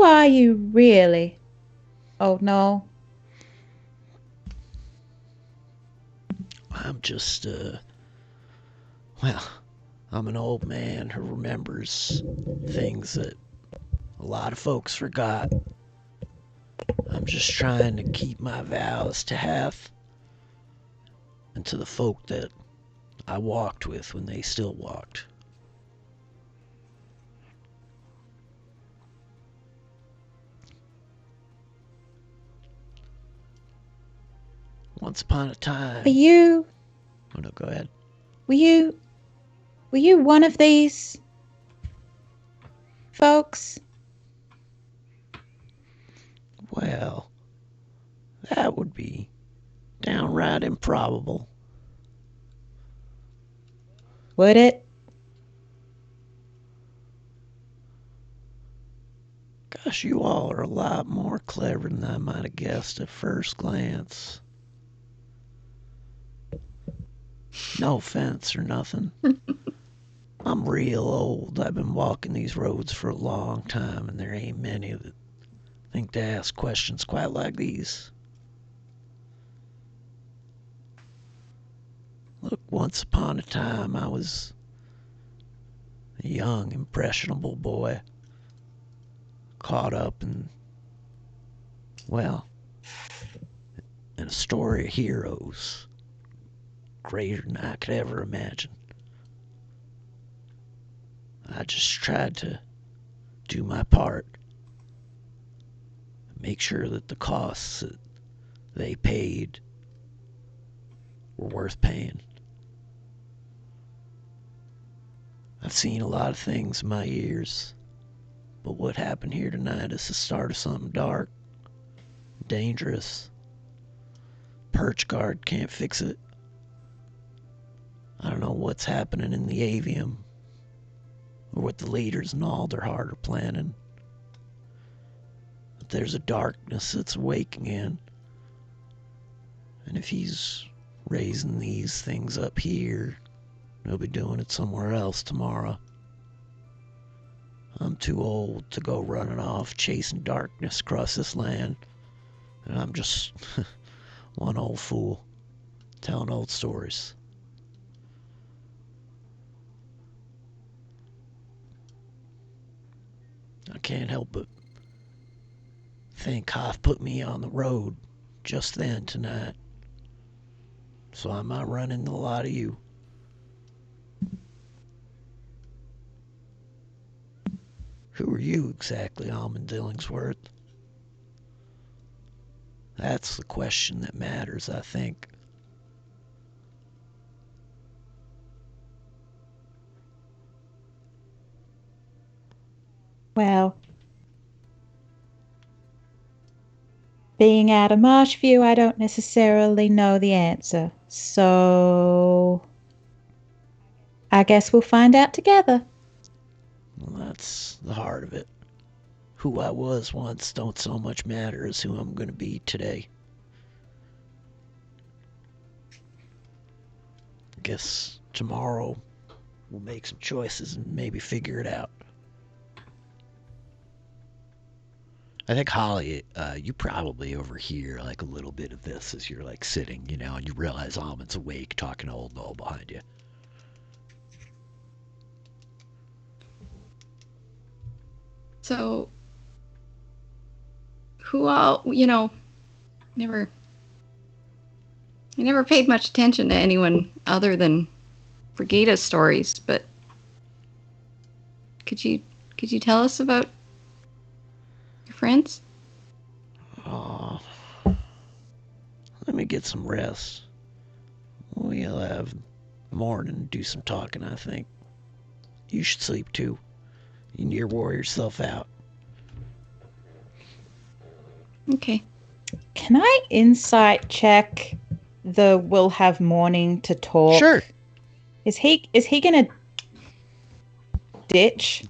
are you really, old Noel? I'm just, well, I'm an old man who remembers things that a lot of folks forgot. I'm just trying to keep my vows to Hath and to the folk that I walked with when they still walked. Once upon a time. Are you? Oh no, go ahead. Were you one of these folks? Well, that would be downright improbable. Would it? Gosh, you all are a lot more clever than I might have guessed at first glance. No offense or nothing. I'm real old. I've been walking these roads for a long time, and there ain't many that think to ask questions quite like these. Look, once upon a time, I was a young, impressionable boy, caught up in, well, in a story of heroes, greater than I could ever imagine. I just tried to do my part, make sure that the costs that they paid were worth paying. I've seen a lot of things in my years, but what happened here tonight is the start of something dark, dangerous. Perch guard can't fix it. I don't know what's happening in the avium or what the leaders in Alderheart are planning. But there's a darkness that's awake again. And if he's raising these things up here, he'll be doing it somewhere else tomorrow. I'm too old to go running off chasing darkness across this land. And I'm just one old fool telling old stories. I can't help but think Hoff put me on the road just then tonight. So I might run into a lot of you. Who are you exactly, Almond Dillingsworth? That's the question that matters, I think. Well, being out of Marshview, I don't necessarily know the answer. So I guess we'll find out together. Well, that's the heart of it. Who I was once don't so much matter as who I'm going to be today. Guess tomorrow we'll make some choices and maybe figure it out. I think, Holly, you probably overhear like a little bit of this as you're like sitting, you know, and you realize Almond's awake talking to Old Noel behind you. So, who all, I never paid much attention to anyone other than Brigida's stories, but could you tell us about your friends? Oh, let me get some rest. We'll have morning and do some talking, I think. You should sleep too. You need to wore yourself out. Okay. Can I insight check the we'll have morning to talk? Sure. Is he gonna ditch?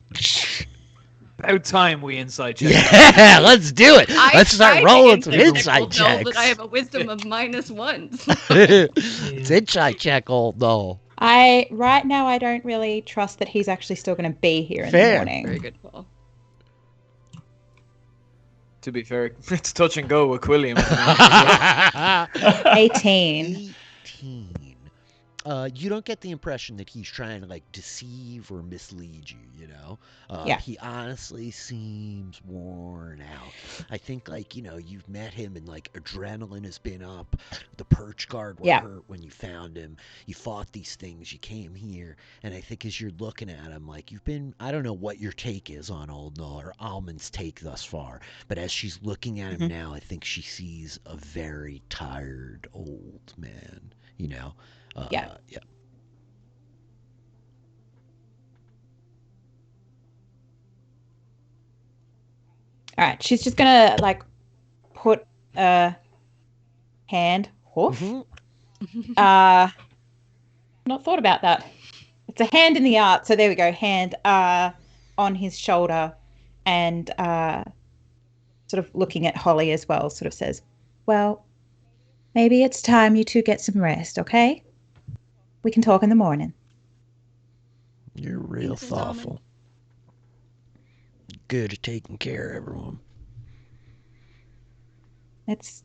About time we inside check. Yeah, let's do it. Let's start rolling some insight checks. But I have a wisdom of -1. It's insight check, Old Noel. Right now I don't really trust that he's actually still going to be here in the morning. Very good call. To be fair, it's touch and go with Quilliam. 18. You don't get the impression that he's trying to like deceive or mislead you, you know? Yeah. He honestly seems worn out. I think like, you've met him and like adrenaline has been up. The perch guard were Yeah. hurt when you found him. You fought these things, you came here, and I think as you're looking at him, like I don't know what your take is on Old Null or Almond's take thus far, but as she's looking at him now, I think she sees a very tired old man, Yeah. Yeah. All right. She's just gonna like put a hand hoof. Not thought about that. It's a hand in the art. So there we go. Hand on his shoulder, and sort of looking at Holly as well. Sort of says, "Well, maybe it's time you two get some rest. Okay? We can talk in the morning." You're real thoughtful. Good at taking care of everyone. It's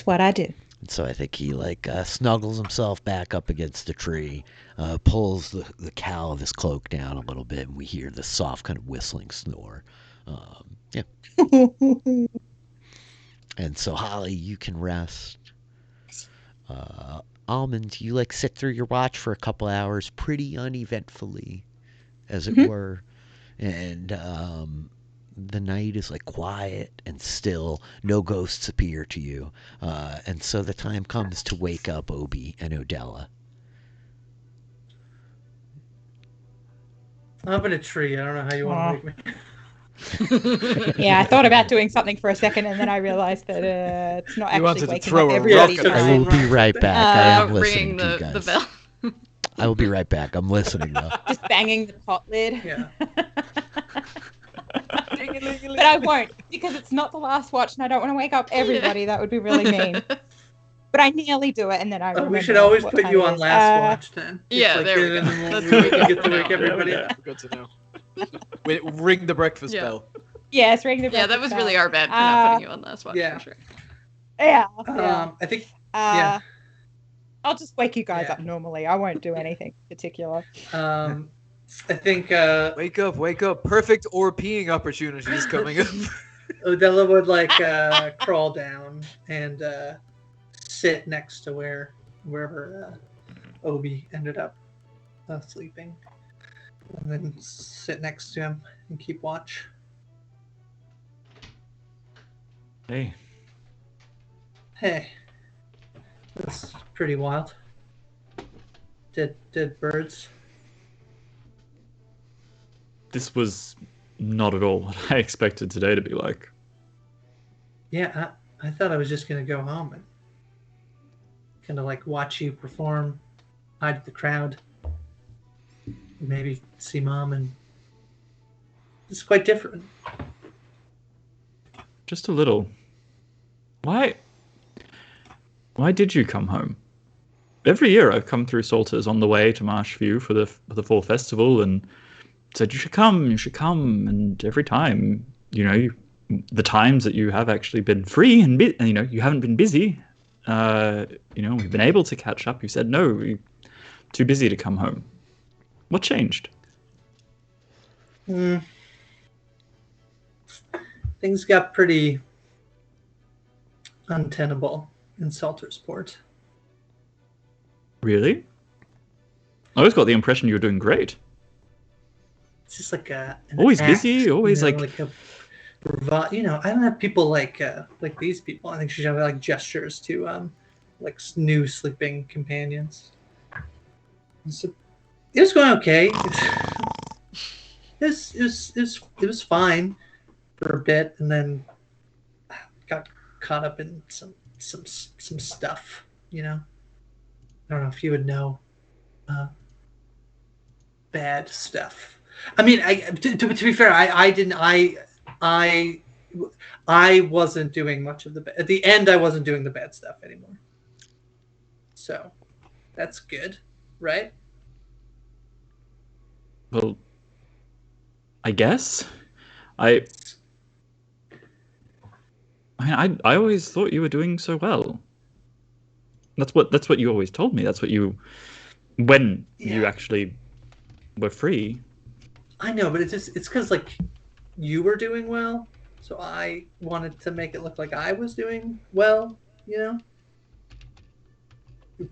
what I do. And so I think he like snuggles himself back up against a tree, pulls the cowl of his cloak down a little bit, and we hear the soft kind of whistling snore. Yeah. And so Holly, you can rest. Almond, you like sit through your watch for a couple hours pretty uneventfully, as it were. And the night is like quiet and still. No ghosts appear to you. And so the time comes to wake up Obi and Odella. I'm up in a tree. I don't know how you want to wake me. Yeah, I thought about doing something for a second, and then I realized that it's not You actually wanted to waking throw up a everybody. rock at I will be right back. I am ringing listening to you the guys. bell. I will be right back. I'm listening though. Just banging the pot lid. Yeah. But I won't, because it's not the last watch, and I don't want to wake up everybody. Yeah. That would be really mean. But I nearly do it, and then I remember. We should always what put time you it on is. last watch then. Yeah, It's there we get go. in the That's morning, what we we can get to do wake now. everybody Yeah, up. good to know. Ring the breakfast Yeah. bell. Yes, ring the Yeah, that breakfast was bell. really our bad for not putting you on last watch, yeah. for sure. Yeah. I think yeah. I'll just wake you guys Yeah. up normally. I won't do anything particular. I think Wake up. Perfect or peeing opportunity is coming up. Odella would like crawl down and sit next to wherever Obi ended up sleeping, and then sit next to him and keep watch. Hey, Hey, that's pretty wild. Dead birds. this was not at all what I expected today to be like. Yeah, I thought I was just gonna go home and kind of like watch you perform, hide the crowd, maybe see Mom, and it's quite different. Just a little. Why did you come home? Every year I've come through Salters on the way to Marshview for the fall festival and said you should come, and every time, the times that you have actually been free and you haven't been busy, we've been able to catch up. You said no, you're too busy to come home. What changed? Things got pretty untenable in Saltersport. Really? I always got the impression you were doing great. It's just like always busy, always like I don't have people like these people. I think she should have like gestures to like new sleeping companions. So it was going okay. It was fine for a bit, and then got caught up in some stuff. I don't know if you would know. Bad stuff. I mean, to be fair, I wasn't doing much of the at the end. I wasn't doing the bad stuff anymore. So that's good, right? Well, I guess. I always thought you were doing so well. That's what you always told me. That's what you, when you Yeah. actually were free. I know, but it's because like you were doing well, so I wanted to make it look like I was doing well. You know,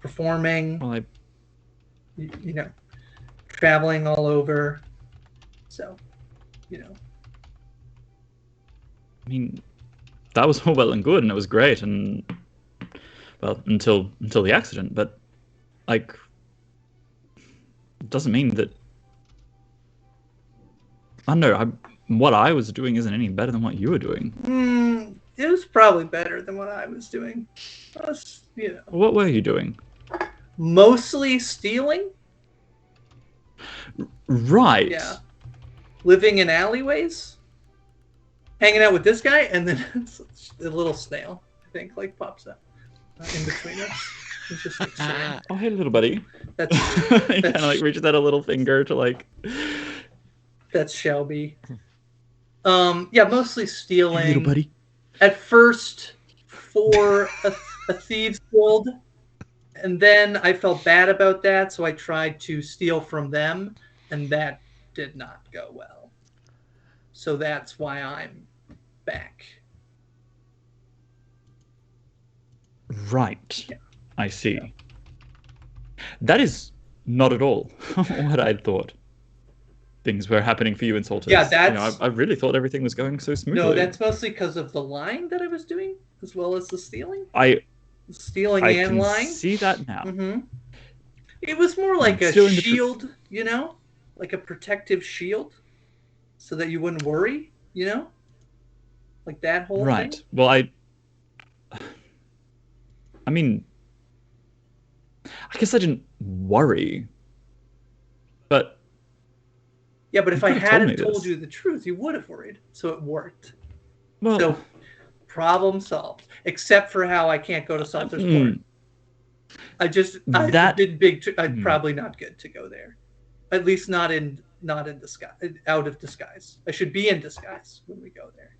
performing. Well, You know, traveling all over. So, you know. I mean, that was all well and good, and it was great, and well, until the accident. But like, it doesn't mean that. I don't know. What I was doing isn't any better than what you were doing. It was probably better than what I was doing. I was, you know. What were you doing? Mostly stealing. Right. Yeah. Living in alleyways. Hanging out with this guy, and then a little snail, I think, like pops up in between us. It's just like, oh, hey, little buddy. That's he kind of like reaches out a little finger to like. That's Shelby. Yeah, mostly stealing. Hey, little buddy. At first, for a thieves guild, and then I felt bad about that, so I tried to steal from them, and that did not go well. So that's why I'm back. Right. Yeah. I see. Yeah. That is not at all what I'd thought. Things were happening for you in Salters. Yeah, that's... I really thought everything was going so smoothly. No, that's mostly because of the lying that I was doing, as well as the stealing. Stealing I and lying. I can see that now. Mm-hmm. It was more like a shield, you know? Like a protective shield, so that you wouldn't worry, you know? Like that whole thing. Right. Well, I mean, I guess I didn't worry, but... Yeah, but if I hadn't told you the truth, you would have worried. So it worked. Well, so problem solved. Except for how I can't go to Salter's Port. Probably not good to go there. At least not in disguise, out of disguise. I should be in disguise when we go there.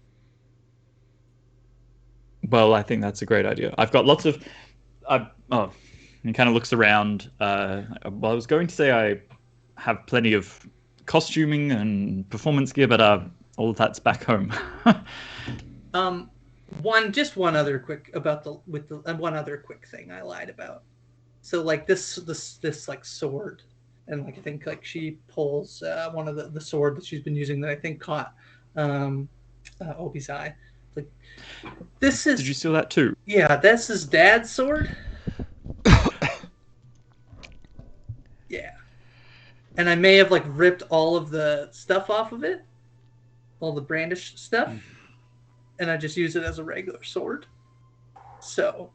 Well, I think that's a great idea. I've got lots of. He kind of looks around. Well, I was going to say I have plenty of costuming and performance gear, but all of that's back home. One other quick thing I lied about. So like this like sword, and like I think like she pulls one of the sword that she's been using that I think caught Obi's eye. Like this is. Did you steal that too? Yeah, that's his dad's sword. Yeah. And I may have like ripped all of the stuff off of it, all the brandish stuff, and I just use it as a regular sword. So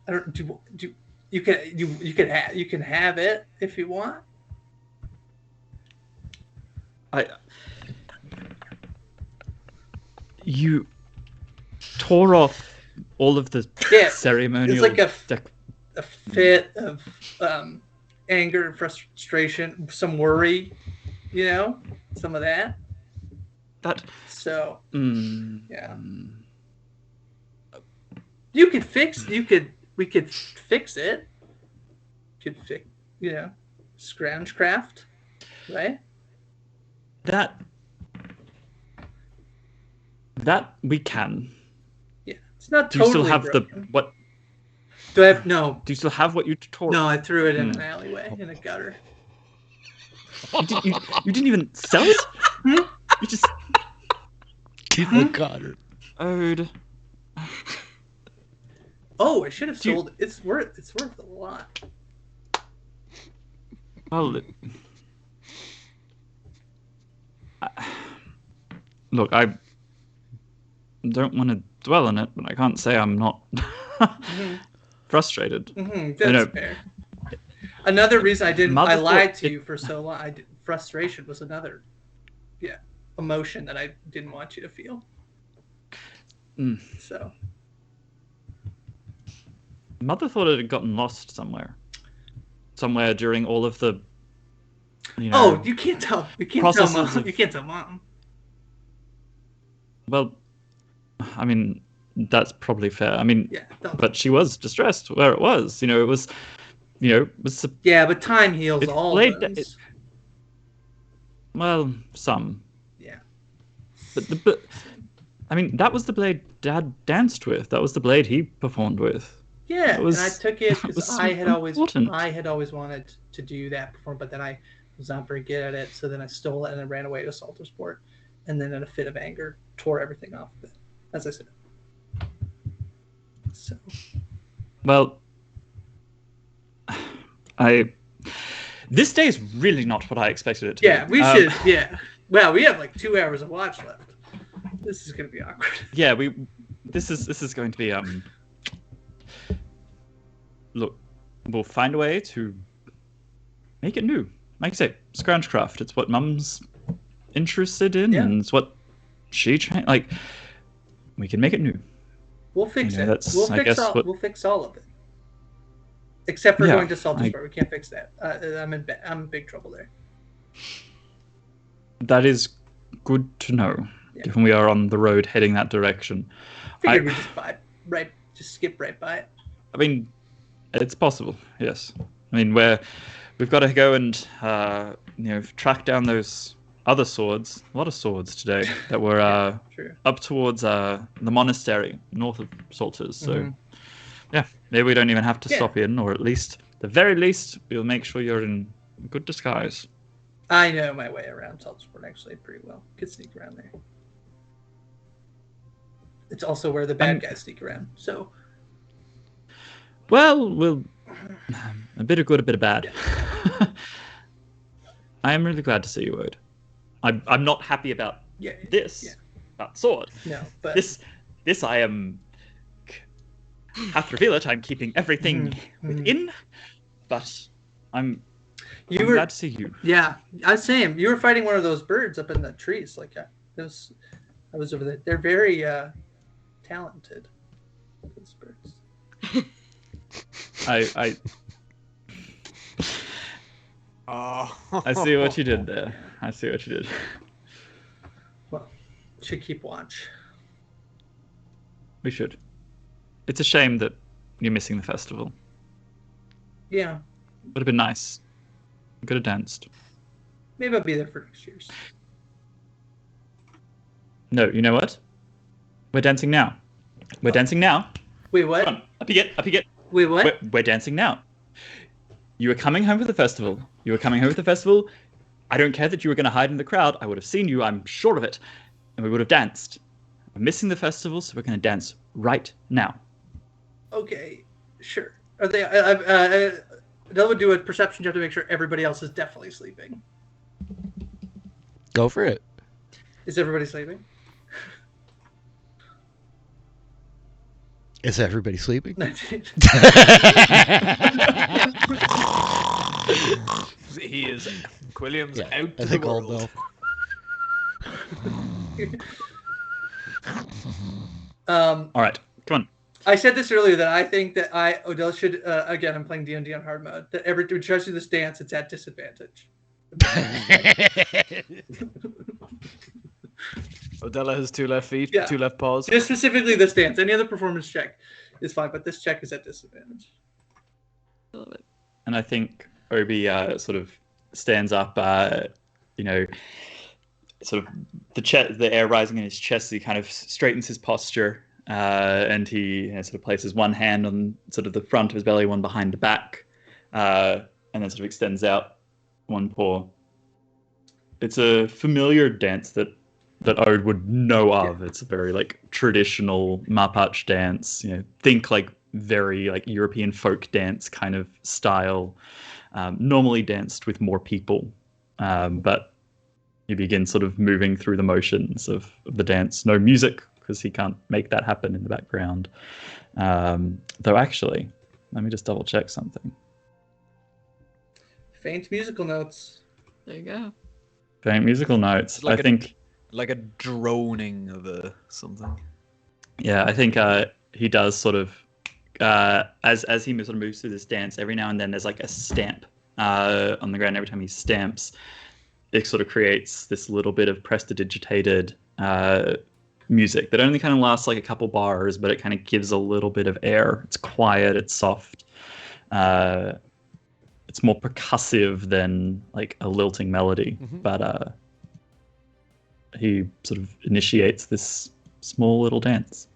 I don't do you can have it if you want. You tore off all of the ceremonial. It's like a fit of anger and frustration, some worry, you know, some of that. So yeah. We could fix it. Scrounge craft, right? That we can. Yeah, it's not totally. Do you still have broken. what? Do I have no? Do you still have what you tore? No, I threw it in an alleyway in a gutter. You didn't even sell it. You just in the gutter. Ode. Oh, I should have sold it. It's worth a lot. Well, look, I don't want to dwell on it, but I can't say I'm not frustrated. That's fair. Another reason I lied to you for so long. Frustration was another, emotion that I didn't want you to feel. So. Mother thought it had gotten lost somewhere during all of the. Oh, you can't tell. You can't tell Mom. You can't tell Mom. Well, I mean, That's probably fair. I mean, Yeah, but she was distressed where it was. It was, yeah, but time heals it's all blade. wounds. Well, some. Yeah. But I mean, that was the blade Dad danced with. That was the blade he performed with. Yeah, was, and I took it because I had always wanted to do that before, but then I was not very good at it. So then I stole it and then ran away to Saltersport, and then in a fit of anger, tore everything off of it. As I said. So. Well, this day is really not what I expected it to be. Yeah, we should. Yeah. Well, we have like 2 hours of watch left. This is going to be awkward. Yeah, This is going to be Look, we'll find a way to make it new. Like I say, Scroungecraft. It's what Mum's interested in, and it's what she we can make it new. We'll fix it. We'll fix all of it. Except for going to Saltersport. We can't fix that. I'm in big trouble there. That is good to know, given we are on the road heading that direction. Figured we just skip right by it. I mean, it's possible, yes. I mean, we've got to go and track down those other swords. A lot of swords today that were up towards the monastery north of Salters. So, maybe we don't even have to stop in, or at the very least, we'll make sure you're in good disguise. I know my way around Saltersport actually pretty well. Could sneak around there. It's also where the bad guys sneak around. So, we'll a bit of good, a bit of bad. I am really glad to see you, Wood. I'm not happy about this, that sword. No, but this I am. Have to reveal it. I'm keeping everything within, but I'm glad to see you. Yeah, I was saying you were fighting one of those birds up in the trees. Like I was over there. They're very talented. Those birds. I see what you did there. I see what you did. Well, should keep watch. We should. It's a shame that you're missing the festival. Yeah. Would have been nice. We could have danced. Maybe I'll be there for next year's. No, you know what? We're dancing now. We're dancing now. Wait, what? Come on, up you get. Wait, what? We're dancing now. You were coming home for the festival. I don't care that you were going to hide in the crowd. I would have seen you, I'm sure of it. And we would have danced. We're missing the festival, so we're going to dance right now. Okay, sure. Are they? That would do a perception check to make sure everybody else is definitely sleeping. Go for it. Is everybody sleeping? Is everybody sleeping? He is. Quilliam's out I to think the all world. know. All right, come on. I said this earlier that I think that Odell should again. I'm playing D&D on hard mode. That every time tries to do this dance, it's at disadvantage. Odella has 2 left feet, Yeah. 2 left paws. Just specifically this dance. Any other performance check is fine, but this check is at disadvantage. I love it. And I think Obi sort of stands up, sort of the air rising in his chest. He kind of straightens his posture, and he sort of places one hand on sort of the front of his belly, one behind the back, and then sort of extends out one paw. It's a familiar dance that Ode would know of. It's a very traditional Mapach dance. Think very European folk dance kind of style. Normally danced with more people, but you begin sort of moving through the motions of the dance. No music, because he can't make that happen in the background. Though actually, let me just double check something. Faint musical notes. There you go. Faint musical notes. I think like a droning of something. Yeah, I think he does sort of as he sort of moves through this dance. Every now and then there's a stamp on the ground. Every time he stamps, it sort of creates this little bit of prestidigitated music that only kind of lasts like a couple bars, but it kind of gives a little bit of air. It's quiet, it's soft. It's more percussive than like a lilting melody, but he sort of initiates this small little dance.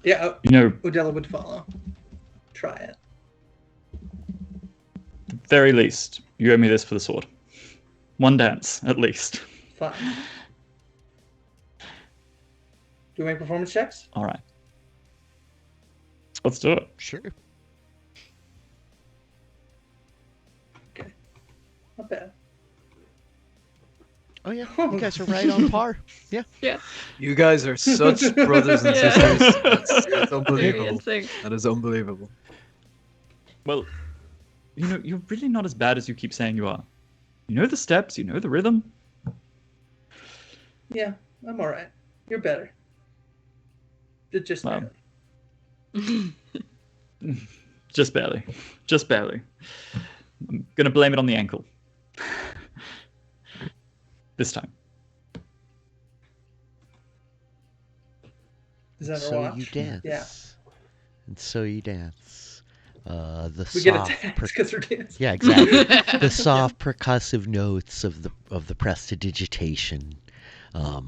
Yeah, Udella would follow. Try it. At the very least, you owe me this for the sword. One dance, at least. Fine. Do we make performance checks? All right. Let's do it. Sure. Okay. Not bad. Oh yeah, you guys are right on par. Yeah. Yeah. You guys are such brothers and sisters. That's unbelievable. That is unbelievable. Well, you're really not as bad as you keep saying you are. You know the steps, you know the rhythm. Yeah, I'm all right. You're better. Just barely. Just barely. Just barely. I'm gonna blame it on the ankle. This time. Is that so watch? You dance. Yeah. And so you dance. We get a dance because we're dancing. Yeah, exactly. The soft percussive notes of the prestidigitation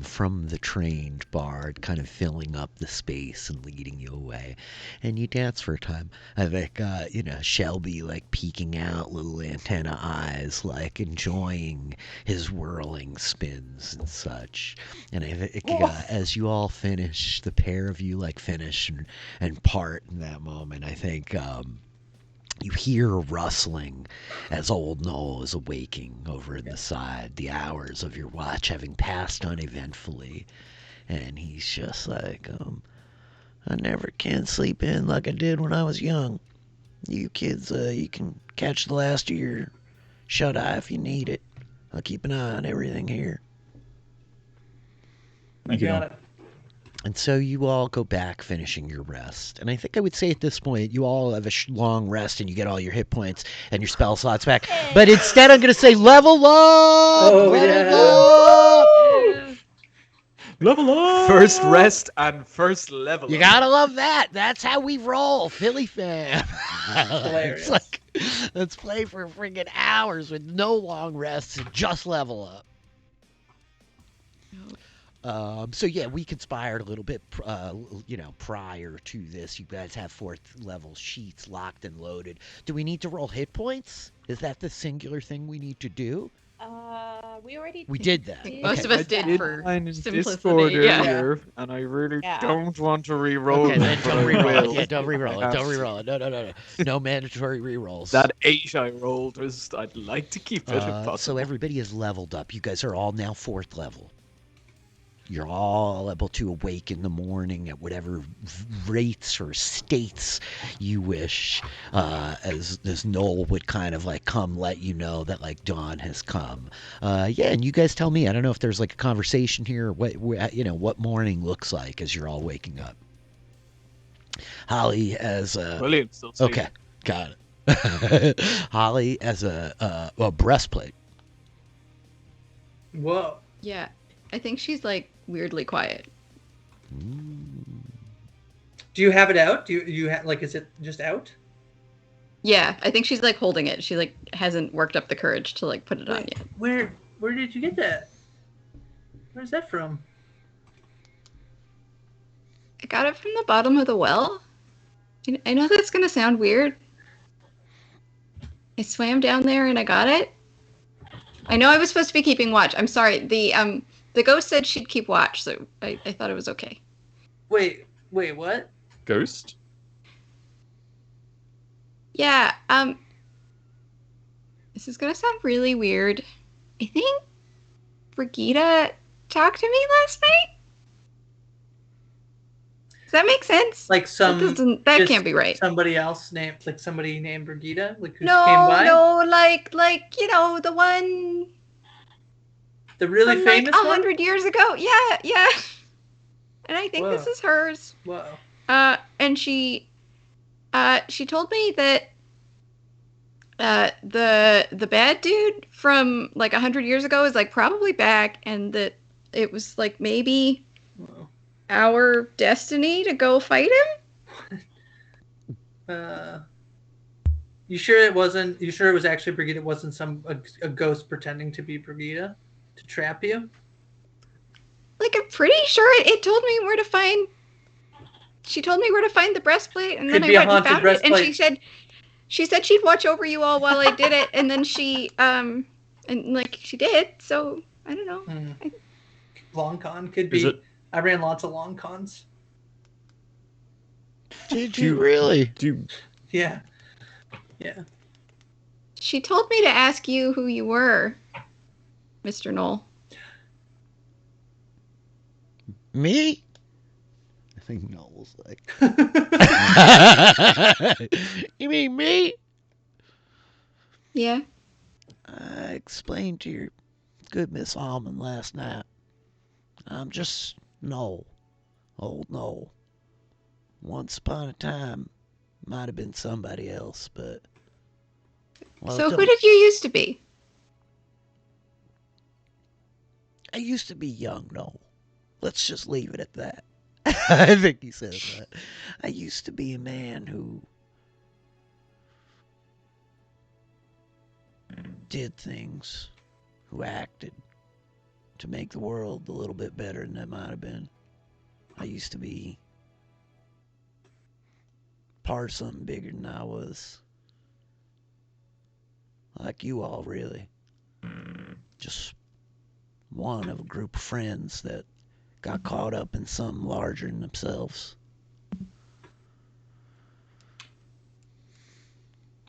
from the trained bard kind of filling up the space and leading you away. And you dance for a time. I think, Shelby like peeking out little antenna eyes, like enjoying his whirling spins and such. And I think as you all finish, the pair of you like finish and part in that moment, I think you hear a rustling as old Noel is awaking over in the side, the hours of your watch having passed uneventfully. And he's just like, I never can sleep in like I did when I was young. You kids, you can catch the last of your shut-eye if you need it. I'll keep an eye on everything here. Thank you. Got it. And so you all go back finishing your rest. And I think I would say at this point, you all have a long rest and you get all your hit points and your spell slots back. But instead, I'm going to say level up! Oh, level up! Level up! First rest and first level. You got to love that. That's how we roll, Philly fam. Hilarious. It's like, let's play for friggin' hours with no long rests and just level up. So yeah, we conspired a little bit, prior to this. You guys have 4th level sheets locked and loaded. Do we need to roll hit points? Is that the singular thing we need to do? We did that. Most of us did for simplicity. Earlier, and I really don't want to re-roll Okay, then it. don't re-roll it. Yeah, don't re-roll it. Don't re-roll it. No. No mandatory re-rolls. That 8 I rolled was, I'd like to keep it if possible. So everybody is leveled up. You guys are all now 4th level. You're all able to awake in the morning at whatever rates or states you wish, as Noel would kind of like come let you know that like dawn has come. And you guys tell me. I don't know if there's like a conversation here. What morning looks like as you're all waking up. Holly as a William's still sleeping. Okay, got it. Holly as a breastplate. Whoa. Yeah, I think she's like weirdly quiet. Do you have it out? Do you is it just out? Yeah, I think she's like holding it. She like hasn't worked up the courage to like put it on yet. Where did you get that? Where's that from? I got it from the bottom of the well. I know that's gonna sound weird. I swam down there and I got it. I know I was supposed to be keeping watch. I'm sorry. The ghost said she'd keep watch, so I thought it was okay. Wait, what? Ghost? Yeah, this is gonna sound really weird. I think Brigida talked to me last night. Does that make sense? Like that can't be right. Somebody else named, like somebody named Brigida? Like who came No, by? like the one... The really from famous like one? 100 years ago. Yeah. And I think this is hers. Whoa. And she told me that The bad dude from like 100 years ago is like probably back, and that it was like maybe our destiny to go fight him. You sure it wasn't? You sure it was actually Brigida? It wasn't a ghost pretending to be Brigida to trap you? Like, I'm pretty sure it told me where to find. She told me where to find the breastplate, and Could then be I a went and haunted found it. And breastplate. she said she'd watch over you all while I did it, and then and like she did. So I don't know. Long con could be. I ran lots of long cons. Did you really? Yeah. She told me to ask you who you were, Mr. Knoll. Me? I think Noel's like. You mean me? Yeah. I explained to your good Miss Almond last night. I'm just Noel. Old Noel. Once upon a time, might have been somebody else, but... Well, so who did you used to be? I used to be young Noel. Let's just leave it at that. I think he says that. I used to be a man who did things, who acted to make the world a little bit better than it might have been. I used to be part of something bigger than I was. Like you all, really. Just one of a group of friends that got caught up in something larger than themselves.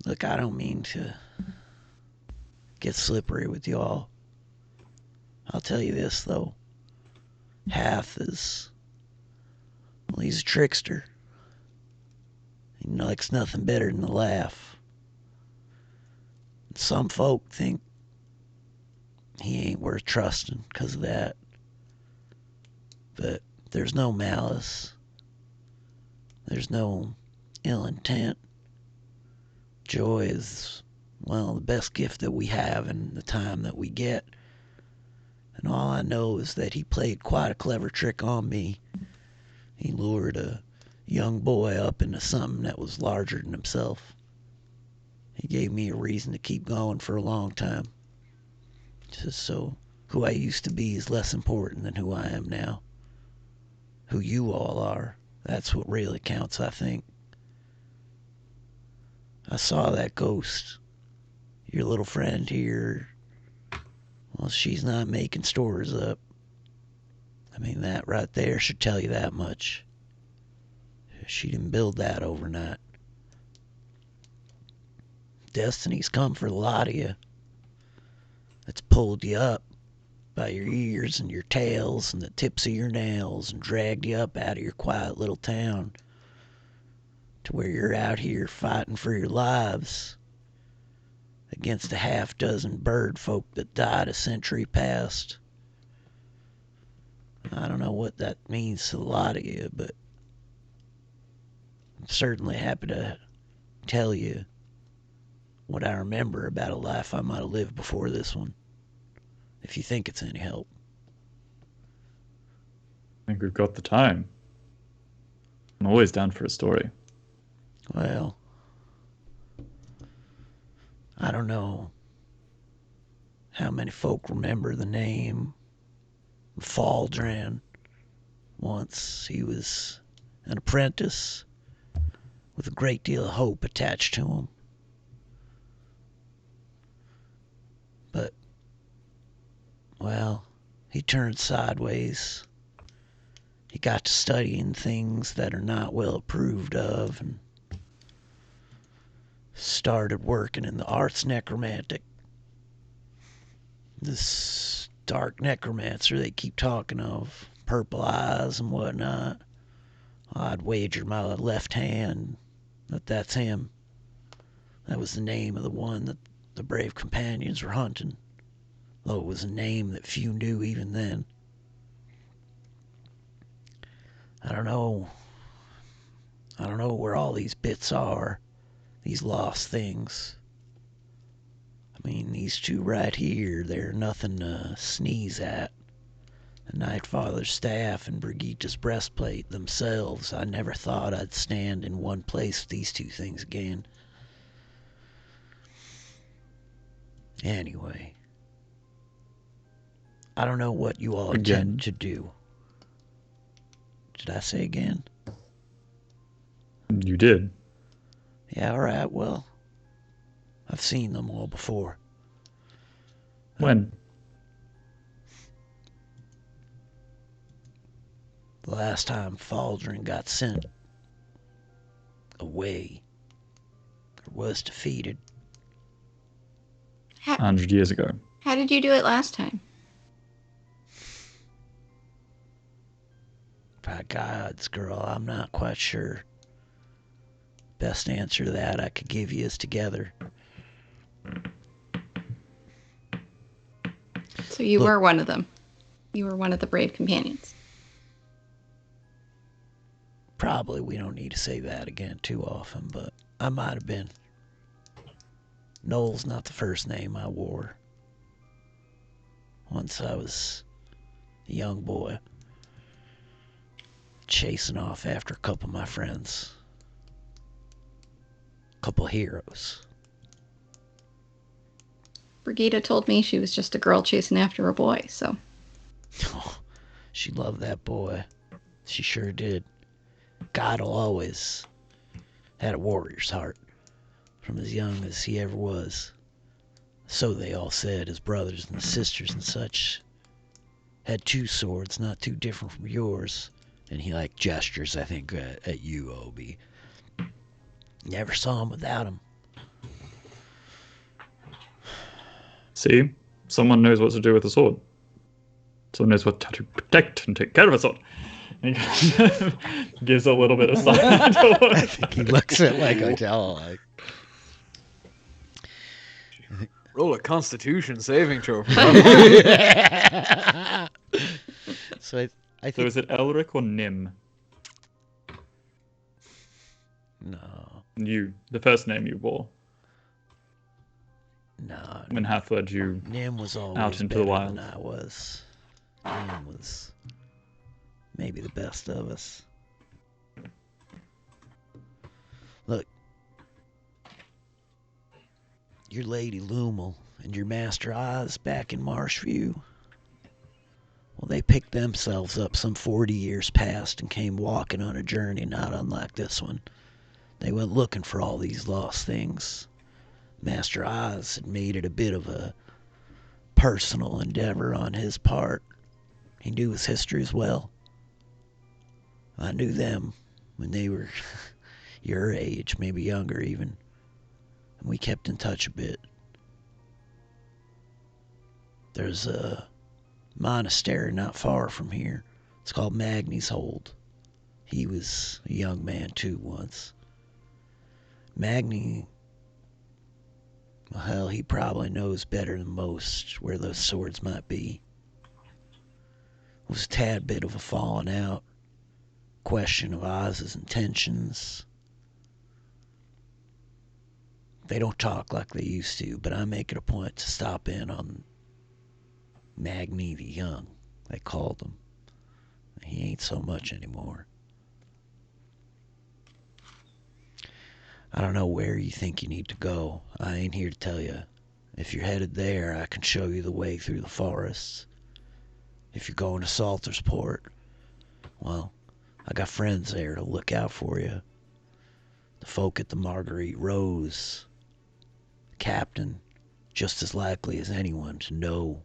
Look, I don't mean to get slippery with y'all. I'll tell you this, though. Half is... Well, he's a trickster. He likes nothing better than to laugh. Some folk think he ain't worth trusting because of that. But there's no malice. There's no ill intent. Joy is, well, the best gift that we have in the time that we get. And all I know is that he played quite a clever trick on me. He lured a young boy up into something that was larger than himself. He gave me a reason to keep going for a long time. Just so who I used to be is less important than who I am now. Who you all are, that's what really counts, I think. I saw that ghost. Your little friend here. Well, she's not making stories up. I mean, that right there should tell you that much. She didn't build that overnight. Destiny's come for a lot of you. It's pulled you up by your ears and your tails and the tips of your nails and dragged you up out of your quiet little town to where you're out here fighting for your lives against a half-dozen bird folk that died a century past. I don't know what that means to a lot of you, but I'm certainly happy to tell you what I remember about a life I might have lived before this one, if you think it's any help. I think we've got the time. I'm always down for a story. Well, I don't know how many folk remember the name Faldran. Once he was an apprentice with a great deal of hope attached to him. But, well, he turned sideways. He got to studying things that are not well approved of and started working in the arts necromantic. This dark necromancer they keep talking of, purple eyes and whatnot. I'd wager my left hand that that's him. That was the name of the one that the brave companions were hunting, though it was a name that few knew even then. I don't know where all these bits are, these lost things. I mean, these two right here, they're nothing to sneeze at. The Nightfather's staff and Brigitte's breastplate themselves, I never thought I'd stand in one place with these two things again. Anyway, I don't know what you all intend to do. Did I say again? You did. Yeah, alright, well, I've seen them all before. When? The last time Faldrin got sent away, or was defeated. 100 years ago. How did you do it last time? By gods, girl, I'm not quite sure. Best answer to that I could give you is together. So you were one of them. You were one of the brave companions. Probably we don't need to say that again too often, but I might have been. Noel's not the first name I wore. Once I was a young boy, chasing off after a couple of my friends. A couple of heroes. Brigitte told me she was just a girl chasing after a boy, so. Oh, she loved that boy. She sure did. God'll always had a warrior's heart, from as young as he ever was. So they all said, his brothers and sisters and such. Had two swords, not too different from yours. And he gestures, I think, at you, Obi. Never saw him without him. See? Someone knows what to do with a sword. Someone knows what to protect and take care of a sword. And he gives a little bit of silence. I think he looks at Odell Roll a Constitution saving throw. So I think... So is it Elric or Nim? No. You, the first name you wore. No. When half led you Nim was always out into better the wild. than I was. Nim was maybe the best of us. Look, your Lady Lumel and your Master Oz back in Marshview, well, they picked themselves up some 40 years past and came walking on a journey not unlike this one. They went looking for all these lost things. Master Oz had made it a bit of a personal endeavor on his part. He knew his history as well. I knew them when they were your age, maybe younger even. And we kept in touch a bit. There's a monastery not far from here. It's called Magni's Hold. He was a young man too once. Magni, well, hell, he probably knows better than most where those swords might be. It was a tad bit of a falling out. Question of Oz's intentions. They don't talk like they used to, but I make it a point to stop in on Magni the Young, they called him. He ain't so much anymore. I don't know where you think you need to go. I ain't here to tell you. If you're headed there, I can show you the way through the forests. If you're going to Salter's Port, well, I got friends there to look out for you. The folk at the Marguerite Rose. The captain, just as likely as anyone to know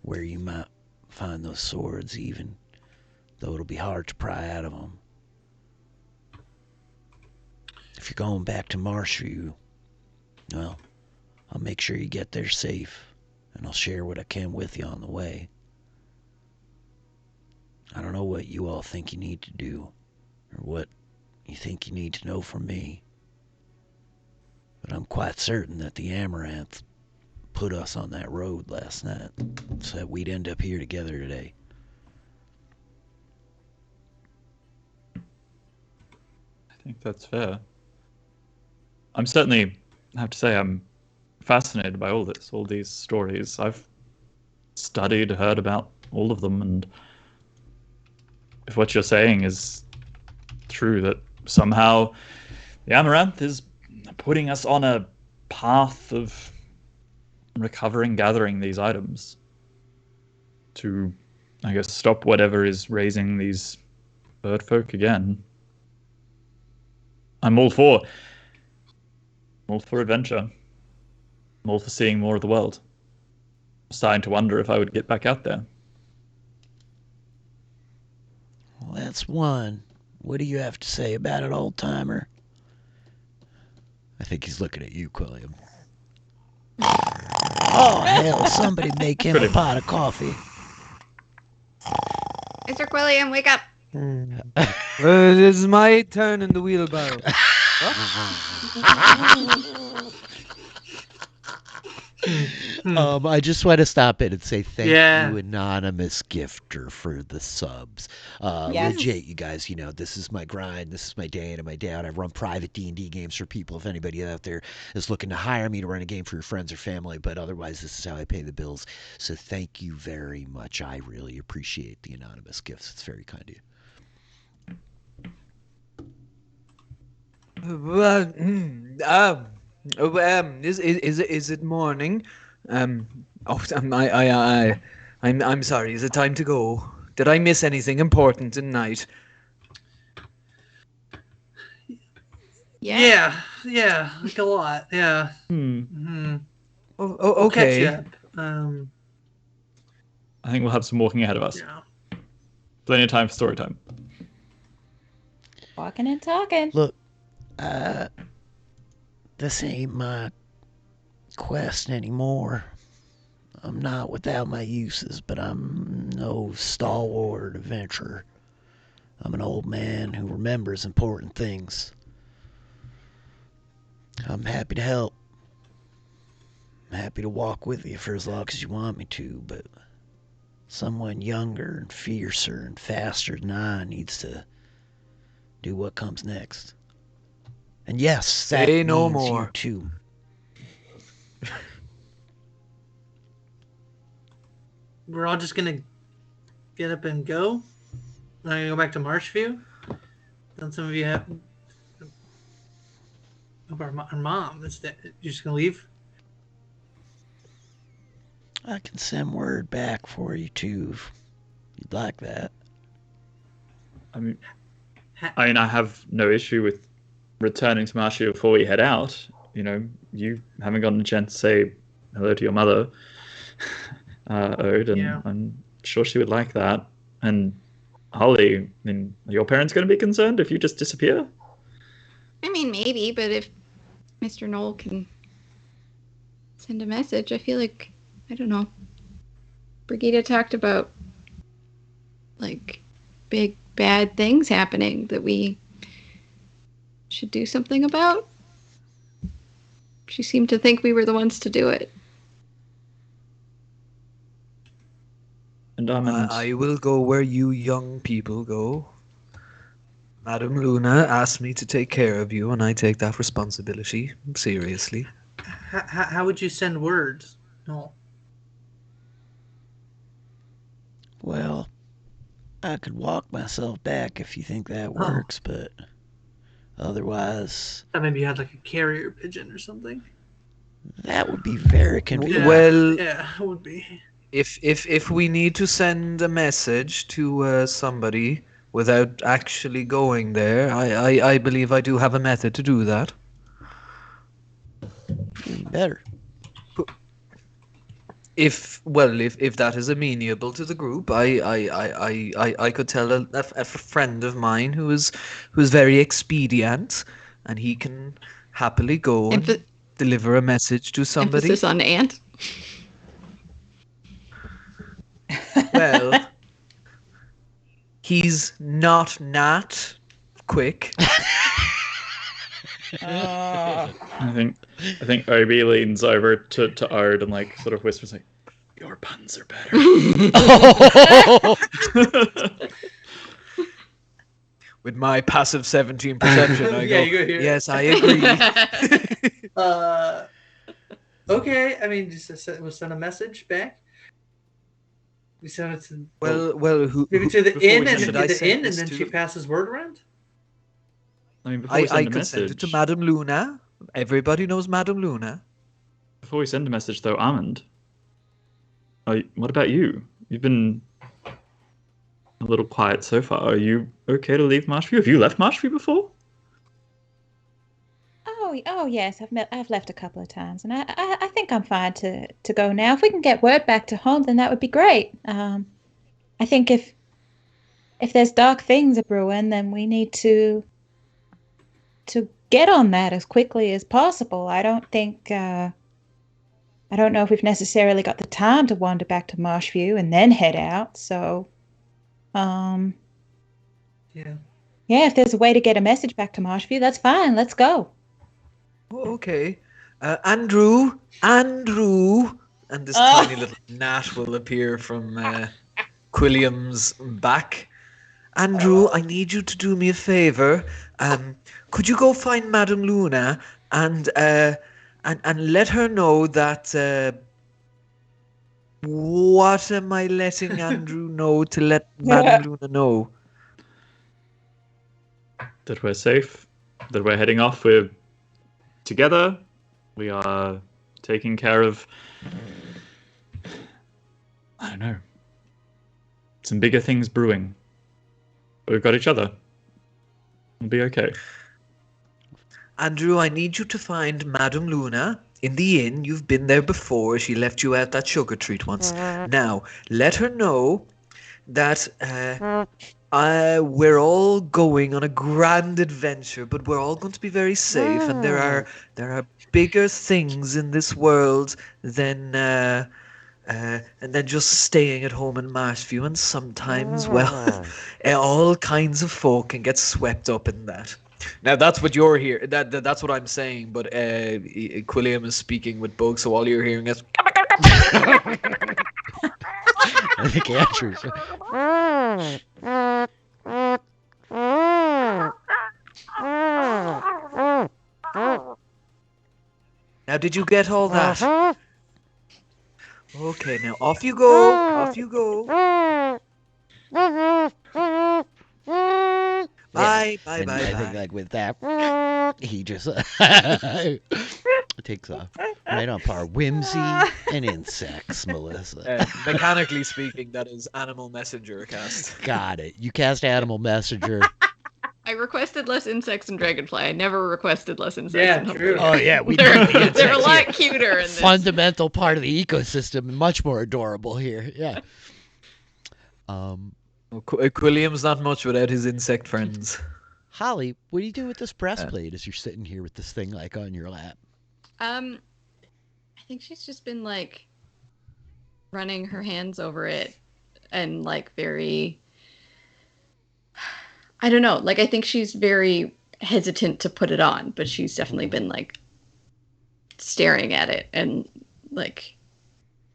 where you might find those swords, even though it'll be hard to pry out of them. If you're going back to Marshview, well, I'll make sure you get there safe, and I'll share what I can with you on the way. I don't know what you all think you need to do, or what you think you need to know from me, but I'm quite certain that the Amaranth put us on that road last night, so that we'd end up here together today. I think that's fair. I'm certainly, I have to say, I'm fascinated by all this, all these stories. I've studied, heard about all of them, and if what you're saying is true, that somehow the Amaranth is putting us on a path of recovering, gathering these items to, I guess, stop whatever is raising these bird folk again. I'm all for adventure. I'm all for seeing more of the world. I'm starting to wonder if I would get back out there. Well, that's one. What do you have to say about it, old timer? I think he's looking at you, Quilliam. Oh, hell, somebody make him a pot of coffee. Mr. Quilliam, wake up. It is my turn in the wheelbarrow. I just want to stop it and say thank you, anonymous gifter, for the subs. Legit, you guys. You know, this is my grind. This is my day in and my day out. I run private D&D games for people. If anybody out there is looking to hire me to run a game for your friends or family, but otherwise, this is how I pay the bills. So thank you very much. I really appreciate the anonymous gifts. It's very kind of you. Is it morning? I'm sorry. Is it time to go? Did I miss anything important tonight? Yeah, like a lot. Yeah. Okay. We'll catch you up. I think we'll have some walking ahead of us. Yeah. Plenty of time for story time. Walking and talking. Look, this ain't my quest anymore. I'm not without my uses, but I'm no stalwart adventurer. I'm an old man who remembers important things. I'm happy to help. I'm happy to walk with you for as long as you want me to, but someone younger and fiercer and faster than I needs to do what comes next. And yes, that Say no means more. you too. We're all just gonna get up and go. I'm gonna go back to Marshview. Then some of you have. Our mom. Is that you're just gonna leave? I can send word back for you too, if you'd like that. I mean, I have no issue with returning to Marshall before we head out. You know, you haven't gotten a chance to say hello to your mother, Ode, and I'm sure she would like that. And Holly, I mean, are your parents going to be concerned if you just disappear? I mean, maybe, but if Mr. Knoll can send a message, I feel like, I don't know. Brigida talked about, like, big, bad things happening that we should do something about. She seemed to think we were the ones to do it. And I will go where you young people go. Madam Luna asked me to take care of you, and I take that responsibility seriously. How would you send words? No. Well, I could walk myself back if you think that works, but otherwise... Maybe you had like a carrier pigeon or something. That would be very convenient. Well, yeah, it would be. If we need to send a message to somebody without actually going there, I believe I do have a method to do that. Better. If that is amenable to the group, I could tell a friend of mine who is very expedient, and he can happily go and deliver a message to somebody. Emphasis on aunt. Well, he's not quick. I think Obi leans over to Ode and like sort of whispers like, "Your puns are better." With my passive 17 perception, I go, yes, I agree. Okay, I mean, we'll send a message back. We send it to maybe to the inn, and then she passes word around. I mean, before we send a could message, send it to Madame Luna. Everybody knows Madame Luna. Before we send a message, though, Armand, what about you? You've been a little quiet so far. Are you okay to leave Marshview? Have you left Marshview before? Oh yes, I've left a couple of times, and I think I'm fine to go now. If we can get word back to home, then that would be great. I think if there's dark things a brewing, then we need to get on that as quickly as possible. I don't know if we've necessarily got the time to wander back to Marshview and then head out. So, yeah, if there's a way to get a message back to Marshview, that's fine. Let's go. Okay. Andrew, and this tiny little gnat will appear from Quilliam's back. Andrew, I need you to do me a favor. Could you go find Madame Luna and let her know that what am I letting Andrew know to let Madame Luna know? That we're safe, that we're heading off, we're together, we are taking care of, I don't know, some bigger things brewing. But we've got each other. We'll be okay. Andrew, I need you to find Madame Luna in the inn. You've been there before. She left you out that sugar treat once. Now, let her know that we're all going on a grand adventure, but we're all going to be very safe, and there are bigger things in this world than and then just staying at home in Marshview, and sometimes, well, all kinds of folk can get swept up in that. Now that's what you're hearing. That's what I'm saying. But Quilliam is speaking with Bug, so all you're hearing is. I think Andrew's. Now, did you get all that? Okay, now off you go. Off you go. Bye. I think like with that, he just takes off right on par. Whimsy and insects, Melissa. Mechanically speaking, that is Animal Messenger cast. Got it. You cast Animal Messenger. I requested less insects in Dragonfly. I never requested less insects. Yeah, true. Oh yeah, we they're, do the insects they're a lot here. cuter in this. Fundamental part of the ecosystem, much more adorable here. Yeah. Quilliam's not much without his insect friends. Holly, what do you do with this breastplate as you're sitting here with this thing like on your lap? I think she's just been like running her hands over it and like very, I don't know, like I think she's very hesitant to put it on, but she's definitely been like staring at it and like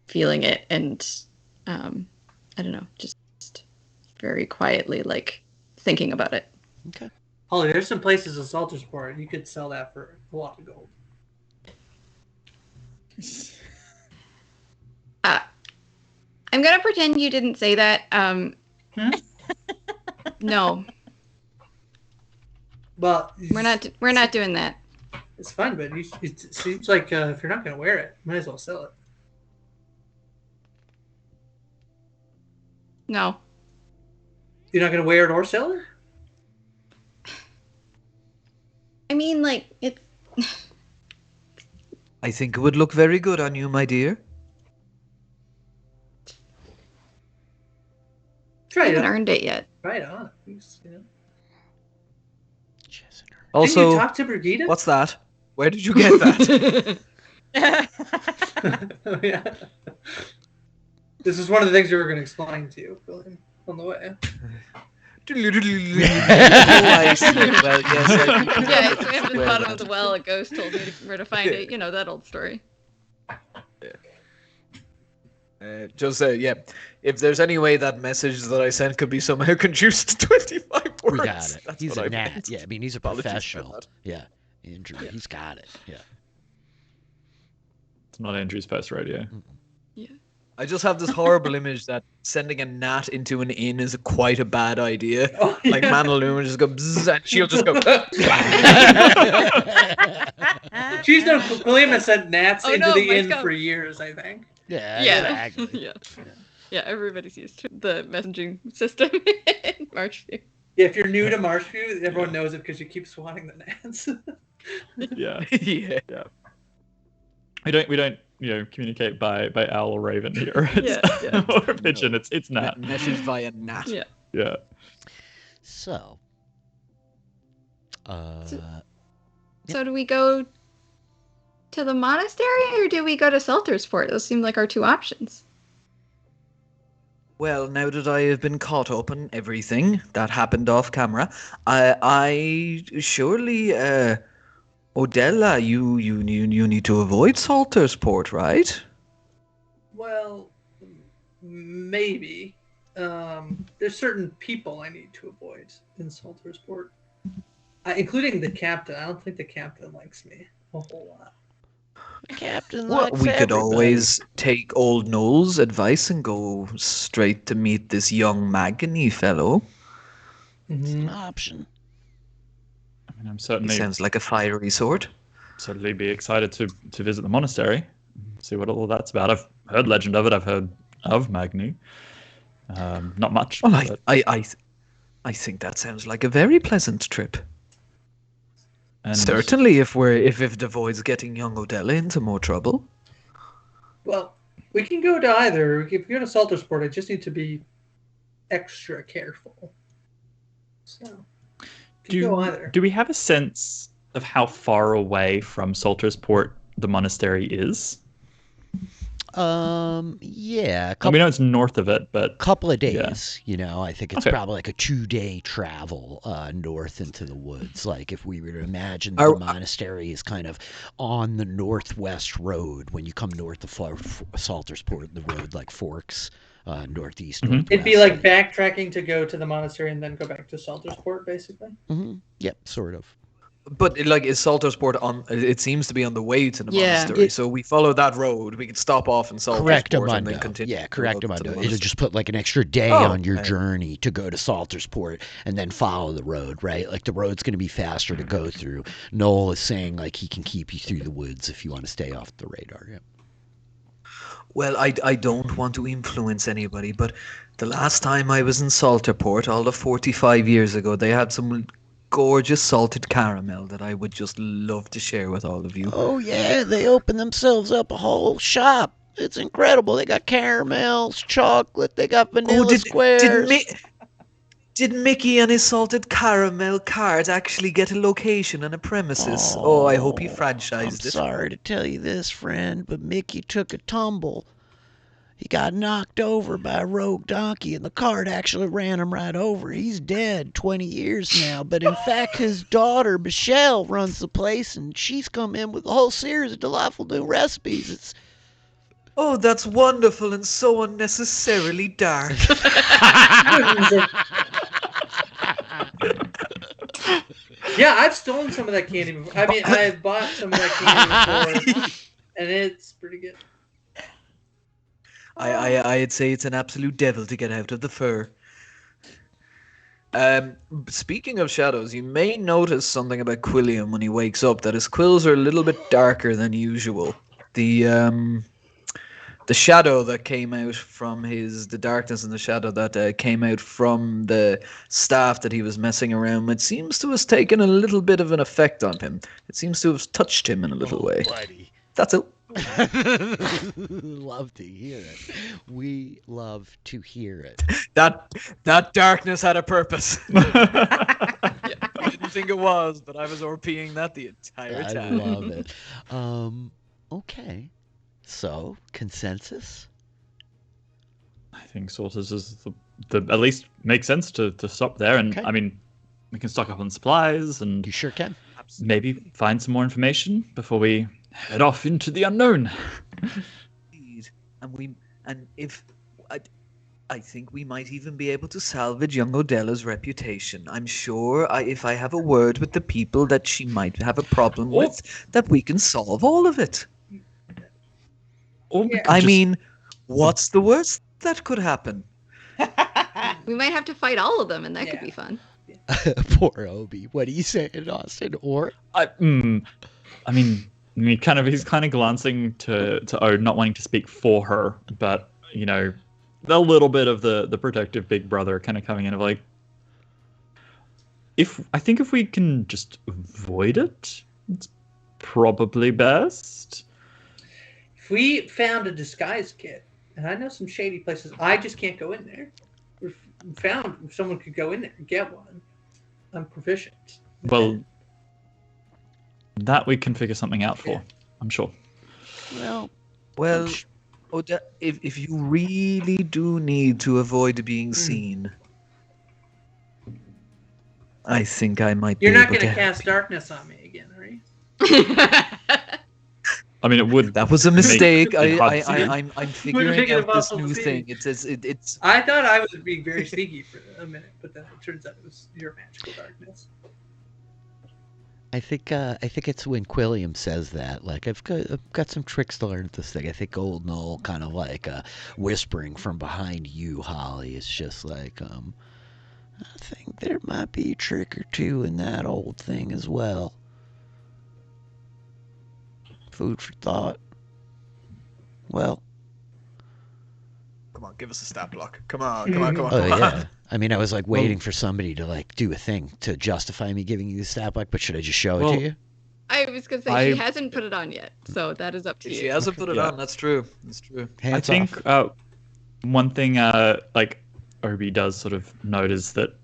feeling it and I don't know, just very quietly like thinking about it. Okay. Holly, there's some places in Saltersport you could sell that for a lot of gold. I'm gonna pretend you didn't say that. No. Well, We're not doing that. It's fun, but it seems like if you're not gonna wear it, you might as well sell it. No. You're not gonna wear it or sell it? I mean, like it's. I think it would look very good on you, my dear. Try I it. haven't earned it yet. Try it on. You know. Also, didn't you talk to Brigida? What's that? Where did you get that? Oh, yeah. This is one of the things we were going to explain to you on the way. Oh, I see. Well, yes. Yeah, it's at the bottom of the well. A ghost told me where to find it. You know that old story. Yeah. If there's any way that message that I sent could be somehow reduced to 25 words. We got it. That's He's what a I gnat. meant. Yeah, I mean, he's a Apologies for professional. that. Yeah. Andrew, he's got it. Yeah. It's not Andrew's first rodeo. I just have this horrible image that sending a gnat into an inn is quite a bad idea. Oh, yeah. Like Manaloon would just go bzzz, and she'll just go. She's known William has sent gnats into the inn go. for years, I think. Yeah, exactly. Yeah, everybody's used to the messaging system in Marchview. Yeah, if you're new to Marshview, everyone knows it because you keep swatting the gnats. Yeah. Yeah. We don't communicate by owl or raven here. It's or pigeon. It's gnat. Message via gnat. Yeah. So, So do we go to the monastery or do we go to Saltersport? Those seem like our two options. Well, now that I have been caught up on everything that happened off camera, I surely, Odella, you need to avoid Saltersport, right? Well, maybe. There's certain people I need to avoid in Saltersport, including the captain. I don't think the captain likes me a whole lot. Captain Well, likes we could everybody. always take old Noel's advice and go straight to meet this young Magony fellow. It's an option. I mean, I'm He certainly sounds like a fiery sort. certainly be excited to visit the monastery, see what all that's about. I've heard legend of it. I've heard of Magni. Not much. Well, but- I think that sounds like a very pleasant trip. and Certainly, if the void's getting young Odella into more trouble. Well, we can go to either. If we go to Saltersport, I just need to be extra careful. So, we can go either. Do we have a sense of how far away from Saltersport the monastery is? Yeah, We know it's north of it, but couple of Yeah. days. I think it's Okay. probably like a 2-day travel north into the woods. Like if we were to imagine Are- the monastery is kind of on the northwest road when you come north of Saltersport, the road like forks northeast. Mhm. Northwest. It'd be like backtracking to go to the monastery and then go back to Saltersport, basically. Yep, sort of. But is Saltersport on? It seems to be on the way to the Yeah. monastery. So we follow that road. We can stop off in Saltersport and then Correctamundo. continue. Yeah, the road to the correctamundo. It'll monastery. just put like an extra day Oh, on your okay. journey to go to Saltersport and then follow the road, right? Like the road's going to be faster to go through. Noel is saying like he can keep you through the woods if you want to stay off the radar. Yeah. Well, I don't want to influence anybody, but the last time I was in Salterport, all of 45 years ago, they had some gorgeous salted caramel that I would just love to share with all of you. Oh yeah, they opened themselves up a whole shop. It's incredible. They got caramels, chocolate. They got vanilla squares. Did Mickey and his salted caramel cart actually get a location and a premises? Oh, I hope he I'm franchised it. sorry to tell you this, friend, but Mickey took a tumble. He got knocked over by a rogue donkey, and the cart actually ran him right over. He's dead 20 years now, but in fact, his daughter, Michelle, runs the place, and she's come in with a whole series of delightful new recipes. It's Oh, that's wonderful and so unnecessarily dark. Yeah, I've stolen some of that candy before. I mean, I've bought some of that candy before, and it's pretty good. I'd say it's an absolute devil to get out of the fur. Speaking of shadows, you may notice something about Quilliam when he wakes up, that his quills are a little bit darker than usual. The shadow that came out from the darkness and the shadow that came out from the staff that he was messing around with seems to have taken a little bit of an effect on him. It seems to have touched him in a little way. buddy. That's it. Love to hear it. We love to hear it. That darkness had a purpose. I didn't think it was, but I was RPing that the entire I time. love it. Okay. So, consensus? I think Sorters is the at least makes sense to stop there. And Okay. I mean, we can stock up on supplies and You sure can. maybe find some more information before we head off into the unknown. Indeed. I think we might even be able to salvage young Odella's reputation. I'm sure if I have a word with the people that she might have a problem with, that we can solve all of it. Or we Yeah. could I just- mean, what's the worst that could happen? We might have to fight all of them, and that could Yeah. be fun. Poor Obi. What are you saying, Austin? Or I mean, he's kind of glancing to Ode, not wanting to speak for her, but you know, a little bit of the protective big brother kind of coming in of like, if we can just avoid it, it's probably best. If we found a disguise kit, and I know some shady places, I just can't go in there. If someone could go in there and get one, I'm proficient. Well, that we can figure something out for, I'm sure. Well, if you really do need to avoid being seen, I think I might You're be not able going to to help cast you. darkness on me again, are you? I mean, it would. That was a mistake. it hard to see. I'm figuring making out it this possible new to thing. see. It's I thought I was being very sneaky for a minute, but then it turns out it was your magical darkness. I think it's when Quilliam says that. Like, I've got some tricks to learn at this thing. I think old Noel kind of like whispering from behind you, Holly. Is just like, I think there might be a trick or two in that old thing as well. Food for thought. Well, Come on, give us a stat block. Come on, come on, come on. oh come yeah. on. I mean, I was like waiting for somebody to like do a thing to justify me giving you the stat block, but should I just show it Well, to you? I was gonna say she hasn't put it on yet, so that is up to you. She hasn't put it Yeah. on. That's true. That's true. Hands I think off. one thing like Obi does sort of note is that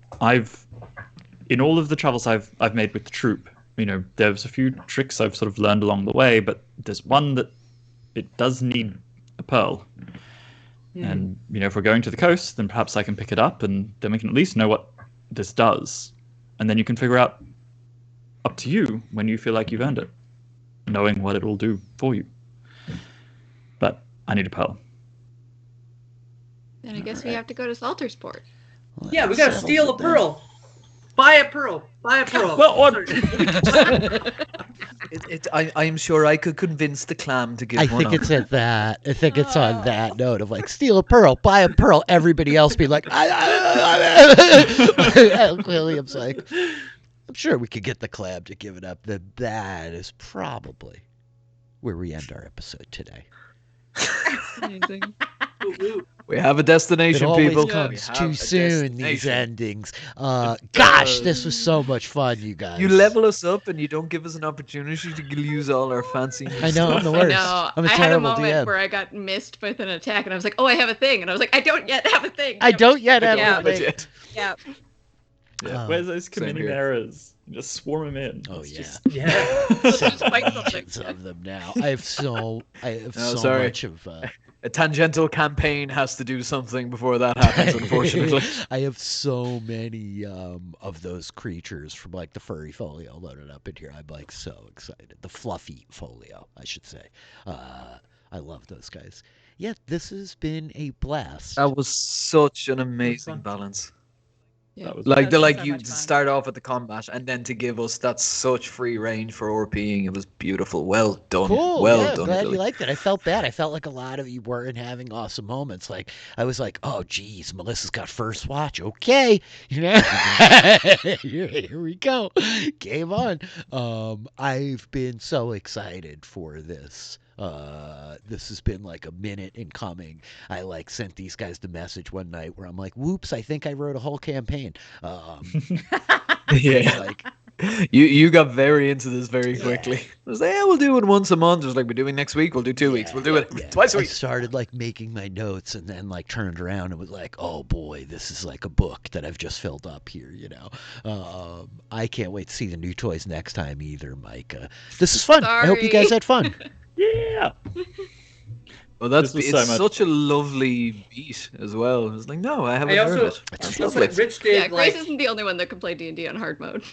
in all of the travels I've made with the troop, you know, there's a few tricks I've sort of learned along the way, but there's one that it does need a pearl. And you know, if we're going to the coast, then perhaps I can pick it up, and then we can at least know what this does, and then you can figure out, up to you, when you feel like you've earned it, knowing what it will do for you. But I need a pearl. Then I guess we have to go to Saltersport. Well, Yeah, we that gotta settles steal a it then. pearl. Buy a pearl. Buy a pearl. Well, or- Sorry. I'm sure I could convince the clam to give I one think up. it's at that. I think it's on that note of like steal a pearl, buy a pearl. Everybody else be like, William's like, I'm sure we could get the clam to give it up. That is probably where we end our episode today. Amazing. Ooh, ooh. We have a It destination, always people. comes We too have a soon. These destination. endings. Gosh, this was so much fun, you guys. You level us up and you don't give us an opportunity to use all our fancy. I know, I'm the I worst. know. I'm a I had a terrible moment DM. where I got missed with an attack, and I was like, "Oh, I have a thing," and I was like, "I don't yet have a thing." I don't yet have Yeah. a thing. Yeah. Yeah, where's those same committing here. errors? Just swarm them in. Oh It's yeah. just- Yeah. Let's just fight something. Legions of them now. I have so sorry. much of. A tangential campaign has to do something before that happens, unfortunately. I have so many of those creatures from like the furry folio loaded up in here. I'm like so excited. The fluffy folio, I should say. I love those guys. Yeah, this has been a blast. That was such an amazing fun. balance. Yeah. That was- Like That's so you much to fun. start off at the combat and then to give us that such free range for RPing. It was beautiful. Well done. Cool. Well yeah, done. glad Billy. you liked it. I felt bad. I felt like a lot of you weren't having awesome moments. Like I was like, oh geez, Melissa's got first watch. Okay, you know, here we go. Game on. I've been so excited for this. This has been like a minute in coming. I like sent these guys the message one night where I'm like, whoops, I think I wrote a whole campaign. Yeah. Like, You got very into this very quickly. I was like, yeah, we'll do it once a month. It was like, we're doing next week. We'll do 2 weeks. We'll do it yeah. twice a I week. started like making my notes and then like turned around and was like, oh boy, this is like a book that I've just filled up here, you know. I can't wait to see the new toys next time either, Micah. This is fun. I hope you guys Sorry. had fun. Yeah. Well, that's This was it's so much such a lovely beat as well. I was like, no, I haven't I heard also, it. That's That's also lovely. Rich did Yeah, Grace like isn't the only one that can play D&D on hard mode.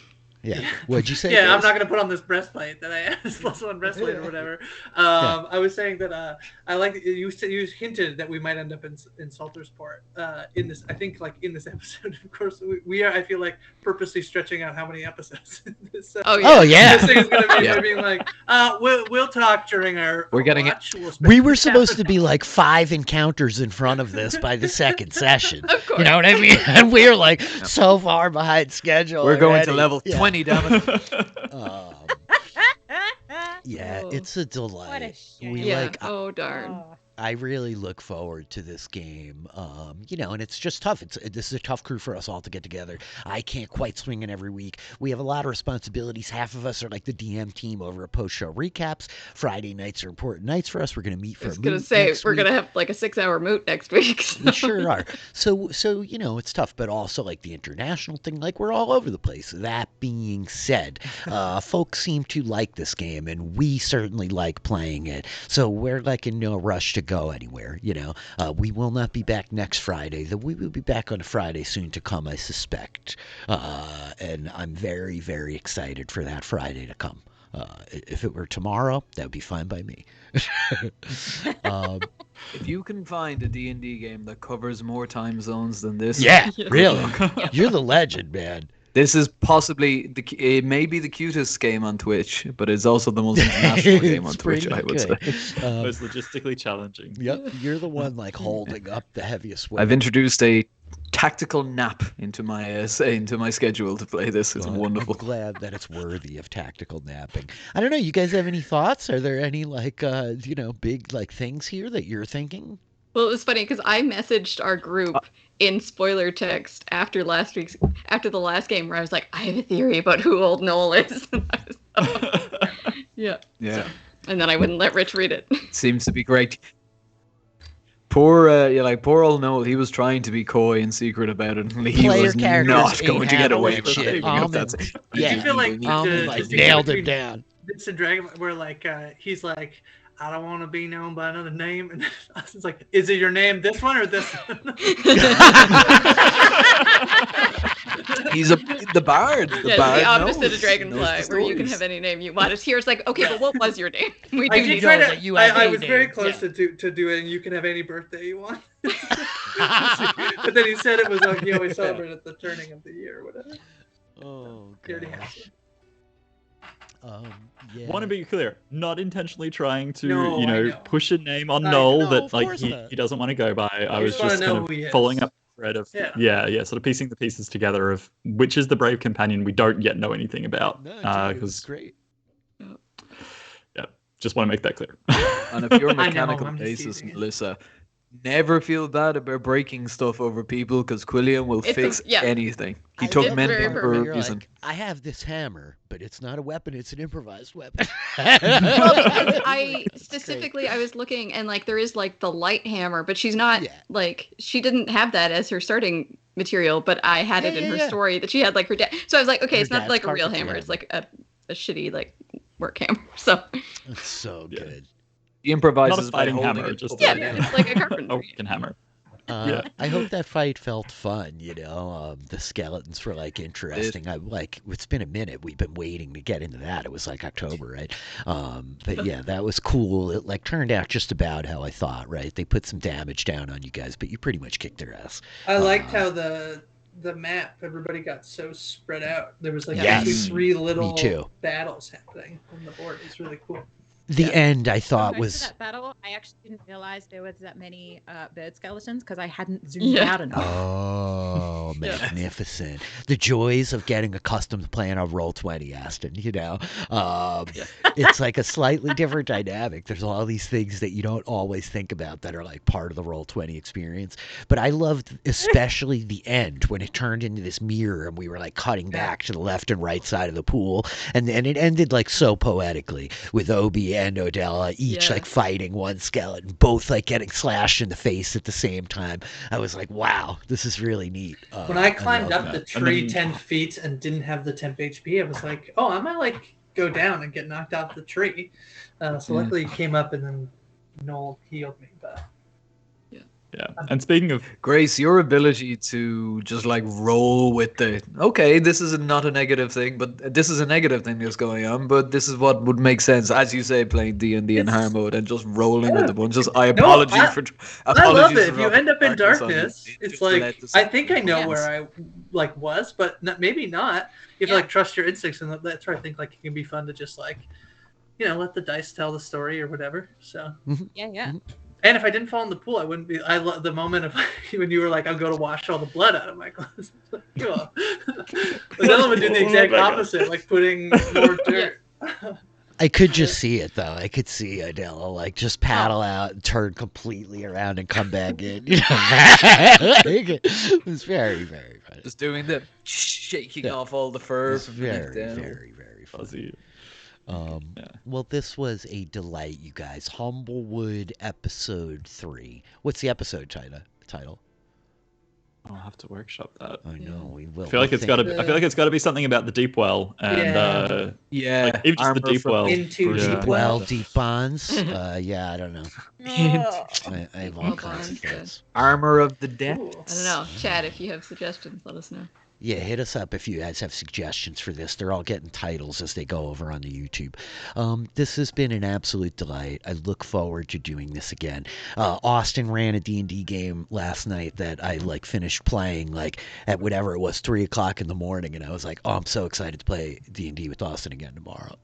Yeah. What'd you say? Yeah, I'm Grace? not gonna put on this breastplate that I have, this +1 breastplate or whatever. I was saying that I like you hinted that we might end up in Salter's Port in this. I think like in this episode, of course, we are. I feel like purposely stretching out how many episodes. This, Oh yeah. This thing is gonna be being like, we'll talk during our. We're getting watch. We were supposed to be like 5 encounters in front of this by the second session. Of course. You know what I mean? And we're like so far behind schedule. We're going to already. level 20, damn it. Yeah, Oh, it's a delight. what a shame. We Yeah. like. Oh darn. Oh. I really look forward to this game. And it's just tough. This is a tough crew for us all to get together. I can't quite swing it every week. We have a lot of responsibilities. Half of us are like the DM team over at post-show recaps. Friday nights are important nights for us. We're going to meet for I was a gonna moot say next we're week. gonna have like a 6-hour moot next week. So. We sure are. So it's tough, but also like the international thing, like we're all over the place. That being said, folks seem to like this game, and we certainly like playing it. So we're like in no rush to go anywhere. We will not be back next Friday. We will be back on a Friday soon to come, I suspect. And I'm very, very excited for that Friday to come. If it were tomorrow, that would be fine by me. If you can find a D&D game that covers more time zones than this, Yeah, Yeah. really. You're the legend, man. this is possibly it may be the cutest game on Twitch, but it's also the most international game on It's Twitch, pretty I would good. say. Most logistically challenging. Yep, you're the one like holding up the heaviest weight. I've introduced a tactical nap into my schedule to play this. It's Well, wonderful. I'm glad that it's worthy of tactical napping. I don't know. You guys have any thoughts? Are there any big like things here that you're thinking? Well, it was funny because I messaged our group in spoiler text after the last game where I was like, I have a theory about who old Noel is. Yeah. Yeah. So, and then I wouldn't let Rich read it. Seems to be great. Poor old Noel. He was trying to be coy and secret about it, and he Player was characters not ain't going to get having away that with shit. it. Yeah. I feel like Nailed it down. It's a dragon where like he's like, I don't want to be known by another name, and Austin's like, is it your name this one or this one? He's the bard. The Yeah, bard it's the opposite knows. of Dragonfly, Knows the where you can stories. have any name you want. It's here, it's like, okay, but what was your name? We I do did need try know to. that you have I a was very name, close yeah. to doing. You can have any birthday you want. But then he said it was like he always celebrated the turning of the year or whatever. Oh, He already has gosh. it. Yeah. Want to be clear, not intentionally trying to, No, I know. push a name on I Noel know, that of like course he not. doesn't want to go by. I You was just wanna just know kind who he of is. following up the thread of Yeah. sort of piecing the pieces together of which is the brave companion we don't yet know anything about. No, dude, it was Because great. just want to make that clear. And if you're a I know, mechanical I'm just basis, teasing it. Melissa, never feel bad about breaking stuff over people because Quillian will fix anything. He I took love men the very part for where a you're reason. like, I have this hammer, but it's not a weapon, it's an improvised weapon. Well, because I specifically I was looking and like there is like the light hammer, but she's not Yeah. like she didn't have that as her starting material, but I had it in her Yeah. story that she had like her dad. So I was like, okay, Her it's not dad's like a real carpentry hammer. hammer. It's like a shitty like work hammer. So It's so Yeah. good. He improvises Not a by fighting holding hammer, it just up yeah, and down. it's like a a carpenter. fucking hammer. I hope that fight felt fun. The skeletons were like interesting. It's been a minute. We've been waiting to get into that. It was like October, right? But yeah, that was cool. It like turned out just about how I thought, right? They put some damage down on you guys, but you pretty much kicked their ass. I liked how the map everybody got so spread out. There was like Yes. actually 3 little Me too. battles happening on the board. It's really cool. The end, I thought, Most of was that battle. I actually didn't realize there was that many bird skeletons because I hadn't zoomed out enough. oh, magnificent. The joys of getting accustomed to playing on Roll20, Aston, It's like a slightly different dynamic. There's all these things that you don't always think about that are like part of the Roll20 experience. But I loved especially the end when it turned into this mirror and we were like cutting back to the left and right side of the pool. And then it ended like so poetically with Obi and Odella each like fighting one skeleton, both like getting slashed in the face at the same time. I was like, wow, this is really neat. When I climbed love up that. the tree 10 feet and didn't have the temp HP, I was like, oh, I might like go down and get knocked off the tree. So luckily he came up and then Noel healed me. But Yeah, Yeah. And speaking of Grace, your ability to just like roll with this is not a negative thing, but this is a negative thing that's going on, but this is what would make sense, as you say, playing D&D in hard mode and just rolling with the bunches. I love it. If you end up in darkness, it's like I think I know where I was, but maybe not. You have to trust your instincts, and that's where I think it can be fun to just let the dice tell the story or whatever. So yeah. And if I didn't fall in the pool, I wouldn't be. I love the moment of when you were like, "I'll go to wash all the blood out of my clothes." Cool. Adela would do the exact opposite, like putting more dirt. I could just see it though. I could see Adela just paddle out, and turn completely around, and come back in. It was very, very funny. Just doing the shaking off all the fur. Very, very, very fuzzy. Well, this was a delight, you guys. Humblewood episode 3. What's the episode title? I'll have to workshop that. I know we will. I feel like it's got to be something about the deep well and even just the deep well. Deep well, deep bonds. I don't know. I have all kinds of things. Armor of the depths. I don't know. Chad, if you have suggestions, let us know. Yeah, hit us up if you guys have suggestions for this. They're all getting titles as they go over on the YouTube. This has been an absolute delight. I look forward to doing this again. Austin ran a D&D game last night that I finished playing at whatever it was, 3 o'clock in the morning, and I was like, oh, I'm so excited to play D&D with Austin again tomorrow.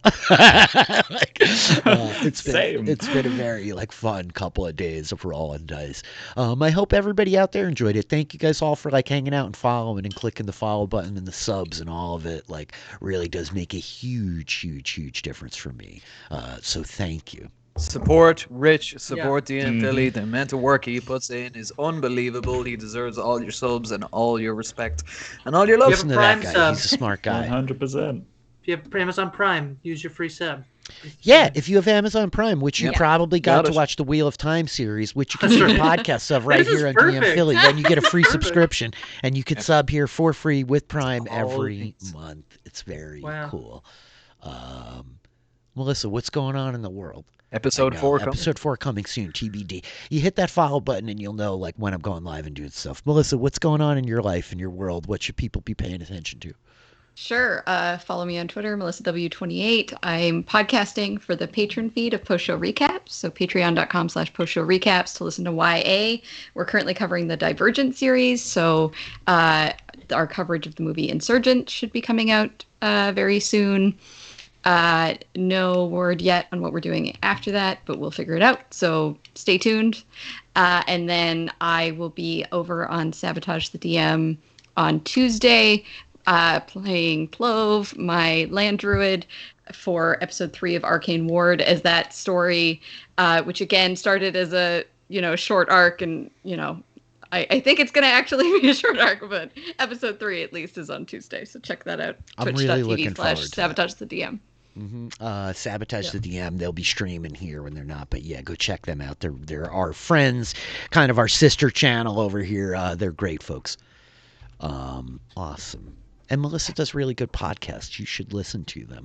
It's been a very fun couple of days of rolling dice. I hope everybody out there enjoyed it. Thank you guys all for hanging out and following and clicking the follow button and the subs and all of it really does make a huge difference for me. So thank you. Support Rich, support Dean Philly. The amount of work he puts in is unbelievable. He deserves all your subs and all your respect and all your love. Listen to that guy. He's a smart guy. 100%. If you have Amazon Prime, use your free sub. Yeah, if you have Amazon Prime, which you probably got to watch the Wheel of Time series, which you can see podcasts of right here on DM Philly, then you get a free subscription, and you can sub here for free with Prime every month. It's very cool. Melissa, what's going on in the world? Episode 4 coming soon, TBD. You hit that follow button and you'll know when I'm going live and doing stuff. Melissa, what's going on in your life, in your world? What should people be paying attention to? Sure. Follow me on Twitter, MelissaW28. I'm podcasting for the patron feed of Post Show Recaps. So patreon.com/Post Show Recaps to listen to YA. We're currently covering the Divergent series. So our coverage of the movie Insurgent should be coming out very soon. No word yet on what we're doing after that, but we'll figure it out. So stay tuned. And then I will be over on Sabotage the DM on Tuesday, playing Plove, my land druid, for episode 3 of Arcane Ward, as that story, which again started as a short arc, and I think it's going to actually be a short arc, but episode 3 at least is on Tuesday, so check that out. I'm really looking forward to Sabotage the DM. Sabotage the DM. They'll be streaming here when they're not, but yeah, go check them out. They're our friends, kind of our sister channel over here. They're great folks. Awesome. And Melissa does really good podcasts. You should listen to them.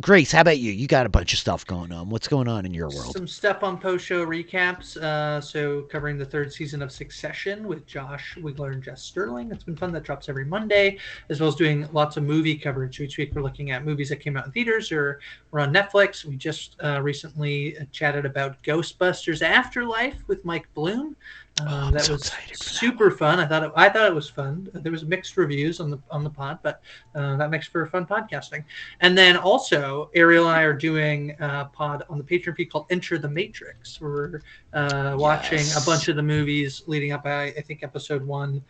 Grace, how about you? You got a bunch of stuff going on. What's going on in your world? Some stuff on post-show recaps. So covering the 3rd season of Succession with Josh Wigler and Jess Sterling. It's been fun. That drops every Monday, as well as doing lots of movie coverage. Each week we're looking at movies that came out in theaters or were on Netflix. We just recently chatted about Ghostbusters Afterlife with Mike Bloom. That was super fun. I thought it was fun. There was mixed reviews on the pod, but that makes for fun podcasting. And then also, Ariel and I are doing a pod on the Patreon feed called Enter the Matrix. We're watching a bunch of the movies leading up. I think episode 1.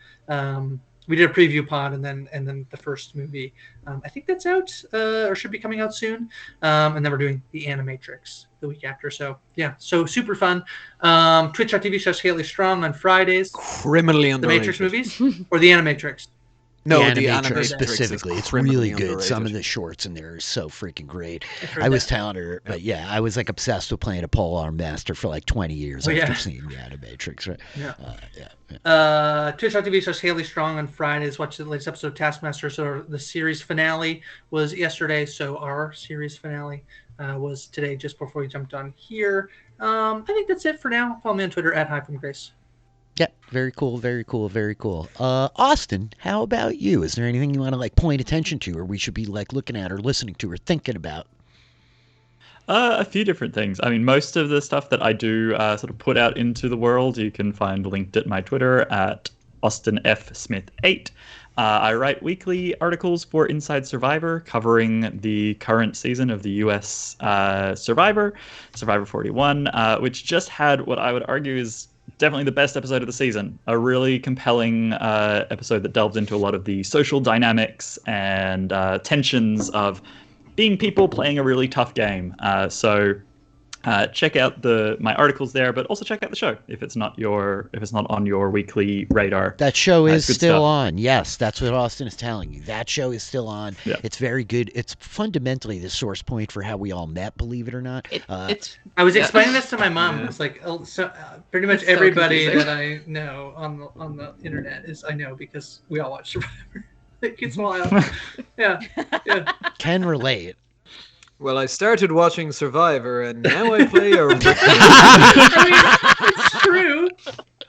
We did a preview pod, and then the first movie. I think that's out or should be coming out soon. And then we're doing the Animatrix the week after. So yeah, so super fun. Twitch.tv/Haley Strong on Fridays. Criminally underrated. The Matrix movies or the Animatrix? No, the Animatrix specifically. It's really good. Underrated. Some of the shorts in there are so freaking great. I was telling her, but yeah, I was obsessed with playing a polearm master for 20 years after seeing the Animatrix. Right? Yeah. Twitch.tv/Haley Strong on Fridays. Watch the latest episode of Taskmaster. So the series finale was yesterday. So our series finale was today, just before we jumped on here. I think that's it for now. Follow me on Twitter @HighFromGrace. Yeah, very cool, very cool, very cool. Austin, how about you? Is there anything you want to like point attention to, or we should be like looking at, or listening to, or thinking about? A few different things. I mean, most of the stuff that I do sort of put out into the world, you can find linked at my Twitter at AustinFSmith8. I write weekly articles for Inside Survivor covering the current season of the US Survivor 41, which just had what I would argue is definitely the best episode of the season. A really compelling episode that delved into a lot of the social dynamics and tensions of being people playing a really tough game. So check out my articles there, but also check out the show if it's not on your weekly radar. That show is good still stuff. on. Yes, that's what Austin is telling you. That show is still on. Yeah. It's very good. It's fundamentally the source point for how we all met, believe it or not. I was explaining this to my mom. It's like pretty much It's so everybody confusing. that I know on the internet is I know because we all watch Survivor. It's wild. Yeah. Can relate. Well, I started watching Survivor, and now I play a. I mean, it's true.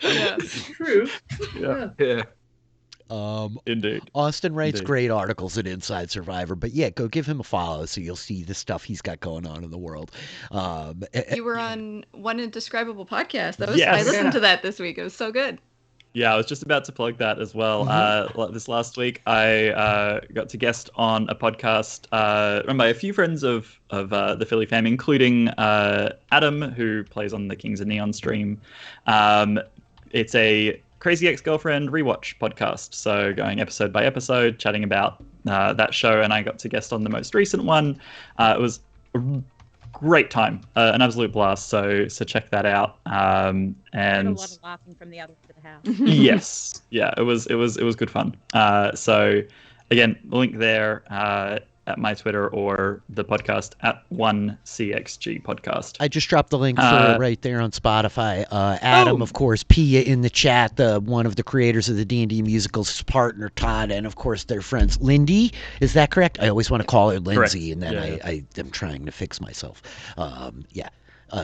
Yeah, it's true. Yeah. Yeah. Indeed. Austin writes Indeed. great articles at Inside Survivor, but yeah, go give him a follow so you'll see the stuff he's got going on in the world. You were on One Indescribable podcast. Yes. I listened to that this week. It was so good. Yeah, I was just about to plug that as well. This last week, I got to guest on a podcast run by a few friends of the Philly fam, including Adam, who plays on the Kings of Neon stream. It's a Crazy Ex-Girlfriend rewatch podcast, so going episode by episode, chatting about that show, and I got to guest on the most recent one. It was a great time, an absolute blast. So check that out. And a lot of laughing from the other end of the house. yes, yeah, it was good fun. So again, link there at my Twitter or the podcast at 1CXG podcast. I just dropped the link for it right there on Spotify. Adam, of course, Pia in the chat, one of the creators of the D&D musicals, partner Todd, and of course their friends Lindy. Is that correct? I always want to call her Lindsay, and then I am trying to fix myself.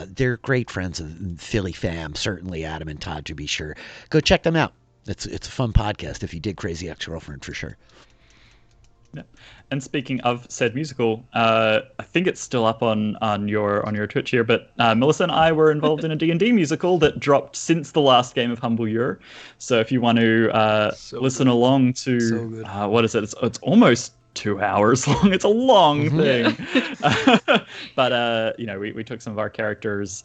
They're great friends of Philly fam. Certainly Adam and Todd, to be sure. Go check them out. It's a fun podcast if you did Crazy Ex-Girlfriend, for sure. Yeah. And speaking of said musical, I think it's still up on your Twitch here, but Melissa and I were involved in a D&D musical that dropped since the last game of Humbleyuir. So if you want to listen along to what is it? It's almost 2 hours long. It's a long thing. But we took some of our characters,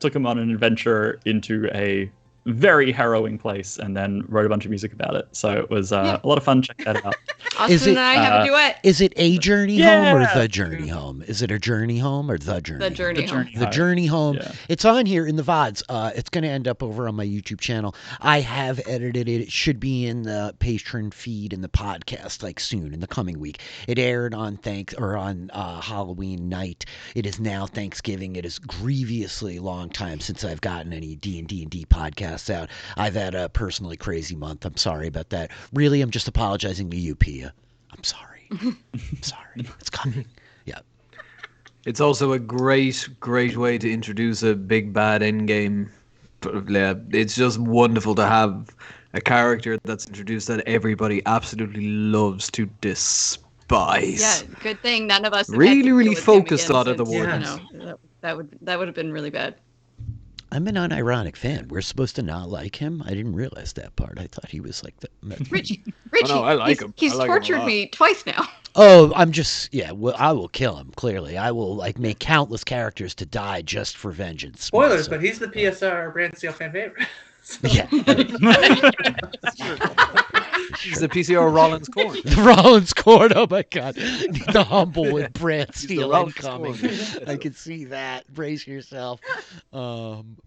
took them on an adventure into a very harrowing place, and then wrote a bunch of music about it. So it was a lot of fun. Check that out. Austin and I have a duet. Is it a journey home or the journey home? Is it a journey home or the journey? The journey home. The journey home. Yeah. It's on here in the VODs. It's going to end up over on my YouTube channel. I have edited it. It should be in the Patreon feed in the podcast like soon in the coming week. It aired on Halloween night. It is now Thanksgiving. It is grievously long time since I've gotten any D&D podcasts out. I've had a personally crazy month. I'm sorry about that. Really, I'm just apologizing to you, Pia. I'm sorry. I'm sorry. It's coming. Yeah. It's also a great way to introduce a big bad endgame. It's just wonderful to have a character that's introduced that everybody absolutely loves to despise. Yeah, good thing none of us had really to deal with him focused again on it. The since, words. that would have been really bad. I'm an unironic fan. We're supposed to not like him. I didn't realize that part. I thought he was like the. Richie, Oh, no, I like him. He's I like him a tortured lot. me twice now. Oh, I'm just Well, I will kill him. Clearly, I will make countless characters to die just for vengeance. Spoilers, So- but he's the PSR Brand Steel fan favorite. So- Yeah. He's the PCR Rollins Corn. The Rollins Court. Oh my God. The Humblewood brand steel Rollins incoming. Corn. I can see that. Brace yourself.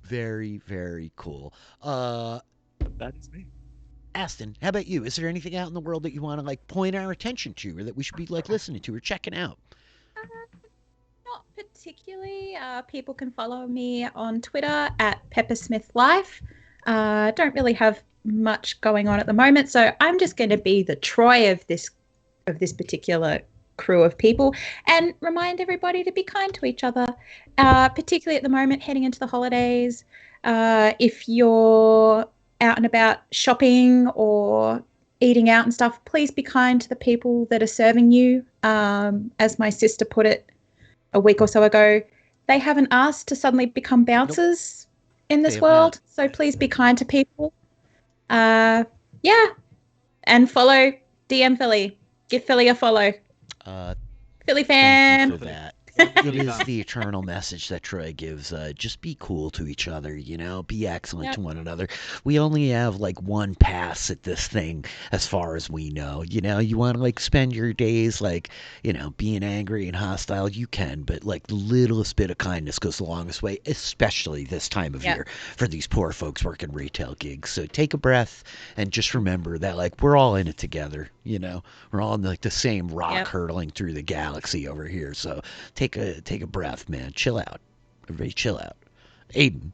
Very, very cool. That is me. Aston, how about you? Is there anything out in the world that you want to point our attention to, or that we should be listening to or checking out? Not particularly. People can follow me on Twitter at PepperSmithLife. Don't really have much going on at the moment, so I'm just going to be the Troy of this particular crew of people and remind everybody to be kind to each other, particularly at the moment heading into the holidays. If you're out and about shopping or eating out and stuff, please be kind to the people that are serving you. As my sister put it a week or so ago, they haven't asked to suddenly become bouncers in this world. So please be kind to people. And follow DM Philly. Give Philly a follow. Philly fan. Thank you for that. It is the eternal message that Troy gives. Just be cool to each other, be excellent to one another. We only have like one pass at this thing as far as we know. You want to like spend your days like, being angry and hostile, you can, but like the littlest bit of kindness goes the longest way, especially this time of year for these poor folks working retail gigs. So take a breath and just remember that like we're all in it together, we're all in like the same rock hurtling through the galaxy over here. So take a breath, man. Chill out. Everybody chill out. Aiden,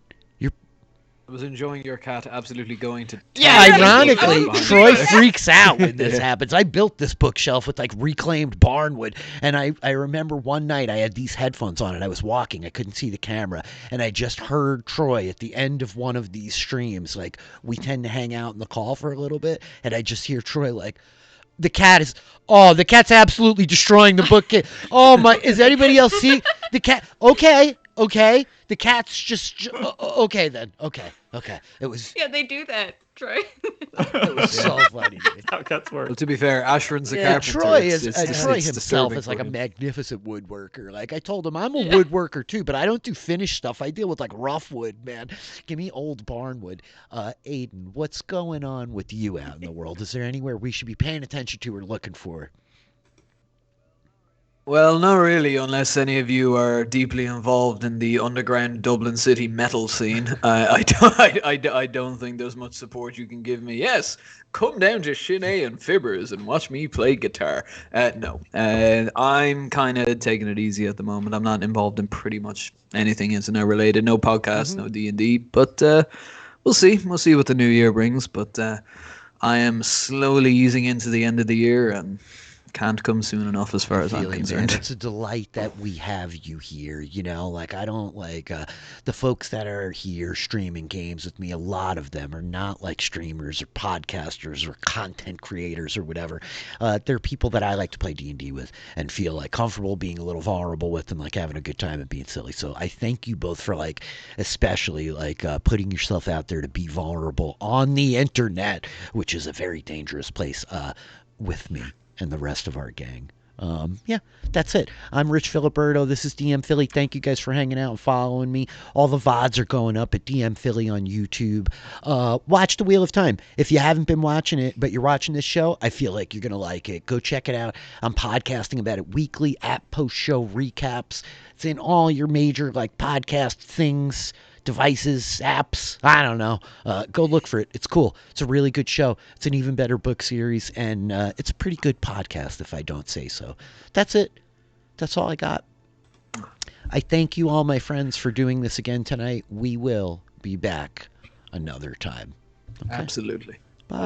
I was enjoying your cat absolutely going to... Ironically, Troy freaks out when this happens. I built this bookshelf with like reclaimed barnwood, and I remember one night I had these headphones on and I was walking. I couldn't see the camera, and I just heard Troy at the end of one of these streams. Like, we tend to hang out in the call for a little bit, and I just hear Troy like, the cat's absolutely destroying the book. Oh my, is anybody else seeing the cat? Okay. The cat's just, okay then. Okay. It was. Yeah, they do that, Troy. It was so funny. That's how cats work. Well, to be fair, Ashron's a carpenter. Troy himself is like a magnificent woodworker. Like I told him, I'm a woodworker too, but I don't do finished stuff. I deal with like rough wood, man. Give me old barnwood. Aiden, what's going on with you out in the world? Is there anywhere we should be paying attention to or looking for? Well, not really, unless any of you are deeply involved in the underground Dublin City metal scene. I don't think there's much support you can give me. Yes, come down to Shinee and Fibbers and watch me play guitar. No, I'm kind of taking it easy at the moment. I'm not involved in pretty much anything internet related. No podcast, no D&D. But we'll see. We'll see what the new year brings. But I am slowly easing into the end of the year and can't come soon enough as far as I'm concerned. Man, it's a delight that we have you here, like I don't like the folks that are here streaming games with me. A lot of them are not like streamers or podcasters or content creators or whatever. They're people that I like to play D&D with and feel like comfortable being a little vulnerable with and like having a good time and being silly. So I thank you both for like especially like putting yourself out there to be vulnerable on the internet, which is a very dangerous place with me and the rest of our gang. That's it. I'm Rich Filiberto. This is DM Philly. Thank you guys for hanging out and following me. All the VODs are going up at DM Philly on YouTube. Watch The Wheel of Time. If you haven't been watching it, but you're watching this show, I feel like you're going to like it. Go check it out. I'm podcasting about it weekly at post-show recaps. It's in all your major like podcast things, devices, apps, I don't know. Go look for it. It's cool. It's a really good show. It's an even better book series, and it's a pretty good podcast if I don't say so. That's it. That's all I got. I thank you all, my friends, for doing this again tonight. We will be back another time. Okay? Absolutely. Bye.